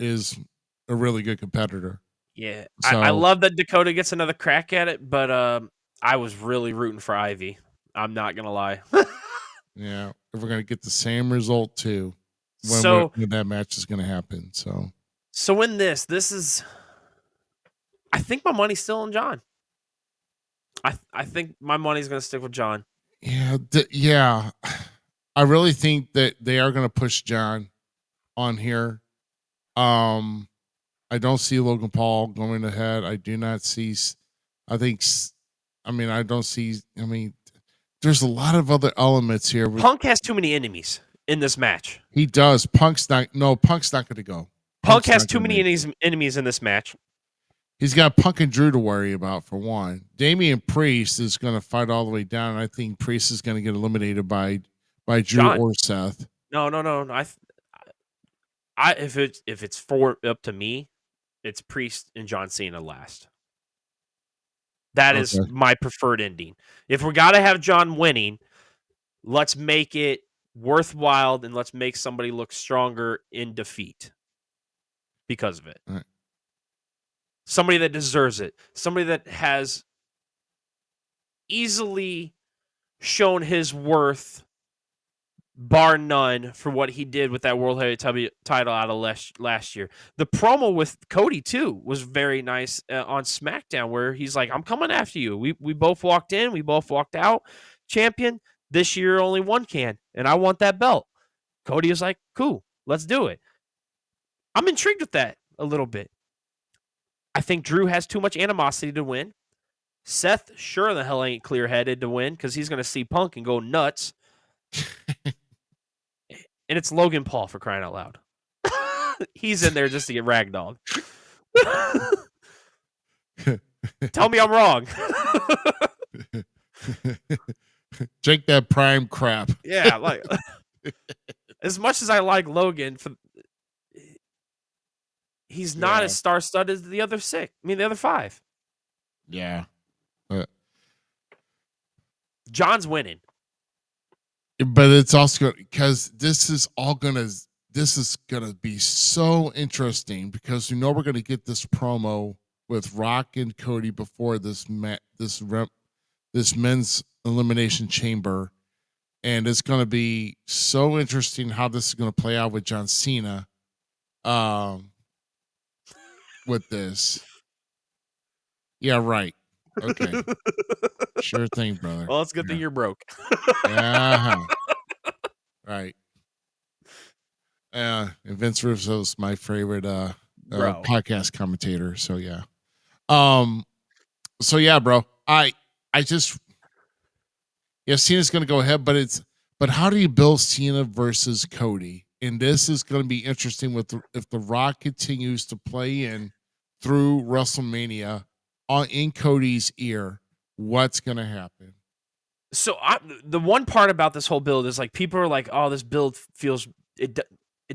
a really good competitor. Yeah, so, I love that Dakota gets another crack at it, but I was really rooting for Ivy. I'm not gonna lie. Yeah, if we're gonna get the same result too, when that match is gonna happen. So in this is, I think my money's still on John. I think my money's gonna stick with John. Yeah, I really think that they are gonna push John on here. I don't see Logan Paul going ahead. I do not see. I don't see. There's a lot of other elements here. Punk has too many enemies in this match. He does. Punk's not going to go. Punk has too many enemies in this match. He's got Punk and Drew to worry about, for one. Damian Priest is going to fight all the way down. And I think Priest is going to get eliminated by Drew John, or Seth. No. If it's up to me, it's Priest and John Cena last. That is my preferred ending. If we got to have John winning, let's make it worthwhile and let's make somebody look stronger in defeat because of it. Right. Somebody that deserves it. Somebody that has easily shown his worth, bar none, for what he did with that World Heavyweight title out of last year. The promo with Cody, too, was very nice on SmackDown, where he's like, I'm coming after you. We both walked in. We both walked out. Champion, this year only one can, and I want that belt. Cody is like, cool, let's do it. I'm intrigued with that a little bit. I think Drew has too much animosity to win. Seth sure the hell ain't clear-headed to win because he's going to see Punk and go nuts. And it's Logan Paul, for crying out loud. He's in there just to get ragdolled. Tell me I'm wrong. Drink that prime crap. Yeah, like as much as I like Logan, he's not Yeah. as star-studded as the other the other 5. Yeah. John's winning. But it's also because this is gonna be so interesting because we're gonna get this promo with Rock and Cody before this men's elimination chamber, and it's gonna be so interesting how this is gonna play out with John Cena, with this. Yeah, right. Okay, sure thing, brother. Well, it's a good thing you're broke. Yeah, right. And Vince Russo's my favorite Bro. podcast commentator. So yeah. Um. So yeah, bro. I just Cena's gonna go ahead, but how do you build Cena versus Cody? And this is gonna be interesting if the Rock continues to play in through WrestleMania in Cody's ear. What's gonna happen? So the one part about this whole build is like people are like, "Oh, this build feels it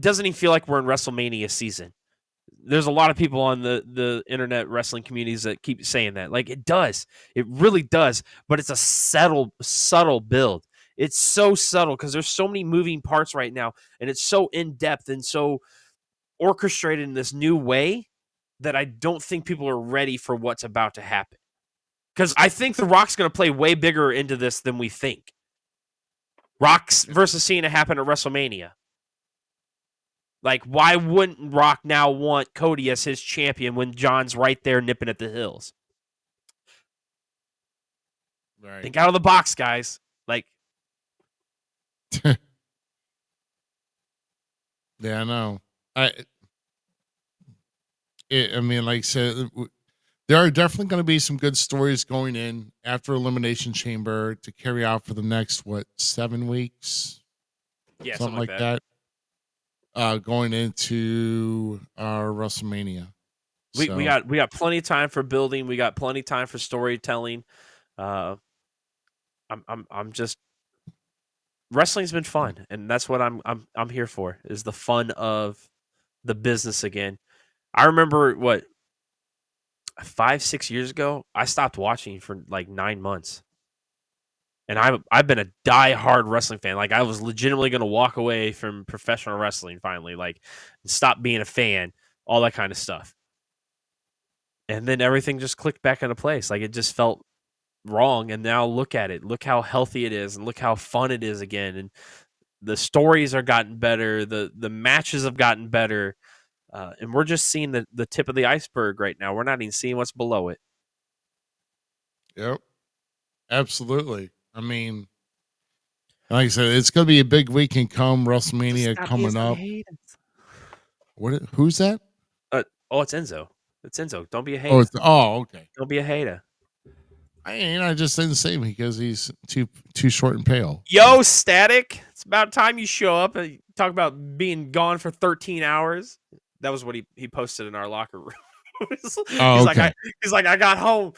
doesn't even feel like we're in WrestleMania season." There's a lot of people on the internet wrestling communities that keep saying that. Like it does. It really does, but it's a subtle build. It's so subtle because there's so many moving parts right now and it's so in depth and so orchestrated in this new way that I don't think people are ready for what's about to happen. Because I think The Rock's going to play way bigger into this than we think. Rock's versus Cena happened at WrestleMania. Like, why wouldn't Rock now want Cody as his champion when John's right there nipping at the heels? Right. Think out of the box, guys. Like, yeah, I know. I mean, like I said, there are definitely going to be some good stories going in after Elimination Chamber to carry out for the next 7 weeks, yeah, something like that. Going into our WrestleMania. We got plenty of time for building. We got plenty of time for storytelling. I'm just wrestling's been fun, and that's what I'm here for. Is the fun of the business again. I remember 5-6 years ago, I stopped watching for like 9 months. And I've been a diehard wrestling fan. Like I was legitimately going to walk away from professional wrestling finally, like stop being a fan, all that kind of stuff. And then everything just clicked back into place. Like it just felt wrong. And now look at it. Look how healthy it is and look how fun it is again. And the stories are gotten better. The matches have gotten better. And we're just seeing the tip of the iceberg right now. We're not even seeing what's below it. Yep. Absolutely. I mean, like I said, it's going to be a big weekend come WrestleMania coming up. Who's that? It's Enzo. It's Enzo. Don't be a hater. Okay. Don't be a hater. I just didn't say him because he's too short and pale. Yo, Static. It's about time you show up and talk about being gone for 13 hours. That was what he posted in our locker room. He's like, I got home.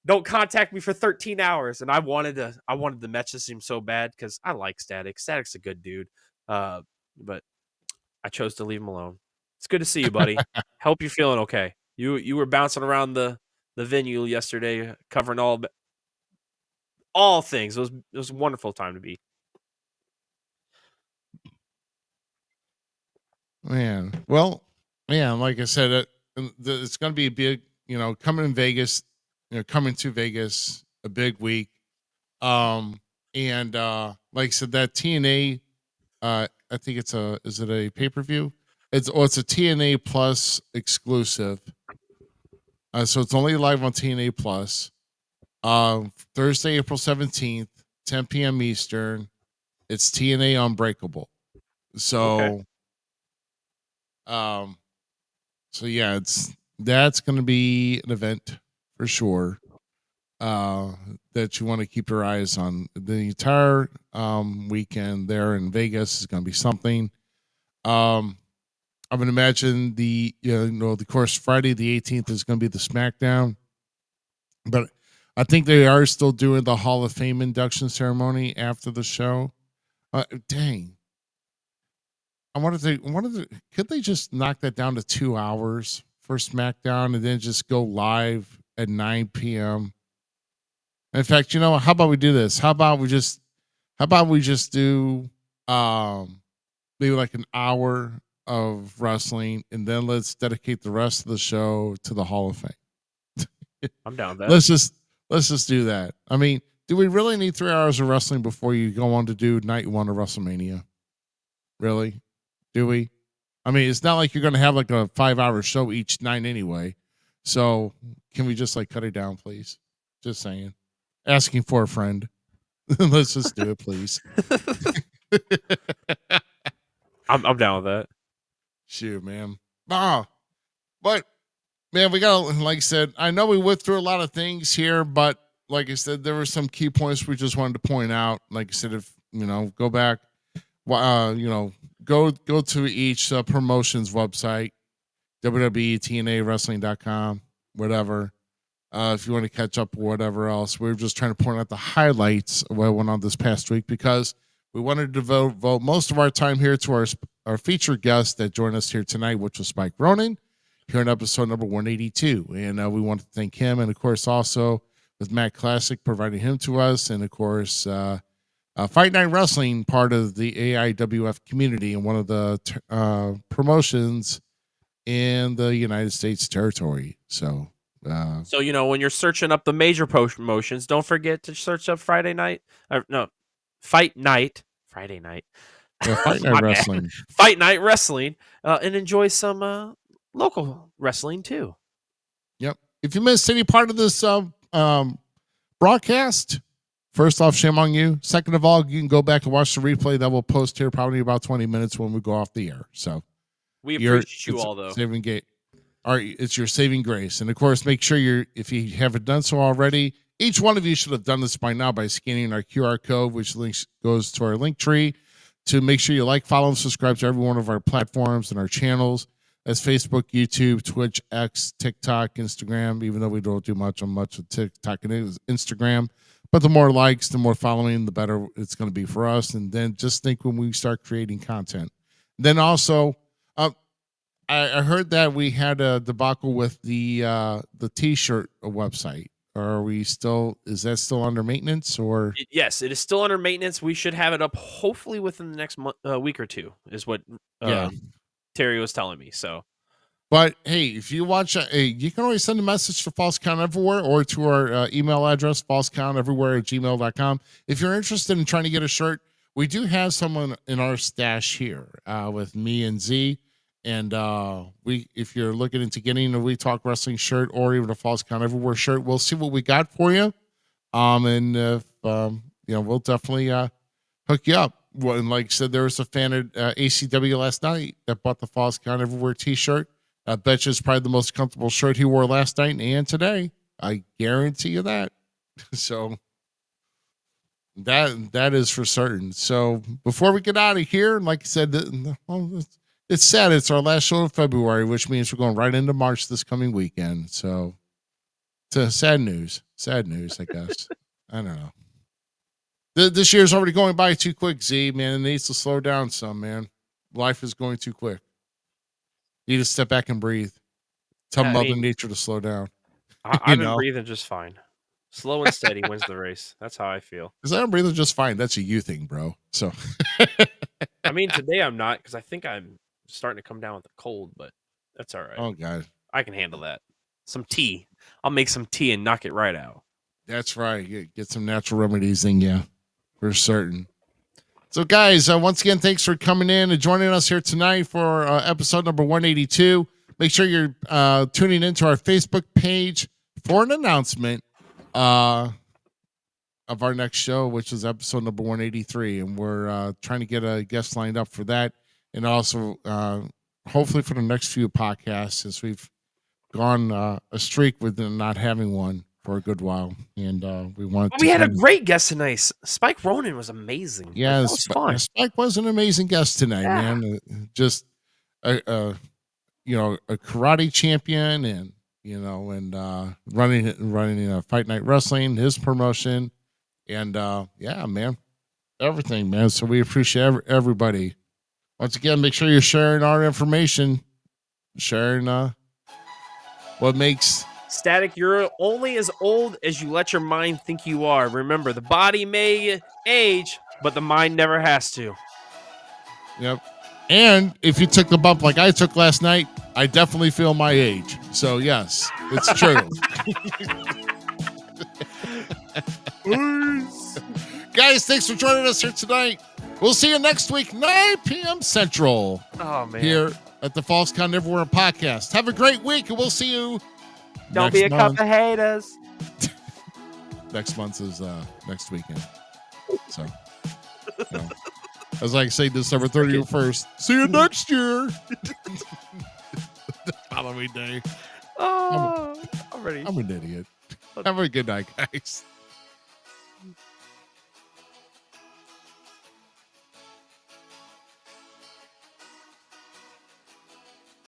Don't contact me for 13 hours. And I wanted to message him so bad because I like Static. Static's a good dude. But I chose to leave him alone. It's good to see you, buddy. Hope you're feeling okay. You were bouncing around the venue yesterday, covering all things. It was a wonderful time to be. Man, well, like I said, it's going to be a big, coming to Vegas, a big week. And like I said, that TNA, I think is it a pay-per-view? It's a TNA Plus exclusive. So it's only live on TNA Plus. Thursday, April 17th, 10 p.m. Eastern. It's TNA Unbreakable. So, okay. So yeah, that's going to be an event for sure. That you want to keep your eyes on. The entire weekend there in Vegas is going to be something. I would imagine the course Friday the 18th is going to be the SmackDown, but I think they are still doing the Hall of Fame induction ceremony after the show. Dang, I could they just knock that down to 2 hours for SmackDown and then just go live at 9 p.m. In fact, how about we do this? How about we just do maybe like an hour of wrestling, and then let's dedicate the rest of the show to the Hall of Fame. I'm down with that. Let's just do that. I mean, do we really need 3 hours of wrestling before you go on to do night one of WrestleMania? Really? Do we? I mean, it's not like you're going to have like a 5-hour show each night anyway. So can we just like cut it down, please? Just saying. Asking for a friend. Let's just do it, please. I'm down with that. Shoot, man. But man, we got, like I said, I know we went through a lot of things here, but like I said, there were some key points we just wanted to point out. Like I said, if go back, go to each promotions website, WWE, TNA, wrestling.com, whatever. If you want to catch up or whatever else, we're just trying to point out the highlights of what went on this past week because we wanted to devote most of our time here to our featured guest that joined us here tonight, which was Spike Ronin, here in episode number 182. And we want to thank him. And, of course, also with Matt Classic providing him to us. And, of course, Fight Night Wrestling, part of the AIWF community and one of the promotions in the United States territory. So when you're searching up the major promotions, don't forget to search up Fight Night Friday night. Yeah, Fight Night Wrestling. Fight Night Wrestling, and enjoy some local wrestling too. Yep. If you missed any part of this broadcast, first off, shame on you. Second of all, you can go back and watch the replay that we'll post here probably about 20 minutes when we go off the air. So we appreciate you all, though. It's your saving grace. And of course, make sure if you haven't done so already, each one of you should have done this by now by scanning our QR code, which goes to our link tree, to make sure you like, follow, and subscribe to every one of our platforms and our channels. That's Facebook, YouTube, Twitch, X, TikTok, Instagram, even though we don't do much of TikTok and Instagram. But the more likes, the more following, the better it's going to be for us. And then just think when we start creating content. Then also, I heard that we had a debacle with the T-shirt website. Is that still under maintenance or? Yes, it is still under maintenance. We should have it up hopefully within the next week or two is what Terry was telling me. So, but hey, if you watch, you can always send a message to False Count Everywhere or to our email address, falsecounteverywhere@gmail.com. If you're interested in trying to get a shirt, we do have someone in our stash here with me and Z. And if you're looking into getting a We Talk Wrestling shirt or even a False Count Everywhere shirt, we'll see what we got for you. And if we'll definitely hook you up. Well, and like I said, there was a fan at ACW last night that bought the False Count Everywhere T-shirt. I bet you it's probably the most comfortable shirt he wore last night and today. I guarantee you that. So that is for certain. So before we get out of here, like I said, it's sad. It's our last show of February, which means we're going right into March this coming weekend. So it's sad news. Sad news, I guess. I don't know. This year's already going by too quick, Z, man. It needs to slow down some, man. Life is going too quick. You need to step back and breathe. Tell Mother Nature to slow down. I've been breathing just fine. Slow and steady wins the race. That's how I feel. Because I'm breathing just fine. That's a you thing, bro. So, I mean, today I'm not because I think I'm starting to come down with a cold, but that's all right. Oh, God. I can handle that. Some tea. I'll make some tea and knock it right out. That's right. Get some natural remedies in you. For certain. So, guys, once again, thanks for coming in and joining us here tonight for episode number 182. Make sure you're tuning into our Facebook page for an announcement of our next show, which is episode number 183. And we're trying to get a guest lined up for that. And also, hopefully, for the next few podcasts, since we've gone a streak with not having one for a good while, and we had a great guest tonight. Spike Ronin was amazing. Yeah, that was fun. Spike was an amazing guest tonight, man. Just a karate champion, and running a Fight Night Wrestling, his promotion, and man, everything, man. So we appreciate everybody Once again, make sure you're sharing our information, sharing what makes Static, you're only as old as you let your mind think you are. Remember, the body may age, but the mind never has to. Yep. And if you took the bump like I took last night, I definitely feel my age. So yes, it's true. Guys, thanks for joining us here tonight. We'll see you next week, 9 p.m. Central. Oh, man. Here at the False Count Everywhere podcast. Have a great week, and we'll see you Don't next be a month. cup of haters. Next month is next weekend. So, you know, as I say, December 31st. See you next year. Halloween day. Oh, I'm ready. I'm an idiot. Have a good night, guys.